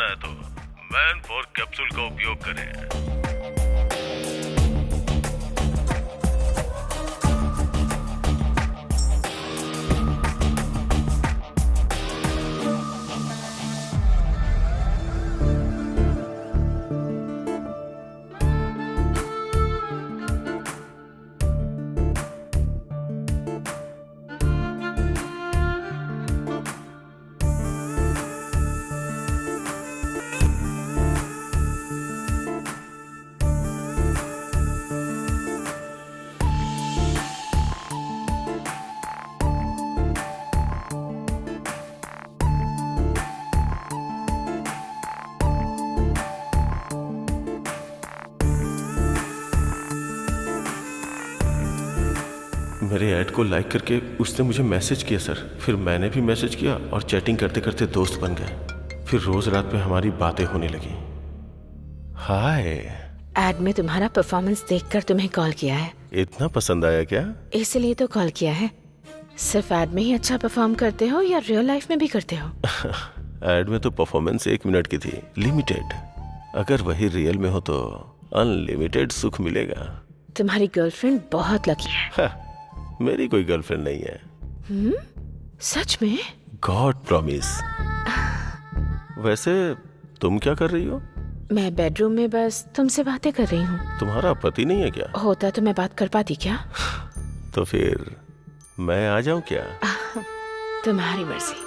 करना है तो मैन 4 कैप्सूल का उपयोग करें। मेरे ऐड को लाइक करके उसने मुझे मैसेज किया सर। फिर मैंने भी मैसेज किया और चैटिंग करते करते दोस्त बन गए। फिर रोज रात में हमारी बातें होने लगी। हाय। ऐड में तुम्हारा परफॉर्मेंस देखकर तुम्हें कॉल किया है। इतना पसंद आया क्या? इसलिए तो कॉल किया है। सिर्फ ऐड में ही अच्छा परफॉर्म करते हो या रियल लाइफ में भी करते हो? ऐड में तो परफॉर्मेंस 1 मिनट की थी, लिमिटेड। अगर वही रियल में हो तो अनलिमिटेड सुख मिलेगा। तुम्हारी गर्लफ्रेंड बहुत लकी है। मेरी कोई गर्लफ्रेंड नहीं है। सच में? God promise. वैसे तुम क्या कर रही हो? मैं बेडरूम में बस तुमसे बातें कर रही हूँ। तुम्हारा पति नहीं है क्या? होता तो मैं बात कर पाती क्या? तो फिर मैं आ जाऊं क्या? तुम्हारी मर्जी।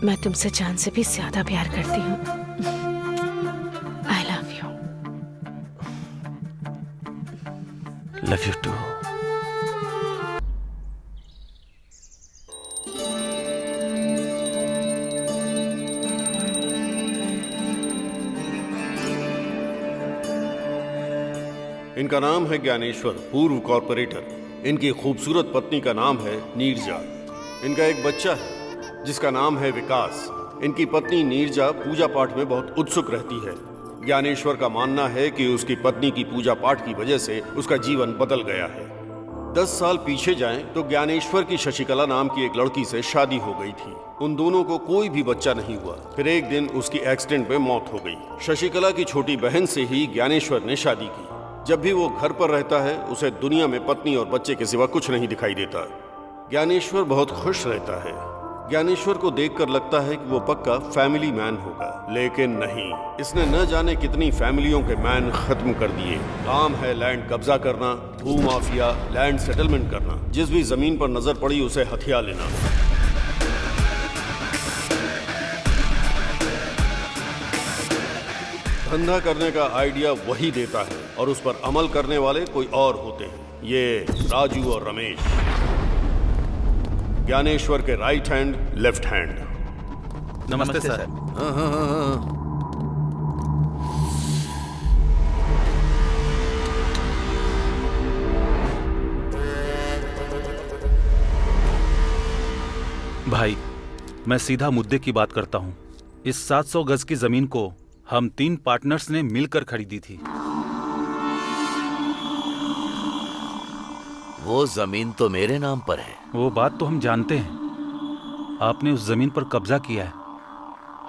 मैं तुमसे जान से भी ज्यादा प्यार करती हूँ। I love you. Love you too. इनका नाम है ज्ञानेश्वर, पूर्व कॉर्पोरेटर। इनकी खूबसूरत पत्नी का नाम है नीरजा। इनका एक बच्चा है जिसका नाम है विकास। इनकी पत्नी नीरजा पूजा पाठ में बहुत उत्सुक रहती है। ज्ञानेश्वर का मानना है कि उसकी पत्नी की पूजा पाठ की वजह से उसका जीवन बदल गया है। 10 साल पीछे जाएं तो ज्ञानेश्वर की शशिकला नाम की एक लड़की से शादी हो गई थी। उन दोनों को कोई भी बच्चा नहीं हुआ। फिर एक दिन उसकी एक्सीडेंट में मौत हो गई। शशिकला की छोटी बहन से ही ज्ञानेश्वर ने शादी की। जब भी वो घर पर रहता है उसे दुनिया में पत्नी और बच्चे के सिवा कुछ नहीं दिखाई देता। ज्ञानेश्वर बहुत खुश रहता है। ज्ञानेश्वर को देखकर लगता है कि वो पक्का फैमिली मैन होगा, लेकिन नहीं। इसने न जाने कितनी फैमिलियों के मैन खत्म कर दिए। काम है लैंड कब्जा करना, भू माफिया, लैंड सेटलमेंट करना। जिस भी जमीन पर नजर पड़ी उसे हथिया लेना। धंधा करने का आइडिया वही देता है और उस पर अमल करने वाले कोई और होते हैं। ये राजू और रमेश, ज्ञानेश्वर के राइट हैंड लेफ्ट हैंड। नमस्ते सर। हाँ। भाई, मैं सीधा मुद्दे की बात करता हूं। इस 700 गज की जमीन को हम 3 पार्टनर्स ने मिलकर खरीदी थी। वो जमीन तो मेरे नाम पर है। वो बात तो हम जानते हैं, आपने उस जमीन पर कब्जा किया है।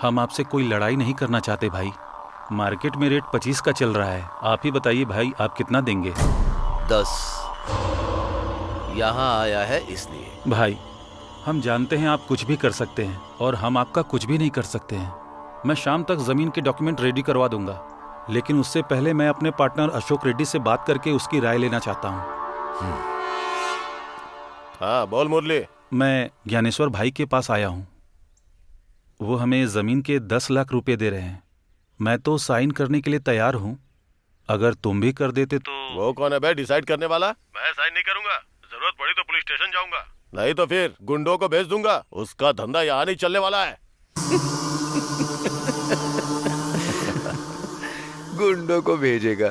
हम आपसे कोई लड़ाई नहीं करना चाहते भाई। मार्केट में रेट 25 का चल रहा है। आप ही बताइए भाई, आप कितना देंगे? 10। यहाँ आया है इसलिए। भाई हम जानते हैं आप कुछ भी कर सकते हैं और हम आपका कुछ भी नहीं कर सकते हैं। मैं शाम तक जमीन के डॉक्यूमेंट रेडी करवा दूंगा, लेकिन उससे पहले मैं अपने पार्टनर अशोक रेड्डी से बात करके उसकी राय लेना चाहता हूँ। हाँ बोल मुरली। मैं ज्ञानेश्वर भाई के पास आया हूँ। वो हमें जमीन के 10 लाख रुपए दे रहे हैं। मैं तो साइन करने के लिए तैयार हूँ, अगर तुम भी कर देते तो। वो कौन है बे डिसाइड करने वाला? मैं साइन नहीं करूंगा। जरूरत पड़ी तो पुलिस स्टेशन जाऊंगा, नहीं तो फिर गुंडों को भेज दूंगा। उसका धंधा यहाँ नहीं चलने वाला है। गुंडों को भेजेगा?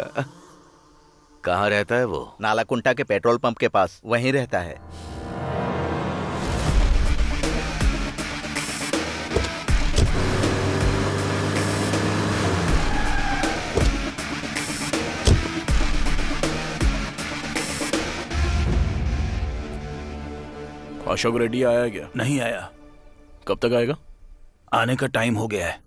कहाँ रहता है वो? नालाकुंटा के पेट्रोल पंप के पास, वहीं रहता है। अशोक रेड्डी आया क्या? नहीं आया। कब तक आएगा? आने का टाइम हो गया है।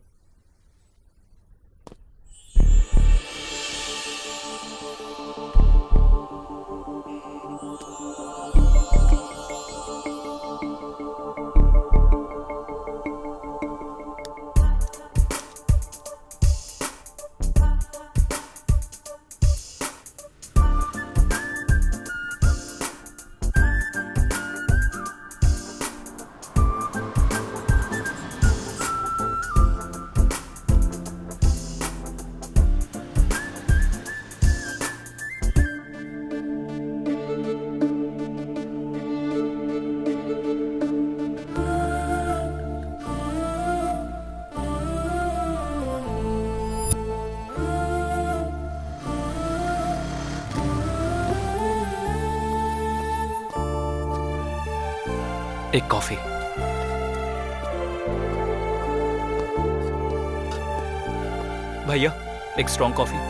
एक कॉफी। भैया एक स्ट्रॉन्ग कॉफी।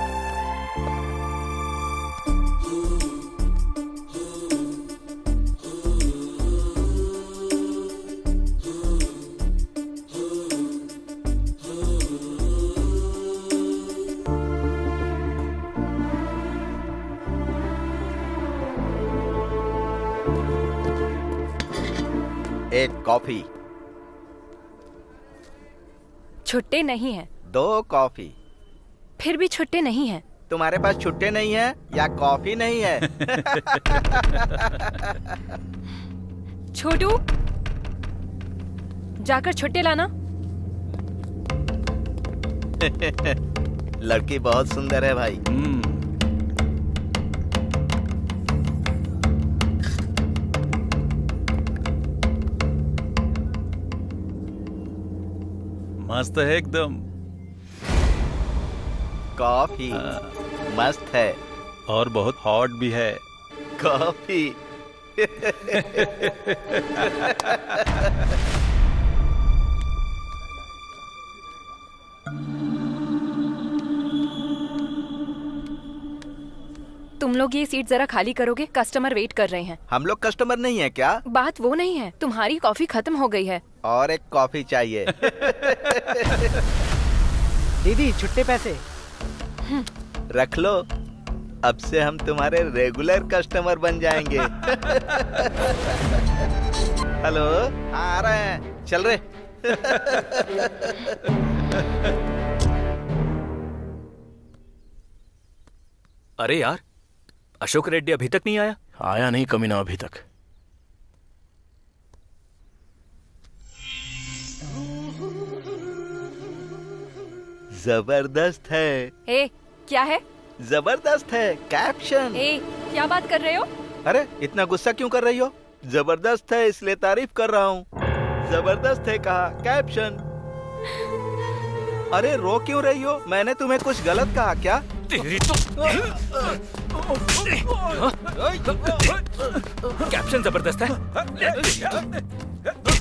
एक कॉफी। छुट्टे नहीं हैं। 2 कॉफी। फिर भी छुट्टे नहीं हैं। तुम्हारे पास छुट्टे नहीं है या कॉफी नहीं है? छोटू, जाकर छुट्टे लाना। लड़की बहुत सुंदर है भाई। मस्त है एकदम। कॉफी मस्त है और बहुत हॉट भी है। कॉफी। तुम लोग ये सीट जरा खाली करोगे? कस्टमर वेट कर रहे हैं। हम लोग कस्टमर नहीं है क्या? बात वो नहीं है, तुम्हारी कॉफी खत्म हो गई है। और एक कॉफी चाहिए। दीदी छुट्टे पैसे। रख लो, अब से हम तुम्हारे रेगुलर कस्टमर बन जाएंगे। हेलो, आ रहे हैं, चल रहे। अरे यार, अशोक रेड्डी अभी तक नहीं आया। आया नहीं कमीना अभी तक। जबरदस्त है। ए, क्या है? जबरदस्त है कैप्शन। ए, क्या बात कर रहे हो? अरे इतना गुस्सा क्यों कर रही हो? जबरदस्त है इसलिए तारीफ कर रहा हूँ। जबरदस्त है कहा, कैप्शन। अरे रो क्यों रही हो? मैंने तुम्हें कुछ गलत कहा क्या? तेरी तो कैप्शन जबरदस्त है।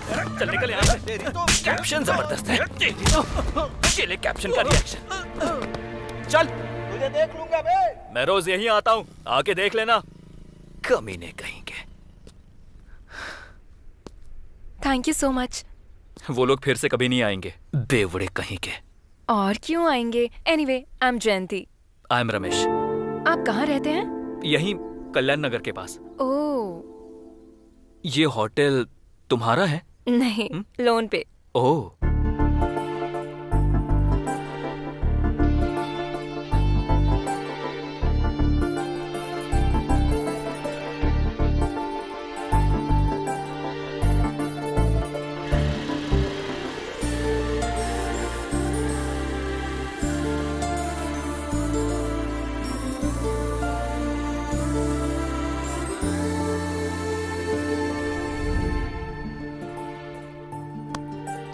चल निकल यहाँ से। कैप्शन जबरदस्त है। ये ले कैप्शन का रिएक्शन। चल, तुझे देख लूंगा बे। मैं रोज यहीं आता हूँ, आके देख लेना। कमीने कहीं के। Thank you so much. वो लोग फिर से कभी नहीं आएंगे, बेवड़े कहीं के। और क्यों आएंगे? Anyway, I am Jayanti. I am Ramesh. आप कहाँ रहते हैं? यहीं कल्याण नगर के पास। ओह ये होटल तुम्हारा है? नहीं, लोन पे। ओह,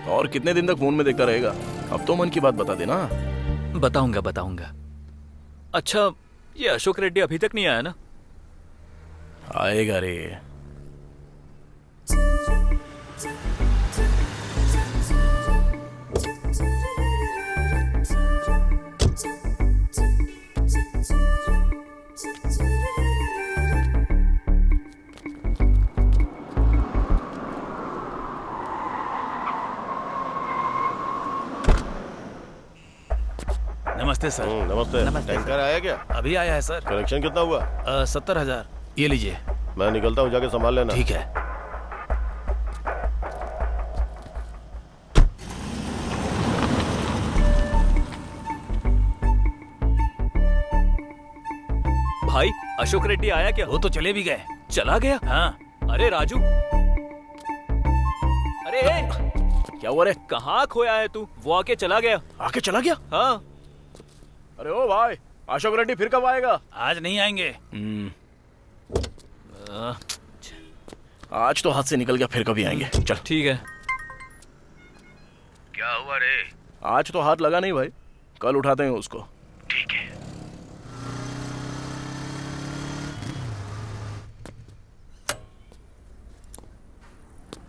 और कितने दिन तक फोन में देखता रहेगा? अब तो मन की बात बता देना। बताऊंगा बताऊंगा। अच्छा, ये अशोक रेड्डी अभी तक नहीं आया ना? आएगा रे। नमस्ते सर। नमस्ते। टैंकर आया क्या? अभी आया है सर। कलेक्शन कितना हुआ? 70,000। ये लीजिए। मैं निकलता हूँ, जाके संभाल लेना। ठीक है। भाई, अशोक रेड्डी आया क्या? वो तो चले भी गए। चला गया? हाँ। अरे राजू, अरे क्या हुआ रे? कहाँ खोया है तू? वो आके चला गया। आके चला गया? हाँ। अरे ओ भाई, अशोक रेड्डी फिर कब आएगा? आज नहीं आएंगे। आज तो हाथ से निकल गया, फिर कभी आएंगे। चल ठीक है। क्या हुआ रे? आज तो हाथ लगा नहीं भाई, कल उठाते हैं उसको। ठीक है।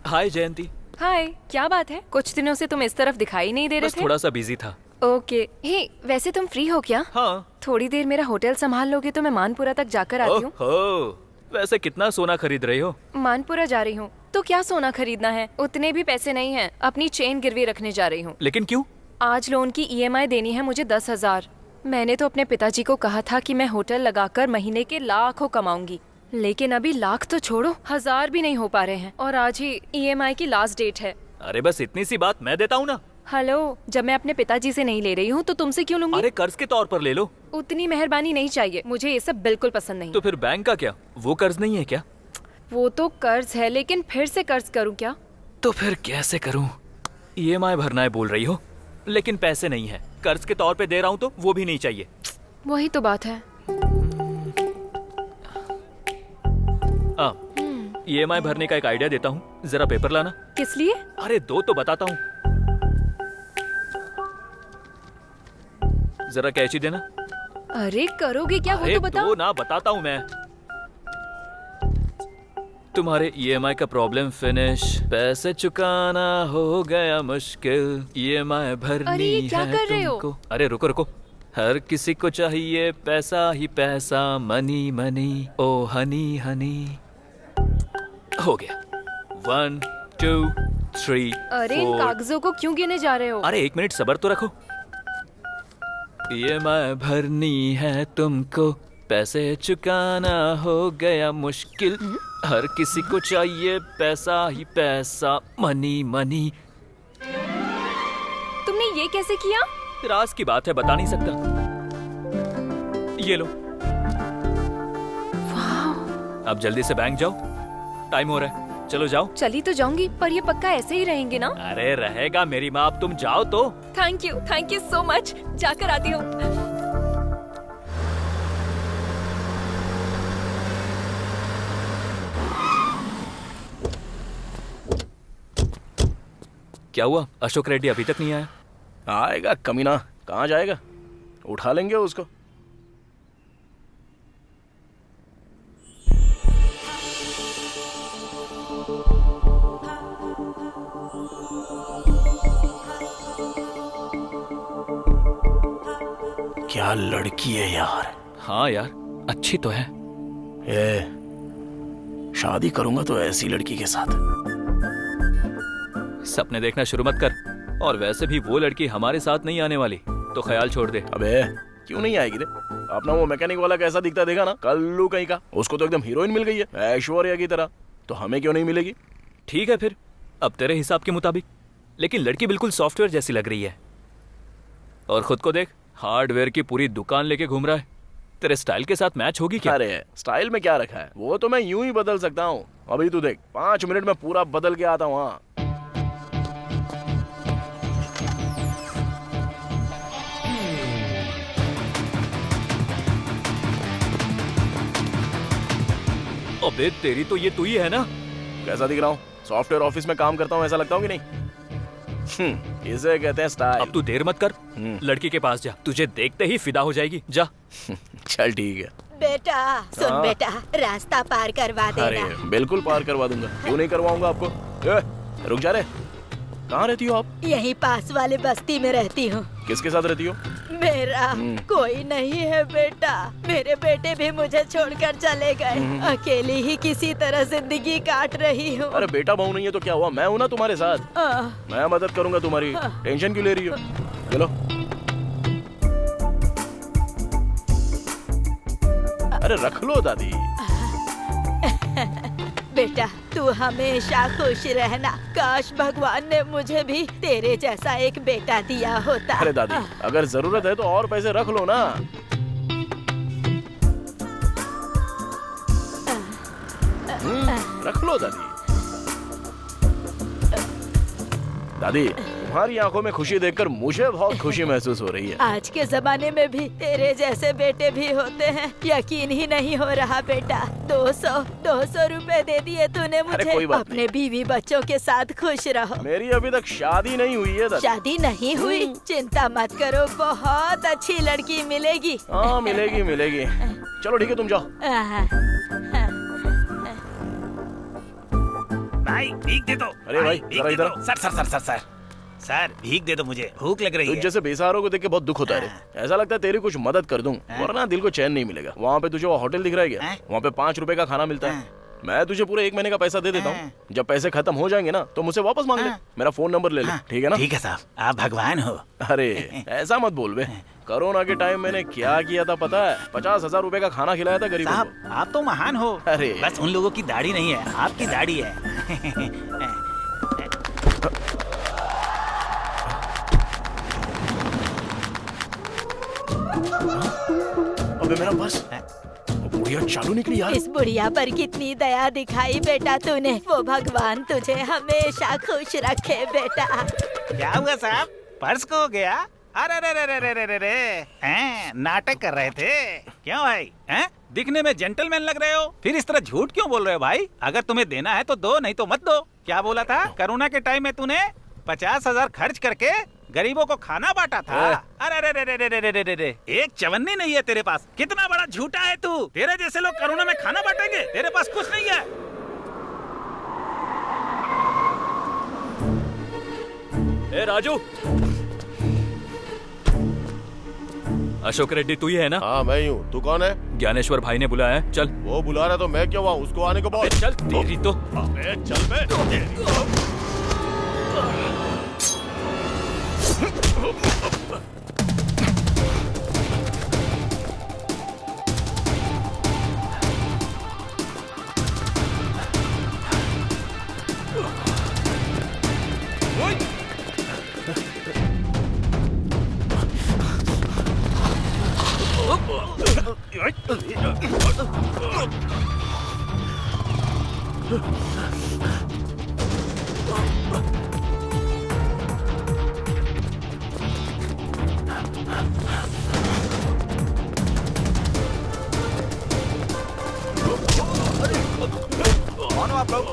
हाय जयंती। हाय, क्या बात है? कुछ दिनों से तुम इस तरफ दिखाई नहीं दे रहे बस थे। थोड़ा सा बिजी था। ओके। हे, वैसे तुम फ्री हो क्या? हाँ। थोड़ी देर मेरा होटल संभाल लोगे तो मैं मानपुरा तक जाकर आती हूँ। ओहो, वैसे कितना सोना खरीद रही हो? मानपुरा जा रही हूँ तो क्या सोना खरीदना है? उतने भी पैसे नहीं हैं। अपनी चेन गिरवी रखने जा रही हूँ। लेकिन क्यों? आज लोन की EMI देनी है मुझे 10,000। मैंने तो अपने पिताजी को कहा था कि मैं होटल लगाकर महीने के लाखों कमाऊंगी, लेकिन अभी लाख तो छोड़ो, 1000 भी नहीं हो पा रहे हैं। और आज ही EMI की लास्ट डेट है। अरे बस इतनी सी बात मैं देता हूँ ना। हेलो, जब मैं अपने पिताजी से नहीं ले रही हूँ तो तुमसे क्यों लूंगी? अरे कर्ज के तौर पर ले लो। उतनी मेहरबानी नहीं चाहिए, मुझे ये सब बिल्कुल पसंद नहीं। तो फिर बैंक का क्या? वो कर्ज नहीं है क्या? वो तो कर्ज है, लेकिन फिर से कर्ज करूँ क्या? तो फिर कैसे करूँ? EMI भरना है बोल रही हो, लेकिन पैसे नहीं है। कर्ज के तौर पे दे रहा हूँ तो वो भी नहीं चाहिए। वही तो बात है। EMI भरने का एक आइडिया देता हूँ, जरा पेपर लाना। किस लिए? अरे दो तो बताता हूँ, जरा कैची देना। अरे करोगे क्या? वो अरे तो बताओ। दो ना, बताता हूँ मैं। तुम्हारे EMI का प्रॉब्लम फिनिश, पैसे चुकाना हो गया मुश्किल, EMI भरनी अरे ये क्या है कर रहे हो? तुमको। अरे रुको रुको, हर किसी को चाहिए पैसा ही पैसा, मनी मनी ओ हनी हनी। हो गया। 1 2 3 अरे इन 4। कागजों को क्यों गिने जा रहे हो? अरे 1 मिनट सब्र तो रखो। EMI भरनी है तुमको, पैसे चुकाना हो गया मुश्किल, हर किसी को चाहिए पैसा ही पैसा, मनी मनी। तुमने ये कैसे किया? राज की बात है, बता नहीं सकता। ये लो। अब जल्दी से बैंक जाओ, टाइम हो रहा है। चलो जाओ। चली तो जाऊंगी, पर ये पक्का ऐसे ही रहेंगे ना? अरे रहेगा मेरी माँ, अब तुम जाओ तो। Thank you so much. जाकर आती हूँ। क्या हुआ? अशोक रेड्डी अभी तक नहीं आया? आएगा कमीना, कहाँ जाएगा? उठा लेंगे उसको। क्या लड़की है यार। हाँ यार, अच्छी तो है। ए, शादी करूंगा तो ऐसी लड़की के साथ। सपने देखना शुरू मत कर। और वैसे भी वो लड़की हमारे साथ नहीं आने वाली, तो ख्याल छोड़ दे। अबे क्यों नहीं आएगी रे? अपना वो मैकेनिक वाला कैसा दिखता देखा ना, कल्लू कहीं का। उसको तो एकदम हीरोइन मिल गई है, ऐश्वर्या की तरह। तो हमें क्यों नहीं मिलेगी? ठीक है फिर, अब तेरे हिसाब के मुताबिक। लेकिन लड़की बिल्कुल सॉफ्टवेयर जैसी लग रही है। और खुद को देख, हार्डवेयर की पूरी दुकान लेके घूम रहा है। तेरे स्टाइल के साथ मैच होगी क्या? अरे स्टाइल में क्या रखा है, वो तो मैं यूं ही बदल सकता हूँ। अभी तू देख, 5 मिनट में पूरा बदल के आता हूँ। हाँ अबे तेरी तो ये तू ही है ना? कैसा दिख रहा हूँ? सॉफ्टवेयर ऑफिस में काम करता हूँ ऐसा लगता हूँ कि नहीं? इसे कहते हैं स्टाइल। अब तू देर मत कर, लड़की के पास जा। तुझे देखते ही फिदा हो जाएगी। जा। चल ठीक है। बेटा सुन बेटा, रास्ता पार करवा देना। अरे बिल्कुल पार करवा दूंगा, क्यों नहीं करवाऊंगा आपको। रुक जा रे, कहाँ रहती हो आप? यहीं पास वाले बस्ती में रहती हूँ। किसके साथ रहती हो? मेरा कोई नहीं है बेटा। मेरे बेटे भी मुझे छोड़कर चले गए। अकेली ही किसी तरह जिंदगी काट रही हूँ। अरे बेटा बहू नहीं है तो क्या हुआ, मैं हूँ ना तुम्हारे साथ। मैं मदद करूंगा तुम्हारी। टेंशन क्यों ले रही हो? चलो। अरे रख लो दादी। बेटा तू हमेशा खुश रहना। काश भगवान ने मुझे भी तेरे जैसा एक बेटा दिया होता। अरे दादी, अगर जरूरत है तो और पैसे रख लो ना। रख लो दादी। दादी, तुम्हारी आंखों में खुशी देखकर मुझे बहुत खुशी महसूस हो रही है। आज के जमाने में भी तेरे जैसे बेटे भी होते हैं, यकीन ही नहीं हो रहा बेटा। 200 रुपए दे दिए तूने मुझे। कोई बात अपने बीवी बच्चों के साथ खुश रहो। मेरी अभी तक शादी नहीं हुई है दादी। शादी नहीं हुई? चिंता मत करो, बहुत अच्छी लड़की मिलेगी। हाँ मिलेगी मिलेगी। चलो ठीक है, तुम जाओ। भाई भीख दे दो। अरे भाई जरा इधर। सर भीख दे दो, मुझे भूख लग रही है। तुझ जैसे बेसहारों को देख के बहुत दुख होता है। ऐसा लगता है तेरी कुछ मदद कर दूं, वरना दिल को चैन नहीं मिलेगा। वहाँ पे तुझे वो होटल दिख रहा है क्या? वहाँ पे 5 रुपए का खाना मिलता है। मैं तुझे पूरे 1 महीने का पैसा दे देता हूँ। जब पैसे खत्म हो जाएंगे ना तो मुझसे वापस मांग ले। मेरा फोन नंबर ले ले, ठीक है ना? ठीक है साहब, आप भगवान हो। अरे ऐसा मत बोल बे। कोरोना के टाइम मैंने क्या किया था पता है? 50,000 रुपए का खाना खिलाया था गरीबों को। आप तो महान हो। अरे बस उन लोगों की दाढ़ी नहीं है, आपकी दाढ़ी है। अबे मेरा बस बुढ़िया चालू निकली यार। इस बुढ़िया पर कितनी दया दिखाई बेटा तूने। वो भगवान तुझे हमेशा खुश रखे बेटा। क्या हुआ साहब, पर्स खो गया? अरे रे रे रे रे रे रे, नाटक कर रहे थे क्यों भाई? दिखने में जेंटलमैन लग रहे हो, फिर इस तरह झूठ क्यों बोल रहे हो भाई? अगर तुम्हें देना है तो दो, नहीं तो मत दो। क्या बोला था? कोरोना के टाइम में तूने 50,000 खर्च करके गरीबों को खाना बांटा था। अरे रे रे रे रे रे रे रे, एक चवन्नी नहीं है तेरे पास। कितना बड़ा झूठा है तू। तेरे जैसे लोग कोरोना में खाना बांटेंगे? तेरे पास कुछ नहीं है। ए राजू, अशोक रेड्डी तू ही है ना? हाँ मैं ही हूँ। तू कौन है? ज्ञानेश्वर भाई ने बुलाया है, चल। वो बुला रहा तो मैं क्यों हुआ? उसको आने को बोल। चल तेरी तो। चल बे। कौन हो आप लोग?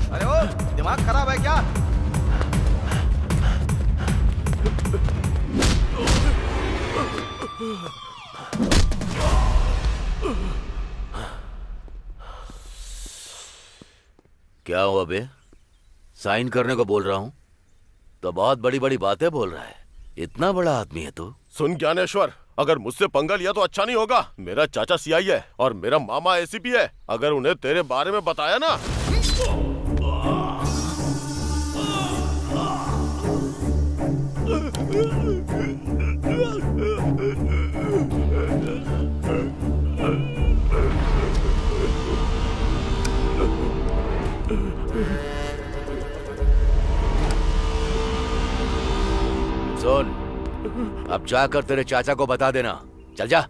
अरे ओ, दिमाग खराब है क्या? क्या हुआ बे? साइन करने को बोल रहा हूँ। तो बहुत बड़ी बड़ी बातें बोल रहा है। इतना बड़ा आदमी है तू। सुन ज्ञानेश्वर, अगर मुझसे पंगा लिया तो अच्छा नहीं होगा। मेरा चाचा सीआई है और मेरा मामा एसीपी है। अगर उन्हें तेरे बारे में बताया ना। सुन, अब जाकर तेरे चाचा को बता देना। चल जा।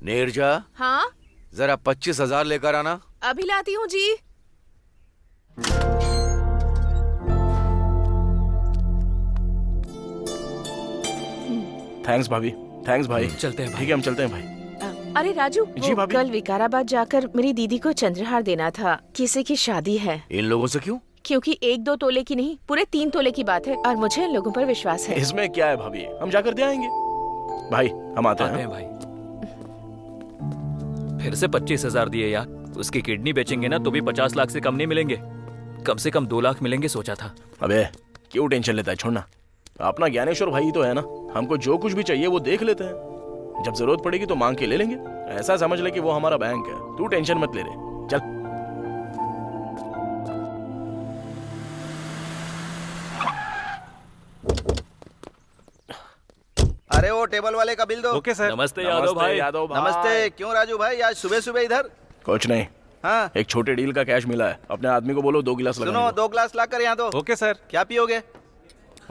नीरजा, हाँ जरा 25,000 लेकर आना। अभी लाती हूँ जी। थैंक्स भाभी, थैंक्स भाई। चलते हैं भाई। ठीक है, हम चलते हैं भाई। अरे राजू, जी वो भाभी। कल विकाराबाद जाकर मेरी दीदी को चंद्रहार देना था। किसी की शादी है। इन लोगों से क्यों? क्योंकि 1-2 तोले की नहीं, पूरे 3 तोले की बात है और मुझे इन लोगों पर विश्वास है। इसमें क्या है भाभी, हम जाकर दे आएंगे। भाई हम आते हैं। भाई फिर से 25,000 दिए यार। उसकी किडनी बेचेंगे ना तो भी 50 लाख से कम नहीं मिलेंगे। कम से कम 2 लाख मिलेंगे सोचा था। अबे क्यों टेंशन लेता है, छोड़ना। अपना ज्ञानेश्वर भाई तो है ना, हमको जो कुछ भी चाहिए वो देख लेते हैं। जब जरूरत पड़ेगी तो मांग के ले लेंगे। ऐसा समझ ले कि वो हमारा बैंक है। तू टेंशन मत ले रहे। चल। अरे वो टेबल वाले का बिल दो। Okay sir. नमस्ते यादव भाई। यादव भाई। नमस्ते। क्यों राजू भाई, आज सुबह सुबह इधर? कुछ नहीं, हाँ एक छोटे डील का कैश मिला है। अपने आदमी को बोलो 2 गिलास सुनो, लगाने 2 ग्लास ला कर यहाँ दो। Okay sir. क्या पियोगे? को।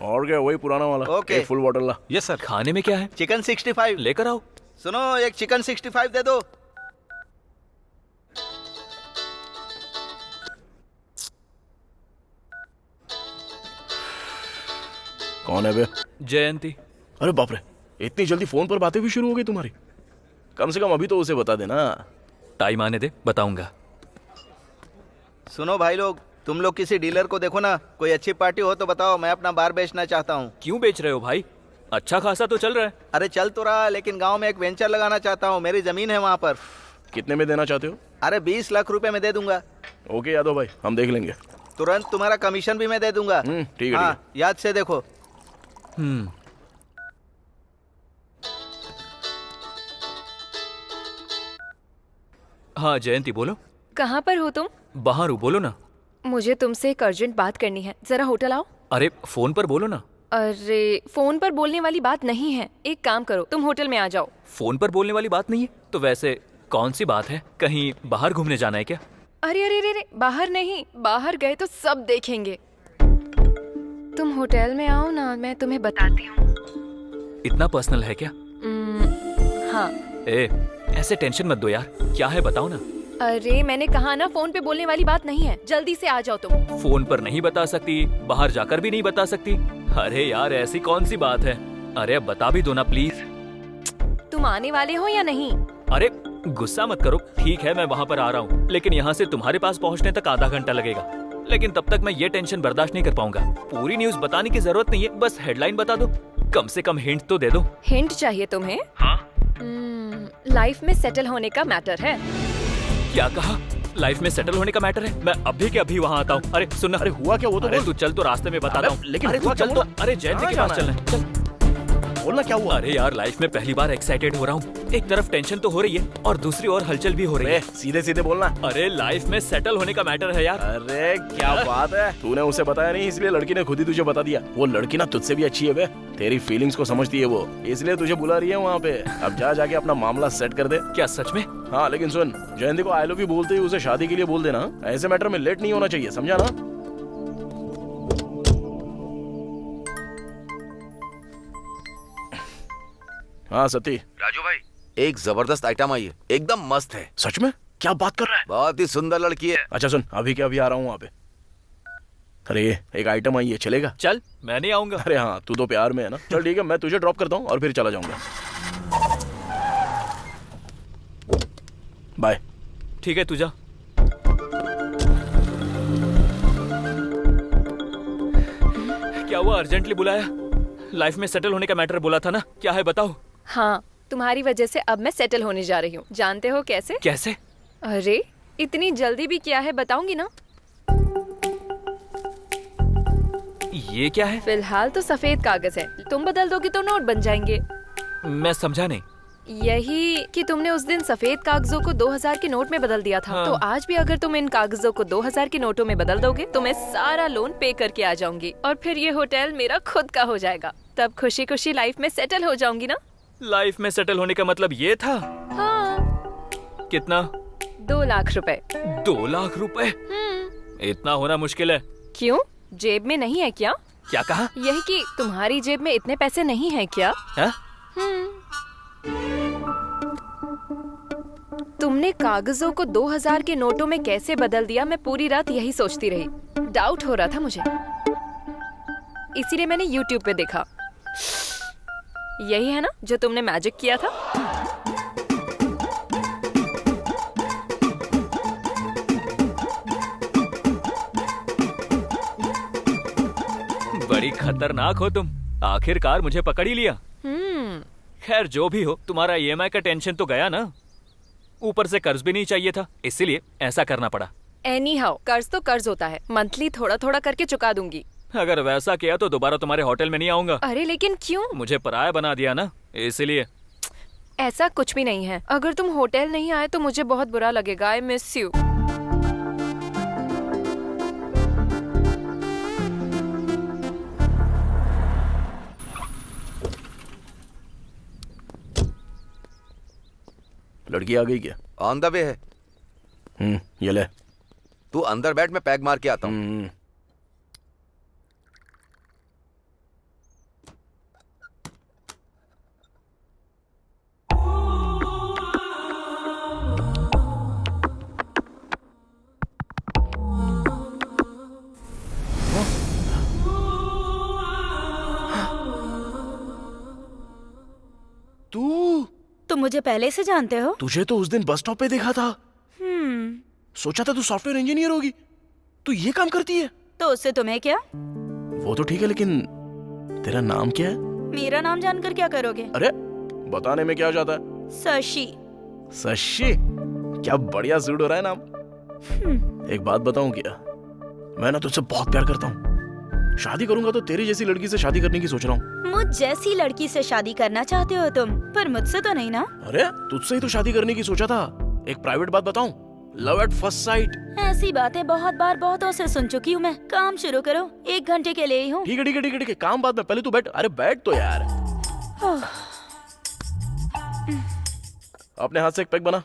और क्या, वही पुराना वाला। ओके। एक फुल बॉटल ला। Yes sir. खाने में क्या है? चिकन 65 लेकर आओ। सुनो, एक चिकन 65 दे दो। कौन है बे? जयंती। अरे बाप रे, इतनी जल्दी फोन पर बातें भी शुरू हो गई तुम्हारी। कम से कम अभी तो उसे बता देना। टाइम आने दे, बताऊंगा। सुनो भाई लोग, तुम लोग किसी डीलर को देखो ना, कोई अच्छी पार्टी हो तो बताओ, मैं अपना बार बेचना चाहता हूँ। क्यों बेच रहे हो भाई? अच्छा खासा तो चल रहा है। अरे चल तो रहा, लेकिन गांव में एक वेंचर लगाना चाहता हूँ। मेरी जमीन है वहाँ पर। कितने में देना चाहते हो? अरे 20 लाख रुपए में दे दूंगा। ओके यादव भाई, हम देख लेंगे। तुरंत तुम्हारा कमीशन भी मैं दे दूंगा। ठीक है। हाँ, याद से देखो। हाँ जयंती बोलो। कहाँ पर हो तुम? बाहर हूँ, बोलो ना। मुझे तुमसे एक अर्जेंट बात करनी है, जरा होटल आओ। अरे फोन पर बोलो ना। अरे फोन पर बोलने वाली बात नहीं है, एक काम करो, तुम होटल में आ जाओ। फोन पर बोलने वाली बात नहीं है तो वैसे कौन सी बात है? कहीं बाहर घूमने जाना है क्या? अरे अरे अरे, बाहर नहीं, बाहर गए तो सब देखेंगे। तुम होटल में आओ ना, मैं तुम्हें बताती हूँ। इतना पर्सनल है क्या? हाँ। ए, ऐसे टेंशन मत दो यार। क्या है बताओ ना। अरे मैंने कहा ना, फोन पे बोलने वाली बात नहीं है, जल्दी से आ जाओ तुम। फोन पर नहीं बता सकती, बाहर जाकर भी नहीं बता सकती। अरे यार ऐसी कौन सी बात है? अरे अब बता भी दो ना प्लीज। तुम आने वाले हो या नहीं? अरे गुस्सा मत करो, ठीक है मैं वहाँ पर आ रहा हूँ, लेकिन यहाँ से तुम्हारे पास पहुँचने तक आधा घंटा लगेगा। लेकिन तब तक मैं ये टेंशन बर्दाश्त नहीं कर पाऊंगा। पूरी न्यूज बताने की जरूरत नहीं है, बस हेडलाइन बता दो। कम से कम हिंट तो दे दो। हिंट चाहिए तुम्हें? हाँ। लाइफ में सेटल होने का मैटर है। क्या कहा? लाइफ में सेटल होने का मैटर है? मैं अभी के अभी वहाँ आता हूँ। अरे सुन, अरे हुआ क्या? वो तो अरे तू चल, तो रास्ते में बताता हूँ। लेकिन अरे तू चल तो। अरे जयंती के पास चलना है, चल। बोलना क्या हुआ? अरे यार लाइफ में पहली बार एक्साइटेड हो रहा हूँ। एक तरफ टेंशन तो हो रही है और दूसरी ओर हलचल भी हो रही है। सीधे सीधे बोलना। अरे लाइफ में सेटल होने का मैटर है यार। अरे क्या बात है, तूने उसे बताया नहीं इसलिए लड़की ने खुद ही तुझे बता दिया। वो लड़की ना तुझसे भी अच्छी है बे, तेरी फीलिंग्स को समझती है वो, इसलिए तुझे बुला रही है वहाँ पे। अब जा जाके अपना मामला सेट कर दे। क्या सच में? हाँ, लेकिन सुन, जयंती को आई लव यू बोलते ही उसे शादी के लिए बोल देना। ऐसे मैटर में लेट नहीं होना चाहिए, समझा ना? हाँ सती। राजू भाई, एक जबरदस्त आइटम आई है, एकदम मस्त है। सच में? क्या बात कर रहा है? बहुत ही सुंदर लड़की है। अच्छा सुन, अभी के अभी आ रहा हूँ वहाँ पे। अरे एक आइटम आई है, चलेगा? चल, मैं नहीं आऊंगा। अरे हाँ, तू तो प्यार में है ना। चल ठीक है, मैं तुझे ड्रॉप करता हूँ और फिर चला जाऊंगा। बाय। ठीक है, तू जा। क्या हुआ, अर्जेंटली बुलाया? लाइफ में सेटल होने का मैटर बोला था ना, क्या है बताओ। हाँ, तुम्हारी वजह से अब मैं सेटल होने जा रही हूँ। जानते हो कैसे? कैसे? अरे इतनी जल्दी भी क्या है, बताऊंगी ना। ये क्या है? फिलहाल तो सफेद कागज है, तुम बदल दोगे तो नोट बन जाएंगे। मैं समझा नहीं। यही कि तुमने उस दिन सफेद कागजों को 2000 के नोट में बदल दिया था। हाँ। तो आज भी अगर तुम इन कागजों को 2000 के नोटों में बदल दोगे तो मैं सारा लोन पे करके आ जाऊंगी और फिर ये होटल मेरा खुद का हो जाएगा। तब खुशी खुशी लाइफ में सेटल हो जाऊंगी ना। लाइफ में सेटल होने का मतलब ये था? हाँ। कितना? 2 लाख रुपए। 2 लाख रुपए? इतना होना मुश्किल है। क्यों, जेब में नहीं है क्या? क्या कहा? यही कि तुम्हारी जेब में इतने पैसे नहीं है क्या? हा? तुमने कागजों को 2000 के नोटों में कैसे बदल दिया, मैं पूरी रात यही सोचती रही। डाउट हो रहा था मुझे, इसीलिए मैंने YouTube पे देखा। यही है ना जो तुमने मैजिक किया था? बड़ी खतरनाक हो तुम, आखिरकार मुझे पकड़ ही लिया। खैर जो भी हो, तुम्हारा EMI का टेंशन तो गया ना। ऊपर से कर्ज भी नहीं चाहिए था, इसीलिए ऐसा करना पड़ा। एनी हाउ, कर्ज तो कर्ज होता है, मंथली थोड़ा थोड़ा करके चुका दूंगी। अगर वैसा किया तो दोबारा तुम्हारे होटल में नहीं आऊंगा। अरे लेकिन क्यों? मुझे पराया बना दिया ना, इसलिए। ऐसा कुछ भी नहीं है। अगर तुम होटल नहीं आए तो मुझे बहुत बुरा लगेगा। I miss you. लड़की आ गई क्या? ऑन द वे है। ये ले। तू अंदर बैठ, मैं पैक मार के आता हूँ। तुम मुझे पहले से जानते हो? तुझे तो उस दिन बस स्टॉप पे देखा था। सोचा था तू सॉफ्टवेयर इंजीनियर होगी। तू ये काम करती है? तो उससे तुम्हें क्या? वो तो ठीक है, लेकिन तेरा नाम क्या है? मेरा नाम जानकर क्या करोगे? अरे बताने में क्या जाता है? शशि। शशि? क्या बढ़िया सूट हो रहा है नाम। एक बात बताऊं क्या, मैं ना तुझसे बहुत प्यार करता हूँ। शादी करूंगा तो तेरी जैसी लड़की से शादी करने की सोच रहा हूँ। मुझ जैसी लड़की से शादी करना चाहते हो तुम, पर मुझसे तो नहीं ना। अरे तुझसे ही तो शादी करने की सोचा था। एक प्राइवेट बात बताऊं, लव एट फर्स्ट साइट। ऐसी बातें बहुत बार बहुतों से सुन चुकी हूँ मैं। काम शुरू करो, 1 घंटे के लिए ही हूँ। ठीक है ठीक है ठीक है ठीक है, काम बाद में, पहले तू बैठ। अरे बैठ तो यार। अपने हाथ से एक पैक बना।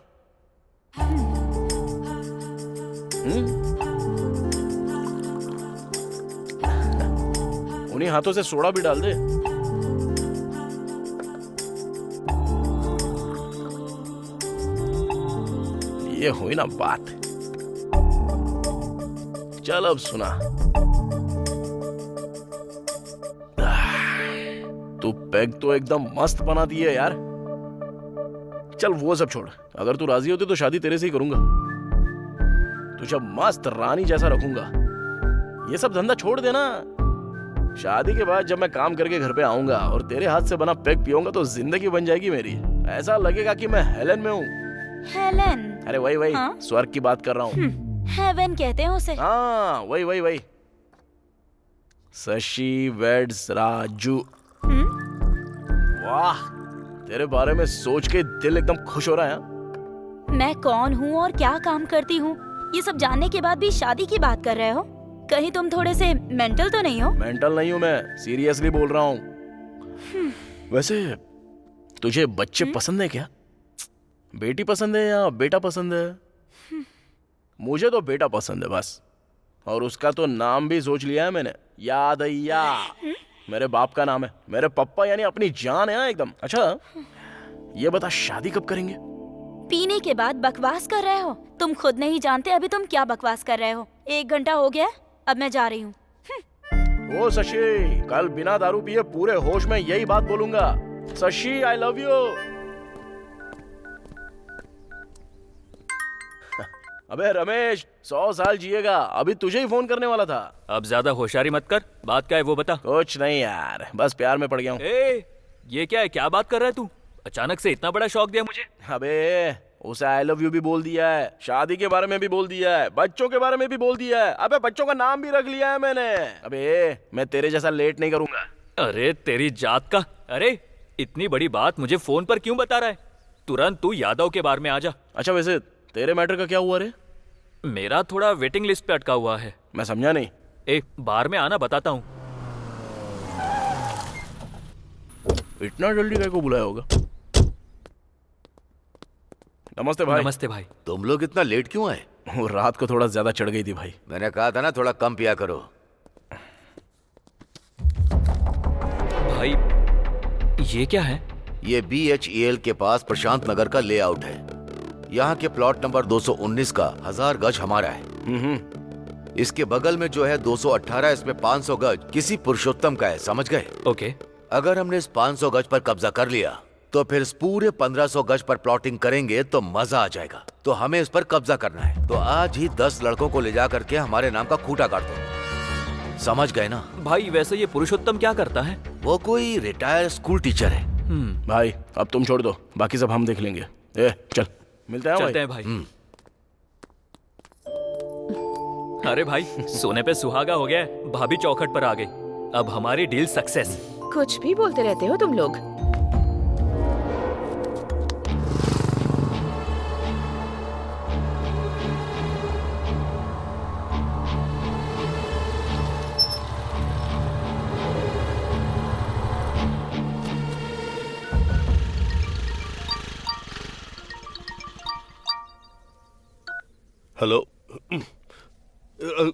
उन्हीं हाथों से सोडा भी डाल दे। ये हुई ना बात। चल अब सुना, तू पैग तो एकदम मस्त बना दी है यार। चल वो सब छोड़, अगर तू राजी होती तो शादी तेरे से ही करूंगा। तुझे मस्त रानी जैसा रखूंगा। ये सब धंधा छोड़ देना। शादी के बाद जब मैं काम करके घर पे आऊंगा और तेरे हाथ से बना पैग पीऊंगा तो जिंदगी बन जाएगी मेरी। ऐसा लगेगा कि मैं हेलन में हूँ। हेलन? अरे वही हाँ? स्वर्ग की बात कर रहा हूँ। हेवन कहते हैं उसे। हाँ वही। शशि वेड्स राजू। वाह, तेरे बारे में सोच के दिल एकदम खुश हो रहा है। मैं कौन हूँ और क्या काम करती हूँ, ये सब जानने के बाद भी शादी की बात कर रहे हो? कहीं तुम थोड़े से मेंटल तो नहीं हो? मेंटल नहीं हूँ मैं, सीरियसली बोल रहा हूँ। वैसे तुझे बच्चे पसंद है क्या? बेटी पसंद है या बेटा पसंद है? मुझे तो बेटा पसंद है बस। और उसका तो नाम भी सोच लिया है मैंने, यादయ్యా। मेरे बाप का नाम है। मेरे पप्पा यानी अपनी जान है ना एकदम। अच्छा ये बता, शादी कब करेंगे? पीने के बाद बकवास कर रहे हो? तुम खुद नहीं जानते अभी तुम क्या बकवास कर रहे हो। 1 घंटा हो गया, अब मैं जा रही हूँ। ओ शशि, कल बिना दारू पिए पूरे होश में यही बात बोलूंगा। शशि आई लव यू। अबे रमेश, 100 साल जिएगा। अभी तुझे ही फोन करने वाला था। अब ज्यादा होशियारी मत कर। बात क्या है वो बता। कुछ नहीं यार, बस प्यार में पड़ गया हूँ। ये क्या है, क्या बात कर रहा है तू? अचानक से इतना बड़ा शौक दिया मुझे? अबे उसे आई लव यू भी बोल दिया है, शादी के बारे में भी बोल दिया है, बच्चों के बारे में भी बोल दिया है। अबे बच्चों का नाम भी रख लिया है मैंने। अबे मैं तेरे जैसा लेट नहीं करूंगा। अरे तेरी जात का। अरे इतनी बड़ी बात मुझे फोन पर क्यों बता रहा है? तुरंत तू यादव के बारे में आ जा। अच्छा वैसे तेरे मैटर का क्या हुआ रे? मेरा थोड़ा वेटिंग लिस्ट पे अटका हुआ है। मैं समझा नहीं। बार में आना, बताता हूँ। इतना जल्दी क्या को बुलाया होगा? नमस्ते भाई। नमस्ते भाई। तुम लोग इतना लेट क्यों आए? वो रात को थोड़ा ज्यादा चढ़ गई थी भाई। मैंने कहा था ना थोड़ा कम पिया करो। भाई ये क्या है? ये BHEL के पास प्रशांत नगर का लेआउट है। यहाँ के प्लॉट नंबर 219 का 1000 गज हमारा है। इसके बगल में जो है 218, इसमें 500 गज किसी पुरुषोत्तम का है, समझ गए? ओके। अगर हमने इस 500 गज पर कब्जा कर लिया तो फिर इस पूरे 1500 गज पर प्लॉटिंग करेंगे तो मजा आ जाएगा। तो हमें इस पर कब्जा करना है। तो आज ही 10 लड़कों को ले जा करके हमारे नाम का खूंटा काट दो, समझ गए ना? भाई वैसे ये पुरुषोत्तम क्या करता है? वो कोई रिटायर्ड स्कूल टीचर है। भाई अब तुम छोड़ दो, बाकी सब हम देख लेंगे। चल मिलते हैं। चलते हैं भाई। अरे भाई सोने पे सुहागा हो गया है। भाभी चौखट पर आ गई। अब हमारी डील सक्सेस। कुछ भी बोलते रहते हो तुम लोग। हेलो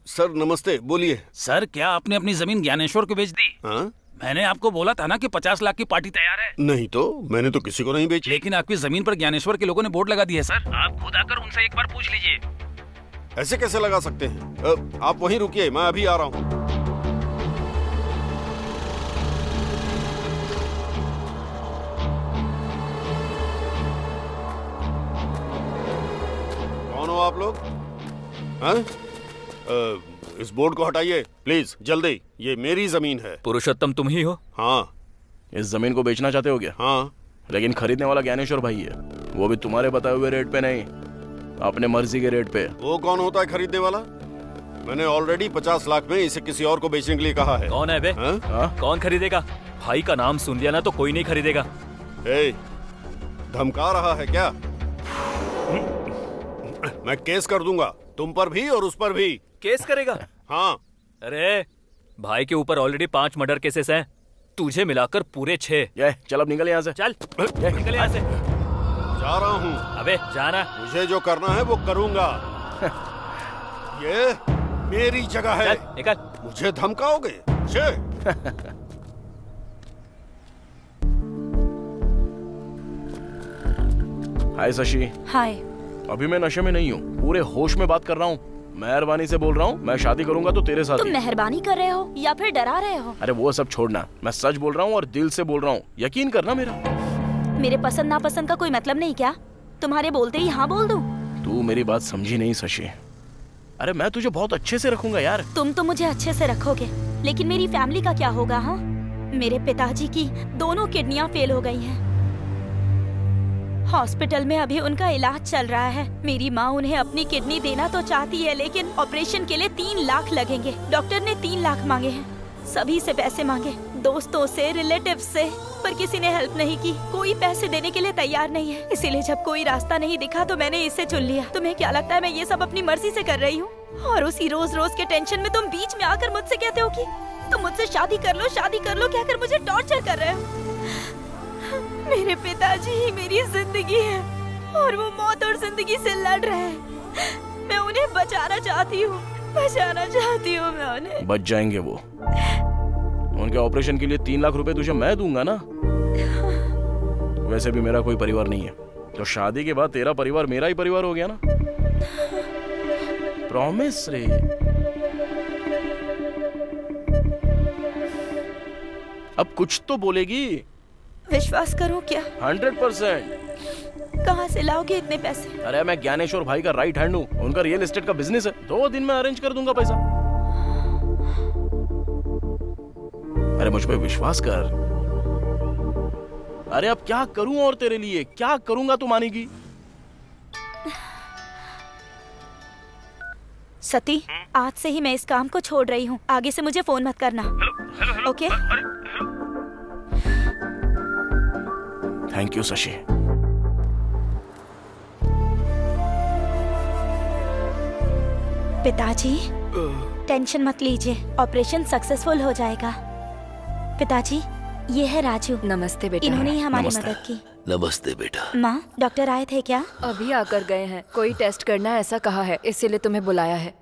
सर, नमस्ते, बोलिए। सर क्या आपने अपनी जमीन ज्ञानेश्वर को बेच दी? हाँ? मैंने आपको बोला था ना कि 50 लाख की पार्टी तैयार है। नहीं तो मैंने तो किसी को नहीं बेची। लेकिन आपकी जमीन पर ज्ञानेश्वर के लोगों ने बोर्ड लगा दिया है सर। आप खुद आकर उनसे एक बार पूछ लीजिए। ऐसे कैसे लगा सकते हैं? आप वहीं रुकिए, मैं अभी आ रहा हूँ। कौन हो आप लोग? हाँ? इस बोर्ड को हटाइए प्लीज, जल्दी। ये मेरी जमीन है। पुरुषोत्तम तुम ही हो? हाँ। इस जमीन को बेचना चाहते हो क्या? हाँ। लेकिन खरीदने वाला ज्ञानेश्वर भाई है, वो भी तुम्हारे बताए हुए रेट पे नहीं, अपने मर्जी के रेट पे। वो कौन होता है खरीदने वाला? मैंने ऑलरेडी 50 लाख में इसे किसी और को बेचने के लिए कहा है। कौन है बे? कौन खरीदेगा? भाई का नाम सुन लिया ना तो कोई नहीं खरीदेगा। धमका रहा है क्या? मैं केस कर दूंगा, तुम पर भी और उस पर भी। केस करेगा? हाँ। अरे भाई के ऊपर ऑलरेडी 5 मर्डर केसेस हैं, तुझे मिलाकर पूरे 6। चल अब निकल यहाँ से। चल निकल यहाँ से। जा रहा हूँ। अबे जाना। मुझे जो करना है वो करूंगा। ये मेरी जगह है। चल निकल। मुझे धमकाओगे? मुझे? हाय शशि। हाय। अभी मैं नशे में नहीं हूँ, पूरे होश में बात कर रहा हूँ। मेहरबानी से बोल रहा हूँ, मैं शादी करूंगा तो तेरे साथ। तुम मेहरबानी कर रहे हो या फिर डरा रहे हो? अरे वो सब छोड़ना, मैं सच बोल रहा हूँ और दिल से बोल रहा हूँ, यकीन करना मेरा। मेरे पसंद नापसंद का कोई मतलब नहीं क्या? तुम्हारे बोलते ही हाँ बोल दूं? तू मेरी बात समझी नहीं शशि। अरे मैं तुझे बहुत अच्छे से रखूंगा यार। तुम तो मुझे अच्छे से रखोगे, लेकिन मेरी फैमिली का क्या होगा? हाँ, मेरे पिताजी की दोनों किडनियां फेल हो गई हैं। हॉस्पिटल में अभी उनका इलाज चल रहा है। मेरी माँ उन्हें अपनी किडनी देना तो चाहती है, लेकिन ऑपरेशन के लिए 3 लाख लगेंगे। डॉक्टर ने 3 लाख मांगे हैं। सभी से पैसे मांगे, दोस्तों से, रिलेटिव्स से, पर किसी ने हेल्प नहीं की। कोई पैसे देने के लिए तैयार नहीं है। इसीलिए जब कोई रास्ता नहीं दिखा तो मैंने इसे चुन लिया। तुम्हें क्या लगता है मैं ये सब अपनी मर्जी से कर रही हूँ? और उसी रोज रोज के टेंशन में तुम बीच में आकर मुझसे कहते हो कि तुम मुझसे शादी कर लो, शादी कर लो, कहकर मुझे टॉर्चर कर रहे हो। मेरे पिताजी ही मेरी जिंदगी है और वो मौत और जिंदगी से लड़ रहे हैं। मैं उन्हें बचाना चाहती हूँ, बचाना चाहती हूँ मैं उन्हें। बच जाएंगे वो। उनके ऑपरेशन के लिए 3 लाख रुपए तुझे मैं दूंगा ना। वैसे भी मेरा कोई परिवार नहीं है, तो शादी के बाद तेरा परिवार मेरा ही परिवार हो गया ना। प्रॉमिस रे। अब कुछ तो बोलेगी। विश्वास करो क्या? 100%। कहाँ से लाओगे इतने पैसे? अरे मैं ज्ञानेश्वर भाई का राइट हैंड हूँ, उनका रियल एस्टेट का बिजनेस है। 2 दिन में अरेंज कर दूंगा पैसा। अरे मुझ पे विश्वास कर। अरे अब क्या करूं और तेरे लिए क्या करूंगा तू मानेगी? सती, आज से ही मैं इस काम को छोड़ रही हूँ। आगे से मुझे फोन मत करना। ओके? Thank you Shashi. पिताजी, टेंशन मत लीजिए, ऑपरेशन सक्सेसफुल हो जाएगा। पिताजी, ये है राजू। नमस्ते बेटा। इन्होंने ही हमारी मदद की। नमस्ते बेटा। माँ, डॉक्टर आए थे क्या? अभी आकर गए हैं। कोई टेस्ट करना है ऐसा कहा है, इसीलिए तुम्हें बुलाया है।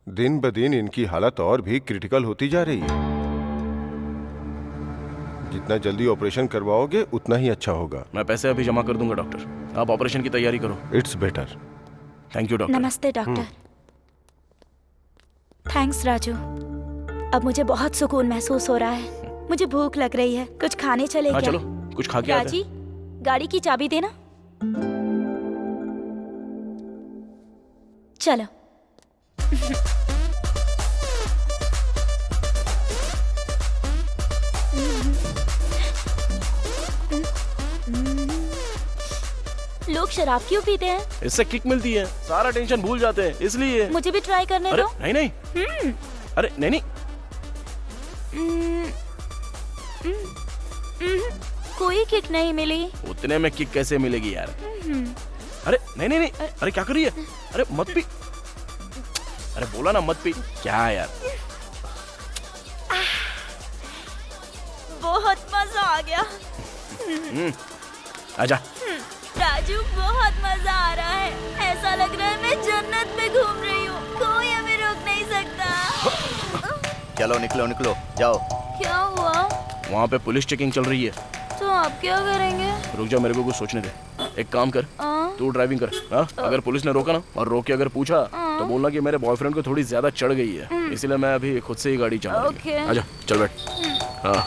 दिन ब दिन इनकी हालत और भी क्रिटिकल होती जा रही है। जितना जल्दी ऑपरेशन करवाओगे उतना ही अच्छा होगा। मैं पैसे अभी जमा कर दूंगा डॉक्टर, आप ऑपरेशन की तैयारी करो। It's better. Thank you doctor. नमस्ते डॉक्टर। थैंक्स राजू। अब मुझे बहुत सुकून महसूस हो रहा है। मुझे भूख लग रही है, कुछ खाने चले हाँ, क्या? चलो कुछ खा के आते राजी, गाड़ी की चाबी देना। चलो। लोग शराब क्यों पीते हैं? इससे किक मिलती है, सारा टेंशन भूल जाते हैं इसलिए। मुझे भी ट्राई करने अरे दो। नहीं नहीं, अरे नहीं नहीं, कोई किक नहीं मिली। उतने में किक कैसे मिलेगी यार? अरे नहीं नहीं नहीं, अरे क्या कर रही है? अरे मत पी, अरे बोला ना मत पी। क्या है यार? बहुत मजा आ गया। आजा। राजू, बहुत मजा आ रहा है। ऐसा लग रहा है मैं जन्नत में घूम रही हूँ। कोई हमें रोक नहीं सकता। चलो निकलो निकलो, जाओ। क्या हुआ? वहाँ पे पुलिस चेकिंग चल रही है। तो आप क्या करेंगे? रुक जा, मेरे को कुछ सोचने दे। एक काम कर, तू ड्राइविंग कर। हाँ, अगर पुलिस ने रोका ना और रोक के अगर पूछा तो बोलना कि मेरे बॉयफ्रेंड को थोड़ी ज्यादा चढ़ गई है, इसलिए मैं अभी खुद से ही गाड़ी चला रही हूँ। आजा, चल बैठ। हाँ,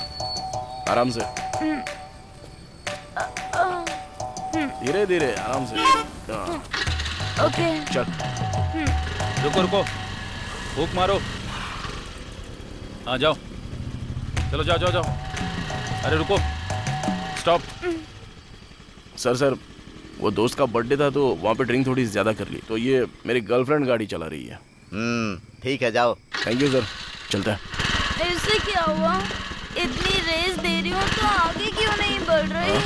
आराम से, धीरे धीरे, आराम से। ओके। चल। रुको रुको, फूक मारो। हाँ जाओ, चलो जाओ जाओ जाओ। अरे रुको, स्टॉप। सर वो दोस्त का बर्थडे था तो वहाँ पे ड्रिंक थोड़ी ज्यादा कर ली, तो ये मेरी गर्लफ्रेंड गाड़ी चला रही है। ठीक है, जाओ। थैंक यू सर, चलता है। इससे क्या हुआ? इतनी रेस दे रही हूँ तो आगे क्यों नहीं बढ़ रही?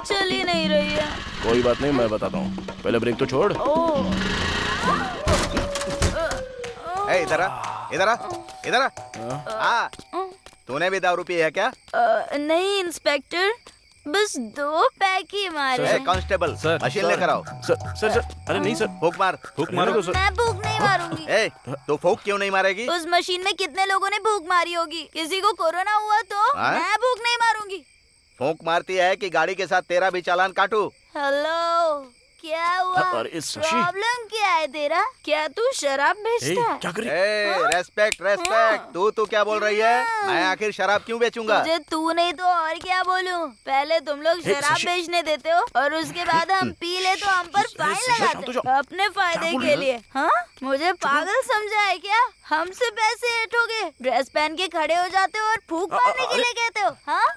चल ही नहीं रही है। कोई बात नहीं, मैं बताता हूँ, पहले ब्रेक तो छोड़। इधर आ, इधर आ, इधर आ। तूने भी दारू पी है क्या? नहीं इंस्पेक्टर, बस 2 पैक ही मारे। कांस्टेबल, मशीन लेकर आओ। सर, अरे नहीं सर, फूक मार। फूक मारो तो सर। मैं भूख नहीं मारूंगी। तो फूक क्यों नहीं मारेगी? उस मशीन में कितने लोगों ने भूख मारी होगी? किसी को कोरोना हुआ तो मैं भूख नहीं मारूंगी। फूक मारती है कि गाड़ी के साथ तेरा भी चालान काटू? हेलो, क्या हुआ? प्रॉब्लम क्या है तेरा? क्या तू शराब बेचता है? क्या कर रही है? Respect respect. तू क्या बोल रही है? मैं आखिर शराब क्यों बेचूंगा? मुझे तू नहीं तो और क्या बोलूं? पहले तुम लोग शराब बेचने देते हो और उसके बाद हम पी ले तो हम पर फाइन लगाते हो अपने फायदे के लिए। हाँ, मुझे पागल समझा है क्या? हमसे पैसे ऐठोगे, ड्रेस पहन के खड़े हो जाते हो और फूंक मारने के लिए कहते हो? हाँ,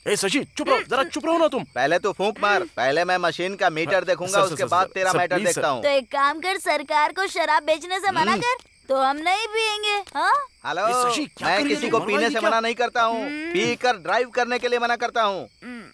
शशि चुप रहो, जरा चुप रहो ना तुम। पहले तो फूंक मार, पहले मैं मशीन का मीटर देखूंगा, उसके बाद तेरा मैटर देखता हूँ। तो एक काम कर, सरकार को शराब बेचने से मना कर, तो हम नहीं पियेंगे। हाँ, हेलो, मैं किसी को पीने से मना नहीं करता हूँ, पी कर ड्राइव करने के लिए मना करता हूँ।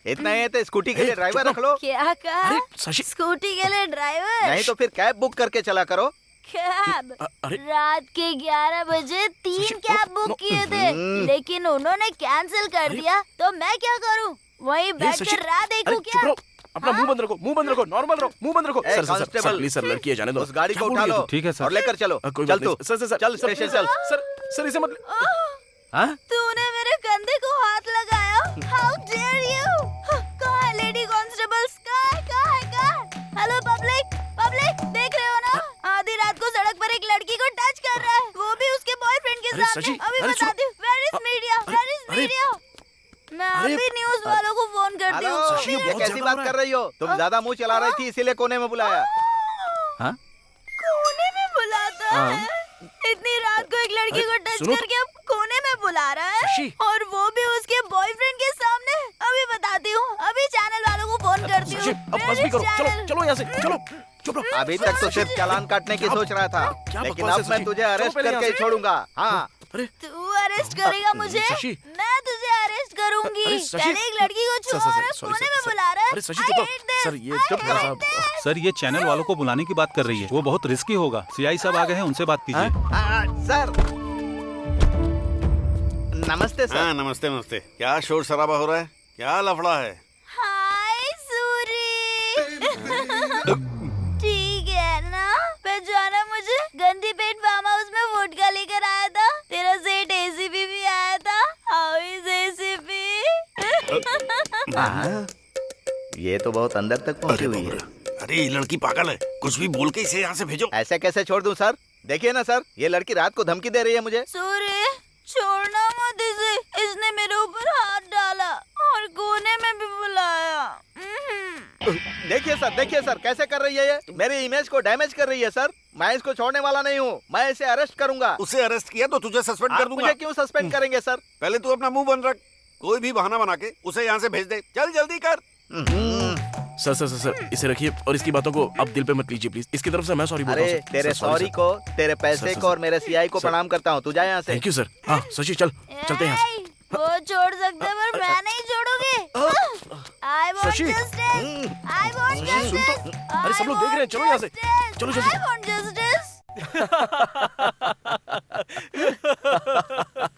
इतना ही है तो स्कूटी के लिए ड्राइवर रख लो। क्या कहा? स्कूटी के लिए ड्राइवर? नहीं तो फिर कैब बुक करके चला करो। कैब? रात के 11 बजे 3 कैब बुक किए थे, लेकिन उन्होंने कैंसिल कर दिया, तो मैं क्या करूं? वहीं बैठकर रात देखूं क्या? अपना मुंह बंद रखो, मुंह बंद रखो, नॉर्मल रहो, मुंह बंद रखो। सर प्लीज सर, लड़की है, जाने दो। उस गाड़ी को उठा लो। ठीक है सर। और लेकर चलो। चल तू चल स्टेशन चल। सर इसे मत। तूने मेरे कंधे को हाथ लगाया। How dare you? कहाँ है लेडी कांस्टेबल्स? कहाँ है? हेलो पब्लिक, देख रहे हो ना? आधी रात को सड़क पर एक लड़की को टच कर रहा है, वो भी उसके बॉयफ्रेंड के साथ। अभी बताती हूँ। Where is media? मैं अभी न्यूज वालों को फोन करती हूँ। ये कैसी बात कर रही हो? तुम ज्यादा मुंह चला रही थी, इसीलिए कोने में बुलाया। कोने में बुलाता है? इतनी रात को एक लड़की को टच करके अब कोने में बुला रहा है, और वो भी उसके शशि अब बस भी करो, चलो चलो यहाँ से, चलो चुप रहो। अभी तक तो सिर्फ चालान काटने की सोच रहा था, लेकिन अब मैं तुझे अरेस्ट करके ही छोड़ूंगा। हाँ, तू अरेस्ट करेगा मुझे? मैं तुझे अरेस्ट करूंगी। पहले एक लड़की को छुआ और अब कोने में बुला रहा है। अरे शशि चुप रहो। सर ये चुप करो। सर ये चैनल वालों को बुलाने की बात कर रही है, वो बहुत रिस्की होगा। सीआई साहब आ गए हैं, उनसे बात कीजिए। सर नमस्ते सर। हाँ नमस्ते नमस्ते। क्या शोर शराबा हो रहा है? क्या लफड़ा है? हाय सूरी। ठीक है ना? पहचाना मुझे? गंदी पेट फार्म हाउस में वोडका लेकर आया था। तेरा सेठ एसीपी भी आया था। How is ACP? ये तो बहुत अंदर तक पहुंची हुई है। अरे ये लड़की पागल है, कुछ भी बोल के इसे यहाँ से भेजो। ऐसे कैसे छोड़ दूं सर? देखिए ना सर, ये लड़की रात को धमकी दे रही है मुझे। सूरी छोड़ना मत इसे। इसने मेरे ऊपर हाथ डाला और कोने में भी बुलाया। देखिए सर कैसे कर रही है ये। मेरी इमेज को डैमेज कर रही है सर। मैं इसको छोड़ने वाला नहीं हूँ, मैं इसे अरेस्ट करूंगा। उसे अरेस्ट किया तो तुझे सस्पेंड कर दूंगा। मुझे क्यों सस्पेंड करेंगे सर? पहले तू अपना मुंह बंद रख। कोई भी बहाना बना के उसे यहाँ से भेज दे। चल जल्दी कर। सर सर सर इसे रखिए और इसकी बातों को अब दिल पे मत लीजिए प्लीज। इसकी तरफ से मैं सॉरी बोलता हूँ। अरे तेरे सॉरी को, तेरे पैसे को और मेरे सीआई को प्रणाम करता हूँ। तू जा यहाँ से। Thank you sir. हाँ शशि चल चलते हैं यहाँ से। वो छोड़ सकते पर मैं नहीं छोड़ूंगी। I want Shashi. justice. I want justice. सुन तो। अरे सब लोग देख रहे हैं, चलो यहाँ से। चलो I जल्दी। want justice.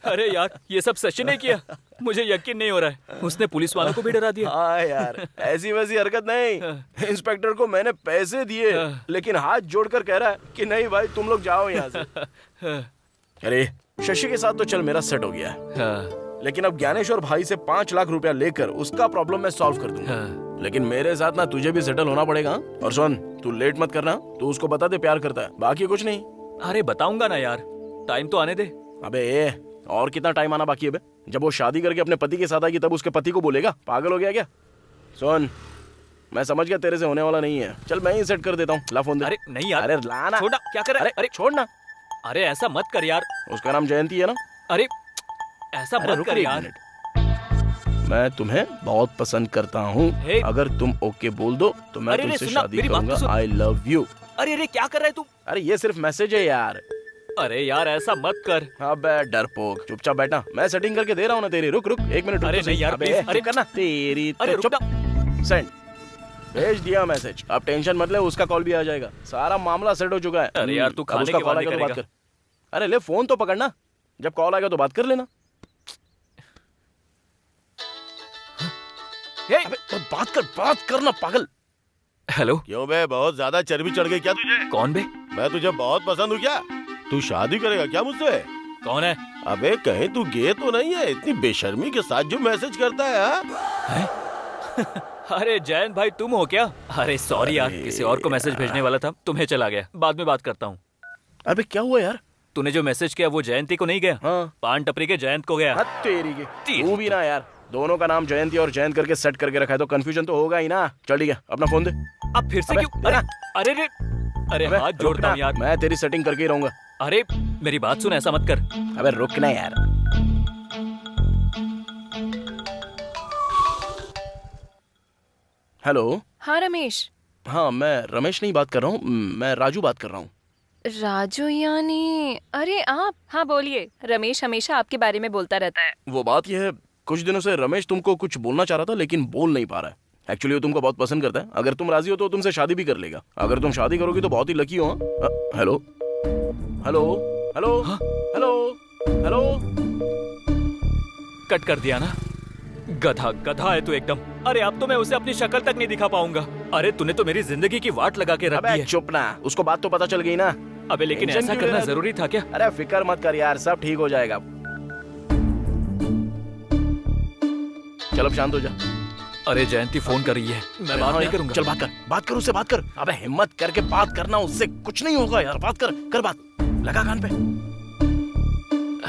अरे यार ये सब सचिन ने किया। मुझे यकीन नहीं हो रहा है, उसने पुलिस वालों को भी डरा दिया। हाँ यार ऐसी वैसी हरकत नहीं। इंस्पेक्टर को मैंने पैसे दिए लेकिन हाथ जोड़कर कह रहा है कि नहीं भाई तुम लोग जाओ यहाँ से। अरे शशि के साथ तो चल मेरा सेट हो गया है। लेकिन अब ज्ञानेश्वर भाई से 5 लाख रुपया लेकर उसका प्रॉब्लम मैं सॉल्व कर दूंगा। लेकिन मेरे साथ ना तुझे भी सेटल होना पड़ेगा। और सुन तू लेट मत करना, तू उसको बता दे प्यार करता है, बाकी कुछ नहीं। अरे बताऊंगा ना यार, टाइम तो आने दे। अबे और कितना टाइम आना बाकी है बे? जब वो शादी करके अपने पति के साथ आएगी तब उसके पति को बोलेगा? पागल हो गया क्या? सुन मैं समझ गया तेरे से होने वाला नहीं है। चल मैं ही सेट कर देता हूँ, ला फोन दे। अरे नहीं यार, अरे लाना। छोड़ना, क्या कर रहा है? अरे छोड़ना। अरे ऐसा मत कर यार। उसका नाम जयंती है ना? अरे ऐसा मत कर यार। मैं तुम्हें बहुत पसंद करता हूँ। अगर तुम ओके बोल दो तो मैं तुमसे शादी करूंगा। आई लव यू। अरे क्या कर रहा है तू? अरे ये सिर्फ मैसेज है यार। अरे यार ऐसा मत कर। अबे डरपोक चुपचाप बैठा, मैं सेटिंग करके दे रहा हूँ ना तेरी। रुक 1 मिनट। अरे नहीं यार प्लीज। अरे करना तेरी। अरे चुप। सेंड भेज दिया मैसेज। अब टेंशन मत ले, उसका कॉल भी आ जाएगा। सारा मामला सेट हो चुका है। अरे यार तू खाने के बाद बात कर। अरे ले फोन तो पकड़ना, जब कॉल आएगा तो बात कर लेना। बात करना पागल। हेलो। क्यों बे, बहुत ज्यादा चर्बी चढ़ गई क्या तुझे? कौन बे? मैं तुझे बहुत पसंद हूँ क्या? तू शादी करेगा क्या मुझसे? कौन है? अबे कहीं तू गे तो नहीं है? इतनी बेशर्मी के साथ जो मैसेज करता है, अरे जयंत भाई तुम हो क्या? अरे सॉरी यार, किसी और को मैसेज भेजने वाला था, तुम्हें चला गया। बाद में बात करता हूँ। अबे क्या हुआ यार? तूने जो मैसेज किया वो जयंती को नहीं गया? हाँ। पान टपरी के जयंत को गया। तेरी की तू भी ना यार, दोनों का नाम जयंती और जयंत करके सेट करके रखा है तो कंफ्यूजन तो होगा ही ना। चल ठीक है, अपना फोन दे। अब फिर से क्यों? अरे हाथ जोड़ता हूँ यार। मैं तेरी सेटिंग करके ही रहूंगा। अरे मेरी बात सुन, ऐसा मत कर। अबे रुकना यार। हेलो। हाँ रमेश। हाँ मैं रमेश नहीं बात कर रहा हूँ, मैं राजू बात कर रहा हूँ। राजू यानी? अरे आप? हाँ बोलिए। रमेश हमेशा आपके बारे में बोलता रहता है। वो बात यह है, कुछ दिनों से रमेश तुमको कुछ बोलना चाह रहा था लेकिन बोल नहीं पा रहा है। एक्चुअली वो तुमको बहुत पसंद करता है। अगर तुम राजी हो तो तुमसे शादी भी कर लेगा। अगर तुम शादी करोगी तो बहुत ही लकी हो। Hello hello hello hello hello. Cut कर दिया ना? गधा है तू एकदम। अरे अब तो मैं उसे अपनी शक्ल तक नहीं दिखा पाऊंगा। अरे तूने तो मेरी जिंदगी की वाट लगा के रख दी है। चुप ना, उसको बात तो पता चल गई ना। अबे लेकिन ऐसा करना जरूरी था क्या? अरे फिक्र मत कर यार, सब ठीक हो जाएगा। चल अब शांत हो जा। अरे जयंती फोन कर रही है, मैं बात नहीं करूंगा। चल बात कर उससे बात कर। अबे हिम्मत करके बात करना, उससे कुछ नहीं होगा यार। बात कर बात, लगा कान पे।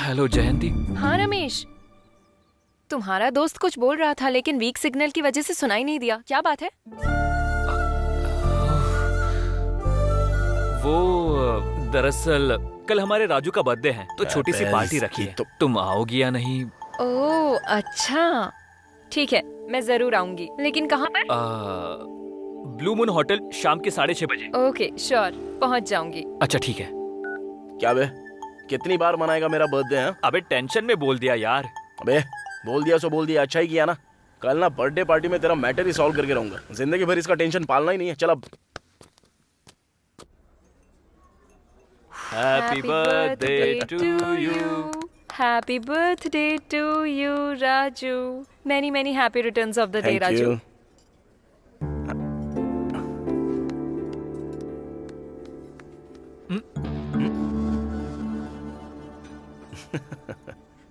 हेलो जयंती। हाँ रमेश, तुम्हारा दोस्त कुछ बोल रहा था लेकिन वीक सिग्नल की वजह से सुनाई नहीं दिया। क्या बात है? वो दरअसल कल हमारे राजू का बर्थडे है तो छोटी सी पार्टी रखी है। तुम आओगी या नहीं? ओह अच्छा, ठीक है मैं जरूर आऊंगी, लेकिन कहाँ पर? ब्लू मून होटल शाम के 6:30 बजे। ओके श्योर, पहुंच जाऊंगी। अच्छा ठीक है। क्या बे, कितनी बार मनाएगा मेरा बर्थडे है? अबे टेंशन में बोल दिया यार। अबे बोल दिया सो बोल दिया, अच्छा ही किया ना। कल ना बर्थडे पार्टी में तेरा मैटर ही सॉल्व करके रहूंगा। जिंदगी भर इसका टेंशन पालना ही नहीं है। चल अब। Happy birthday to you. Happy birthday to you Raju. Many many happy returns of the day thank Raju. You.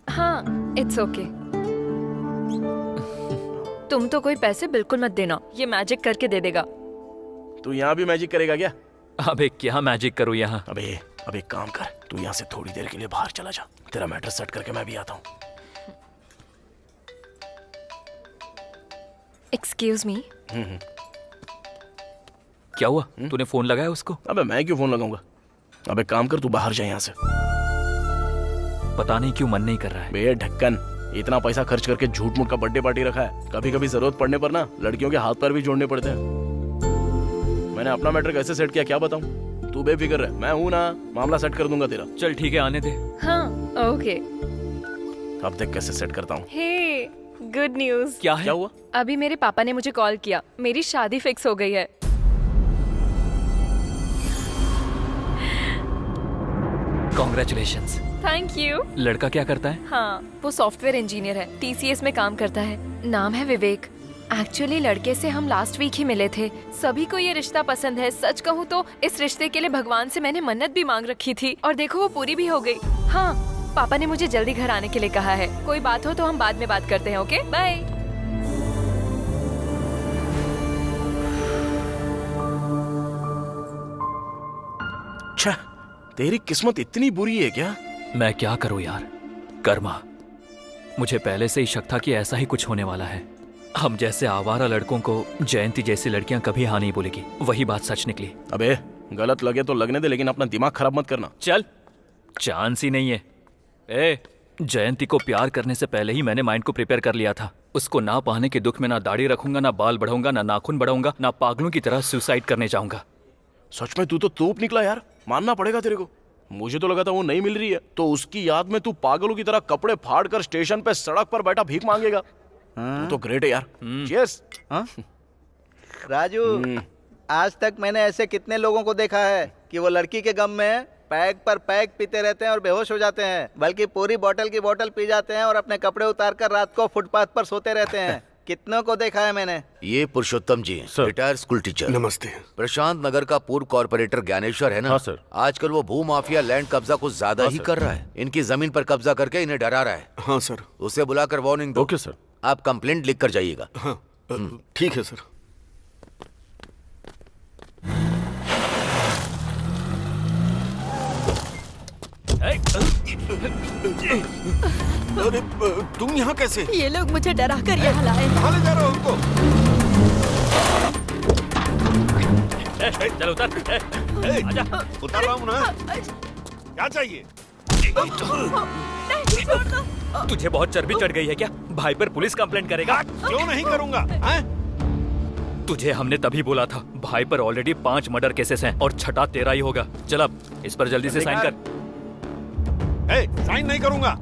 हाँ इट्स ओके। तुम तो कोई पैसे बिल्कुल मत देना, ये मैजिक करके दे देगा। तू यहाँ भी मैजिक करेगा क्या? अबे क्या मैजिक करूँ यहाँ? अबे एक काम कर, तू यहाँ से थोड़ी देर के लिए बाहर चला जा। तेरा मैटर सेट करके मैं भी आता हूँ। Excuse me. क्या हुआ? तूने फोन लगाया उसको? अबे मैं क्यों फोन लगाऊंगा? अबे काम कर, तू बाहर जा यहाँ से। पता नहीं क्यों मन नहीं कर रहा है। बे ढक्कन, इतना पैसा खर्च करके झूठ मूठ का बर्थडे पार्टी रखा है। कभी कभी जरूरत पड़ने पर ना लड़कियों के हाथ पैर भी जोड़ने पड़ते हैं। मैंने अपना मैटर कैसे सेट किया क्या बताऊं? तू बेफिक्र रह, मैं हूं ना, मामला सेट कर दूंगा तेरा। चल ठीक है, आने दे। हाँ ओके। अब देख कैसे सेट करता हूँ। हे गुड न्यूज। क्या है? क्या हुआ? अभी मेरे पापा ने मुझे कॉल किया, मेरी शादी फिक्स हो गई है। कॉन्ग्रेचुलेशंस। Thank you. लड़का क्या करता है? हाँ वो सॉफ्टवेयर इंजीनियर है, TCS में काम करता है। नाम है विवेक। एक्चुअली लड़के से हम लास्ट वीक ही मिले थे। सभी को ये रिश्ता पसंद है। सच कहूँ तो इस रिश्ते के लिए भगवान से मैंने मन्नत भी मांग रखी थी और देखो वो पूरी भी हो गई। हाँ पापा ने मुझे जल्दी घर आने के लिए कहा है। कोई बात हो तो हम बाद में बात करते हैं। Okay bye. अच्छा, तेरी किस्मत इतनी बुरी है क्या? मैं क्या करूं यार, कर्मा। मुझे पहले से ही शक था कि ऐसा ही कुछ होने वाला है। हम जैसे आवारा लड़कों को जयंती जैसी लड़कियां कभी हाँ नहीं बोलेगी। वही बात सच निकली। अबे गलत लगे तो लगने दे, लेकिन अपना दिमाग खराब मत करना। चल, चांस ही नहीं है। ए, जयंती को प्यार करने से पहले ही मैंने माइंड को प्रिपेयर कर लिया था। उसको ना पाने के दुख में ना दाढ़ी रखूंगा, ना बाल बढ़ाऊंगा, ना नाखून बढ़ाऊंगा, ना पागलों की तरह सुसाइड करने जाऊंगा। सच में तू तो तोप निकला यार, मानना पड़ेगा तेरे को। मुझे तो लगा था वो नहीं मिल रही है तो उसकी याद में तू पागलों की तरह कपड़े फाड़ कर स्टेशन पे सड़क पर बैठा भीख मांगेगा। तू तो ग्रेट है यार। चीयर्स। राजू, आज तक मैंने ऐसे कितने लोगों को देखा है कि वो लड़की के गम में पैग पर पैग पीते रहते हैं और बेहोश हो जाते हैं, बल्कि पूरी बोतल की बोतल पी जाते हैं और अपने कपड़े उतार कर रात को फुटपाथ पर सोते रहते हैं। कितनों को देखा है मैंने। ये पुरुषोत्तम जी, रिटायर्ड स्कूल टीचर। नमस्ते। प्रशांत नगर का पूर्व कॉर्पोरेटर ज्ञानेश्वर है ना? हाँ सर। आजकल वो भू माफिया लैंड कब्जा कुछ ज्यादा ही कर रहा है। इनकी जमीन पर कब्जा करके इन्हें डरा रहा है। हाँ सर। उसे बुलाकर वार्निंग दो। Okay sir. आप कंप्लेंट लिख कर जाइएगा। हाँ ठीक है सर। अरे तुम यहाँ कैसे? ये लोग मुझे डरा कर यहाँ लाए। कहाँ ले जा रहे हो उनको? चल उतर। आजा। उतार रहा हूँ ना। क्या चाहिए? तुझे बहुत चर्बी चढ़ गई है क्या? भाई पर पुलिस कंप्लेंट करेगा? क्यों नहीं करूँगा? तुझे हमने तभी बोला था। भाई पर ऑलरेडी 5 मर्डर केसेस हैं और छठा तेरा ही होगा। चल अब इस पर जल्दी से साइन कर। साइन नहीं करूँगा।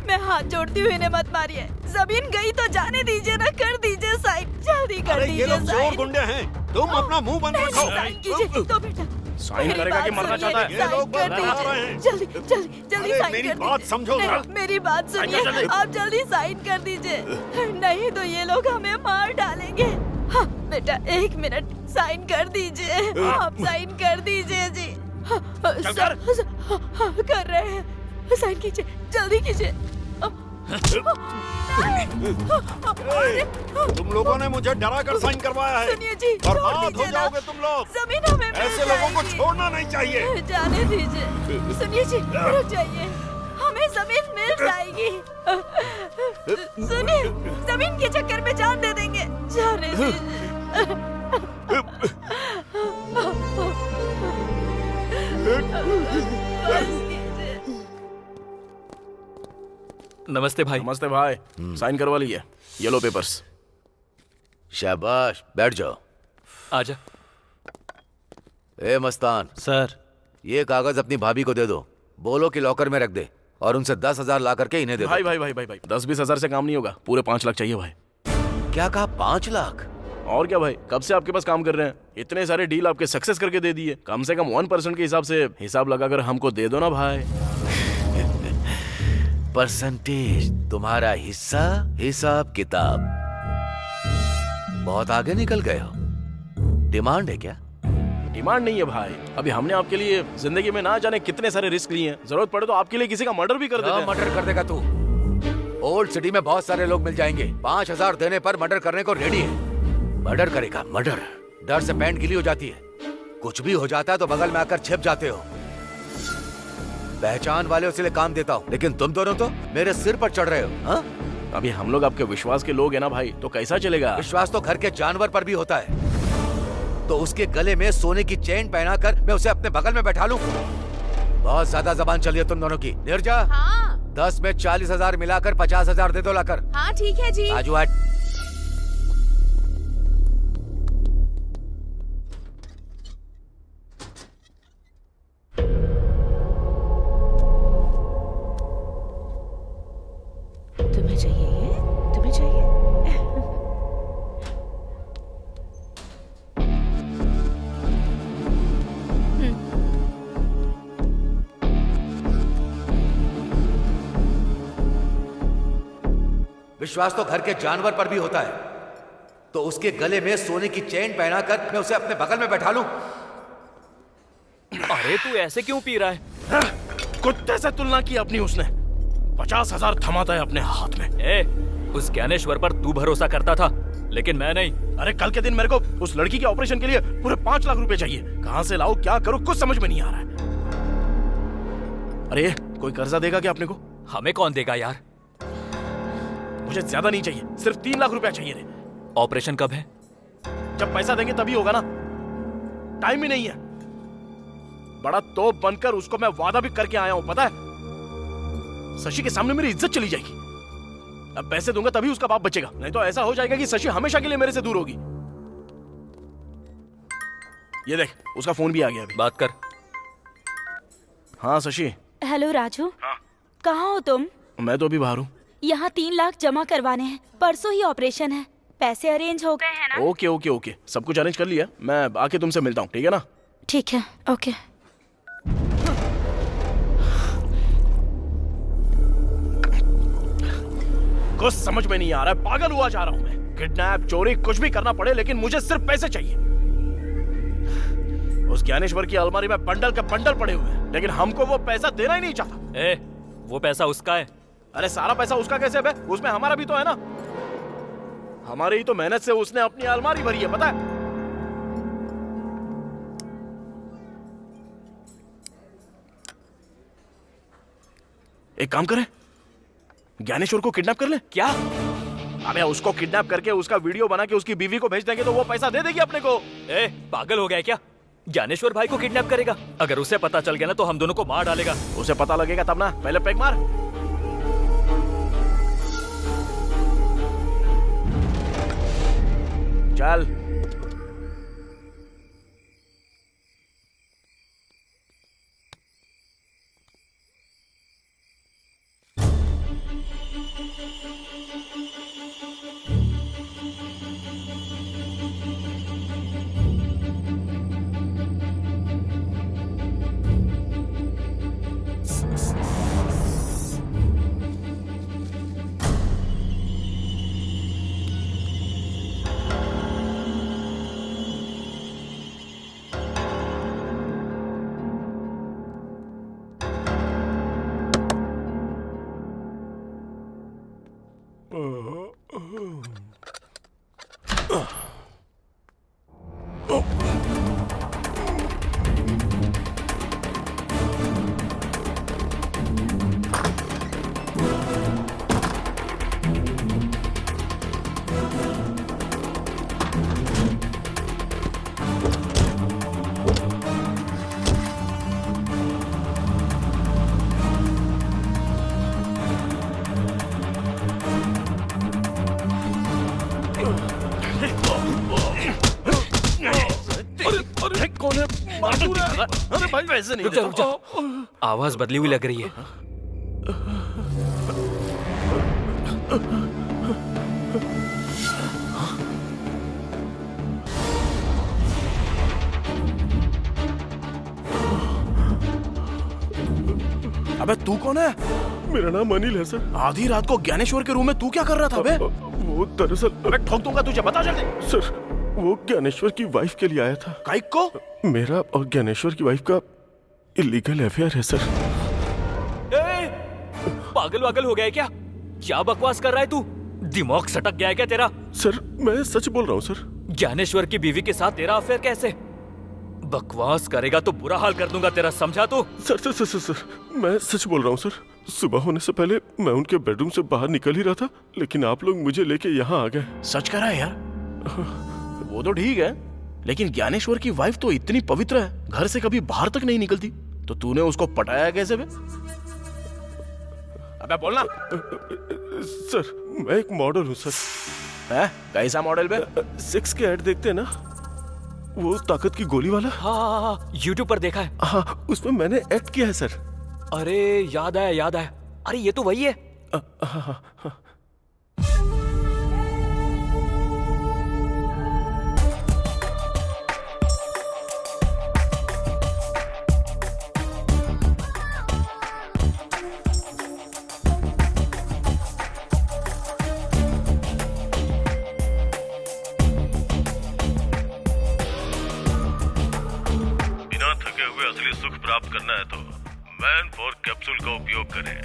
मैं हाथ जोड़ती हुई इन्हें मत मारिए। जमीन गई तो जाने दीजिए ना, कर दीजिए साइन, जल्दी कर दीजिए। ये लोग चोर गुंडे हैं, तुम अपना मुंह बंद रखो। साइन कीजिए तो बेटा। साइन करेगा कि मरना चाहता है? ये लोग कर बता रहे हैं। दीजिए, जल्दी जल्दी जल्दी साइन मेरी कर बात दीजिए। समझो जरा। मेरी बात सुनिए, आप जल्दी साइन कर दीजिए, नहीं तो ये लोग हमें मार डालेंगे। हाँ बेटा 1 मिनट, साइन कर दीजिए। आप साइन कर दीजिए जी। कर रहे हैं, साइन कीजिए, जल्दी कीजिए। तुम लोगों ने मुझे डरा कर साइन करवाया है। सुनिए जी, बर्बाद हो जाओगे तुम लोग। जमीन हमें मिल ऐसे लोगों को जाएगी। छोड़ना नहीं चाहिए। जाने दीजिए। सुनिए जी, रुक जाइए, हमें जमीन मिल जाएगी। सुनिए, जमीन के चक्कर में जान दे देंगे। जाने दीजिए। नमस्ते भाई। नमस्ते भाई। साइन करवा लिए, येलो पेपर्स। शाबाश, बैठ जाओ। आजा। ए मस्तान, सर। ये कागज अपनी भाभी को दे दो, बोलो कि लॉकर में रख दे और उनसे 10,000 ला करके इन्हें दे दो। भाई भाई भाई भाई भाई 10-20 हजार से काम नहीं होगा, पूरे 5 लाख चाहिए भाई। क्या कहा? 5 लाख? और क्या भाई, कब से आपके पास काम कर रहे हैं, इतने सारे डील आपके सक्सेस करके दे दिए, कम से कम 1% के हिसाब से हिसाब लगाकर हमको दे दो ना भाई। परसेंटेज तुम्हारा हिस्सा, हिसाब किताब। बहुत आगे निकल गए हो। डिमांड है क्या? डिमांड नहीं है भाई, अभी हमने आपके लिए जिंदगी में ना जाने कितने सारे रिस्क लिए हैं, जरूरत पड़े तो आपके लिए किसी का मर्डर भी कर देते हैं। मर्डर कर देगा तू? ओल्ड सिटी में बहुत सारे लोग मिल जाएंगे, 5,000 देने पर मर्डर करने को रेडी है। मर्डर करेगा? मर्डर? डर से पैंट गीली हो जाती है, कुछ भी हो जाता है तो बगल में आकर छिप जाते हो। पहचान वाले उसके काम देता हूँ, लेकिन तुम दोनों तो मेरे सिर पर चढ़ रहे हो। हाँ? अभी हम लोग आपके विश्वास के लोग हैं ना भाई, तो कैसा चलेगा? विश्वास तो घर के जानवर पर भी होता है। तो उसके गले में सोने की चेन पहनाकर मैं उसे अपने बगल में बैठा लूं? बहुत ज्यादा जबान चली है तुम दोनों की। नीरजा, हाँ 10 में 40,000 मिलाकर 50,000 दे दो लाकर। हाँ ठीक है जी। आजू हट। तुम्हें चाहिए ये? तुम्हें चाहिए? विश्वास तो घर के जानवर पर भी होता है। तो उसके गले में सोने की चेन पहनाकर मैं उसे अपने बगल में बैठा लूं? अरे तू ऐसे क्यों पी रहा है? कुत्ते से तुलना की अपनी उसने। 50,000 थमाता है अपने हाथ में। उस ज्ञानेश्वर पर तू भरोसा करता था, लेकिन मैं नहीं। अरे कल के दिन मेरे को उस लड़की के ऑपरेशन के लिए पूरे 5 लाख रुपए चाहिए। कहां से लाऊं, क्या करूं, कुछ समझ में नहीं आ रहा है। अरे कोई कर्जा देगा क्या अपने को? हमें कौन देगा यार? मुझे ज्यादा नहीं चाहिए, सिर्फ 3 लाख रुपया चाहिए रे। ऑपरेशन कब है? जब पैसा देंगे तभी होगा ना, टाइम ही नहीं है। बड़ा तोप बनकर उसको मैं वादा भी करके आया हूं, पता है? शशि के सामने मेरी इज्जत चली जाएगी। अब पैसे दूंगा तभी उसका बाप बचेगा, नहीं तो ऐसा हो जाएगा कि शशि हमेशा के लिए मेरे से दूर होगी। ये देख, उसका फोन भी आ गया अभी। बात कर। हाँ शशि। हेलो राजू। हाँ। कहाँ हो तुम? मैं तो अभी बाहर हूँ। यहाँ 3 लाख जमा करवाने हैं, परसों ही ऑपरेशन है। पैसे अरेंज हो गए हैं ना? ओके ओके ओके, सब कुछ अरेंज कर लिया। मैं आके तुमसे मिलता हूँ, ठीक है ना? ठीक है, ओके। कुछ समझ में नहीं आ रहा है, पागल हुआ जा रहा हूँ मैं। किडनैप, चोरी, कुछ भी करना पड़े, लेकिन मुझे सिर्फ पैसे चाहिए। उस ज्ञानेश्वर की अलमारी में बंडल के बंडल पड़े हुए हैं, लेकिन हमको वो पैसा देना ही नहीं चाहता। वो पैसा उसका है। अरे सारा पैसा उसका कैसे है? उसमें हमारा भी तो है ना। हमारी ही तो मेहनत से उसने अपनी अलमारी भरी है, पता है? एक काम करें, ज्ञानेश्वर को किडनैप कर ले। क्या? अबे उसको किडनैप करके उसका वीडियो बना के उसकी बीवी को भेज देंगे तो वो पैसा दे देगी अपने को। पागल हो गया क्या? ज्ञानेश्वर भाई को किडनैप करेगा? अगर उसे पता चल गया ना तो हम दोनों को मार डालेगा। उसे पता लगेगा तब ना, पहले पैक मार। चल। अरे भाई पैसे नहीं रुक जा, रुक जा। आवाज बदली हुई लग रही है। अबे तू कौन है? मेरा नाम अनिल है सर। आधी रात को ज्ञानेश्वर के रूम में तू क्या कर रहा था बे? वो दरअसल अबे ठोक दूंगा तुझे, बता जल्दी। सर वो ज्ञानेश्वर की वाइफ के लिए आया था। काइक को? मेरा और ज्ञानेश्वर की वाइफ का इलीगल अफेयर है सर। पागल वागल हो गया है क्या? क्या बकवास कर रहा है तू? दिमाग सटक गया है क्या तेरा? सर मैं सच बोल रहा हूँ सर। ज्ञानेश्वर की बीवी के साथ तेरा अफेयर कैसे? बकवास करेगा तो बुरा हाल कर दूंगा तेरा, समझा तू? सर मैं सच बोल रहा हूँ सर। सुबह होने से पहले मैं उनके बेडरूम से बाहर निकल ही रहा था, लेकिन आप लोग मुझे लेके यहाँ आ गए। सच कह रहा है यार? वो तो ठीक है, लेकिन ज्ञानेश्वर की वाइफ तो इतनी पवित्र है, घर से कभी बाहर तक नहीं निकलती, तो तूने उसको पटाया कैसे बे? अबे बोलना। सर मैं एक मॉडल हूँ सर। है? कैसा मॉडल बे? 6 के ऐड देखते हैं ना, वो ताकत की गोली वाला। हाँ, यूट्यूब पर देखा है। हाँ, उसमें मैंने एक्ट किया है सर। अरे याद आया। अरे ये तो वही है। हाँ। बिना थके हुए असली सुख प्राप्त करना है तो मैन 4 कैप्सूल का उपयोग करें।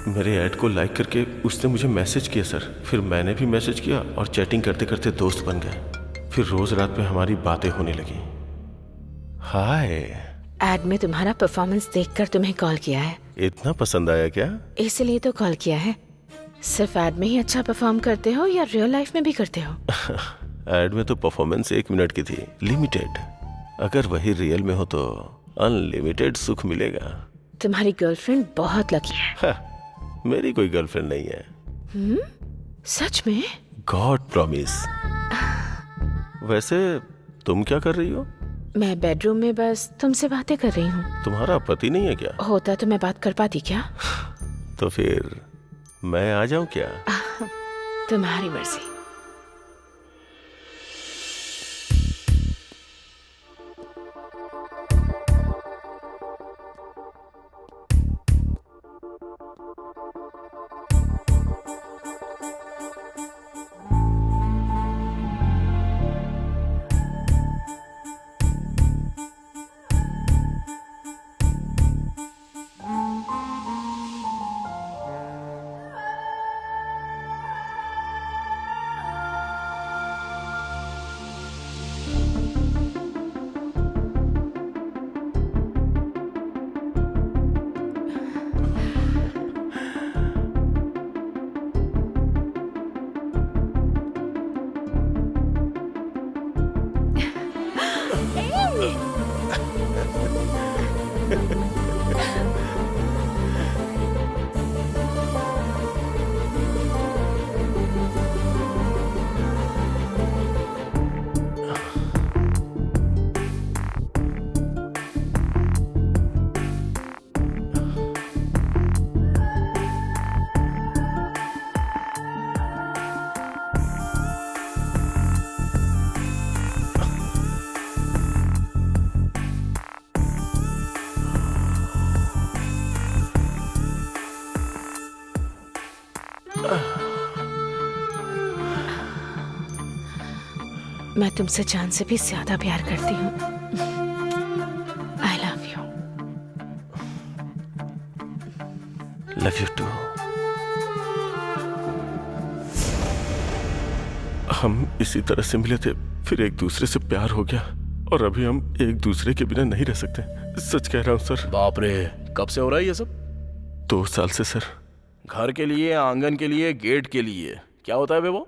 मेरे ऐड को लाइक करके उसने मुझे मैसेज किया सर। फिर मैंने भी मैसेज किया और चैटिंग करते करते दोस्त बन गए। फिर रोज रात में हमारी बातें होने लगी। हाय। एड में तुम्हारा परफॉर्मेंस देखकर तुम्हें कॉल किया है। इतना पसंद आया क्या? इसलिए तो कॉल किया है। सिर्फ एड में ही अच्छा परफॉर्म करते हो या रियल लाइफ में भी करते हो? एड में तो परफॉर्मेंस 1 मिनट की थी, लिमिटेड। अगर वही रियल में हो तो अनलिमिटेड सुख मिलेगा। तुम्हारी गर्लफ्रेंड बहुत लकी है। मेरी कोई गर्लफ्रेंड नहीं है। सच में? God promise. वैसे तुम क्या कर रही हो? मैं बेडरूम में बस तुमसे बातें कर रही हूँ। तुम्हारा पति नहीं है क्या? होता तो मैं बात कर पाती क्या? तो फिर मैं आ जाऊं क्या? तुम्हारी मर्जी। मैं तुमसे जान से भी ज्यादा प्यार करती हूँ। I love you. Love you too. हम इसी तरह से मिले थे, फिर एक दूसरे से प्यार हो गया और अभी हम एक दूसरे के बिना नहीं रह सकते। सच कह रहा हूँ सर। बाप रे, कब से हो रहा है ये सब? 2 साल से सर। घर के लिए, आंगन के लिए, गेट के लिए, क्या होता है बे वो?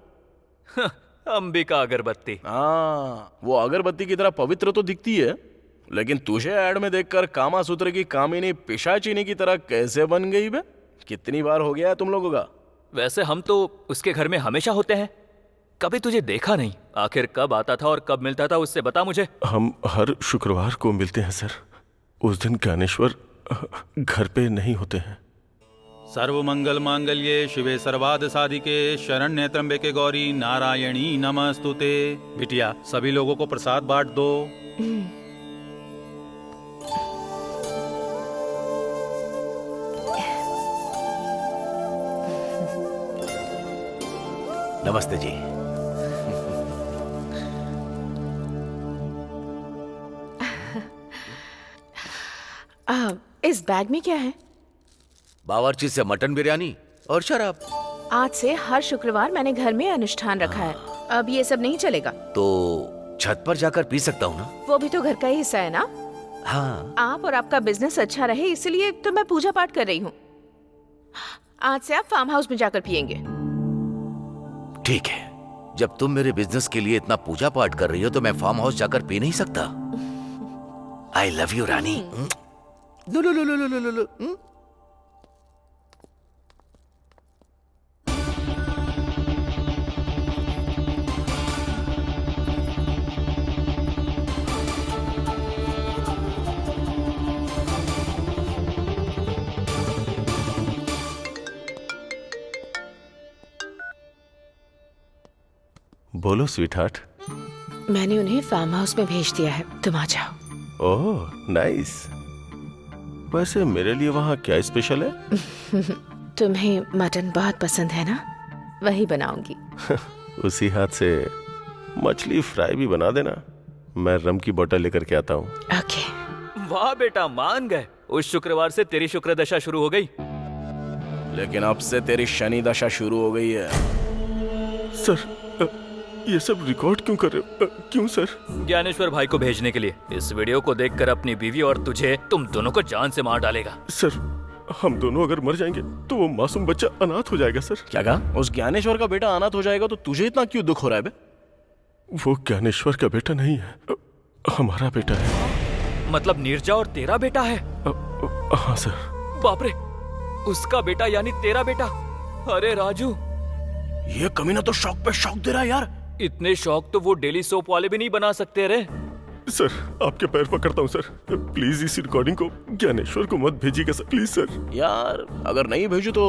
अंबिका अगरबत्ती। हाँ, वो अगरबत्ती की तरह पवित्र तो दिखती है, लेकिन तुझे ऐड में देखकर कामा सूत्र की कामिनी पिशाचिनी की तरह कैसे बन गई बे? कितनी बार हो गया है तुम लोगों का? वैसे हम तो उसके घर में हमेशा होते हैं, कभी तुझे देखा नहीं। आखिर कब आता था और कब मिलता था उससे बता मुझे। हम हर शुक्रवार को मिलते हैं सर। उस दिन ज्ञानेश्वर घर पे नहीं होते हैं। सर्व मंगल मांगल्ये शिवे सर्वाद साधिके शरण्य त्र्यंबके गौरी नारायणी नमस्तुते। बिटिया, सभी लोगों को प्रसाद बांट दो। नमस्ते जी। इस बैग में क्या है? बावर्ची से मटन बिरयानी और शराब। आज से हर शुक्रवार मैंने घर में अनुष्ठान रखा है, अब ये सब नहीं चलेगा। तो छत पर जाकर पी सकता हूँ ना? वो भी तो घर का ही हिस्सा है ना। हाँ। आप और आपका बिजनेस अच्छा रहे इसलिए तो मैं पूजा पाठ कर रही हूँ। आज से आप फार्म हाउस में जाकर पियेंगे। ठीक है, जब तुम मेरे बिजनेस के लिए इतना पूजा पाठ कर रही हो तो मैं फार्म हाउस जाकर पी नहीं सकता? आई लव यू रानी। लो लो लो लो लो लो लो। बोलो स्वीटहार्ट। मैंने उन्हें फार्म हाउस में भेज दिया है, तुम आ जाओ। Oh nice. वैसे मेरे लिए वहाँ क्या स्पेशल है? तुम्हें मटन बहुत पसंद है ना, वही बनाऊंगी। उसी हाथ से मछली फ्राई भी बना देना, मैं रम की बोतल लेकर के आता हूँ। ओके। वाह बेटा, मान गए। उस शुक्रवार से तेरी शुक्र दशा शुरू हो गई। लेकिन अब से तेरी शनि दशा शुरू हो गई है। सर ये सब रिकॉर्ड क्यों कर रहे हो? क्यों सर? ज्ञानेश्वर भाई को भेजने के लिए। इस वीडियो को देखकर अपनी बीवी और तुझे, तुम दोनों को जान से मार डालेगा। सर हम दोनों अगर मर जाएंगे तो वो मासूम बच्चा अनाथ हो जाएगा। सर क्या कहा? उस ज्ञानेश्वर का बेटा अनाथ हो जाएगा तो तुझे इतना क्यों दुख हो रहा है बे? वो ज्ञानेश्वर का बेटा नहीं है, हमारा बेटा है। मतलब नीरजा और तेरा बेटा है? हाँ सर। बाप रे, उसका बेटा यानी तेरा बेटा। अरे राजू, ये कमीना तो शौक पे शौक दे रहा है यार। इतने शौक तो वो डेली सोप वाले भी नहीं बना सकते रे। सर आपके पैर पकड़ता हूँ सर, प्लीज इस रिकॉर्डिंग को ज्ञानेश्वर को मत भेजिएगा सर, प्लीज सर। यार अगर नहीं भेजू तो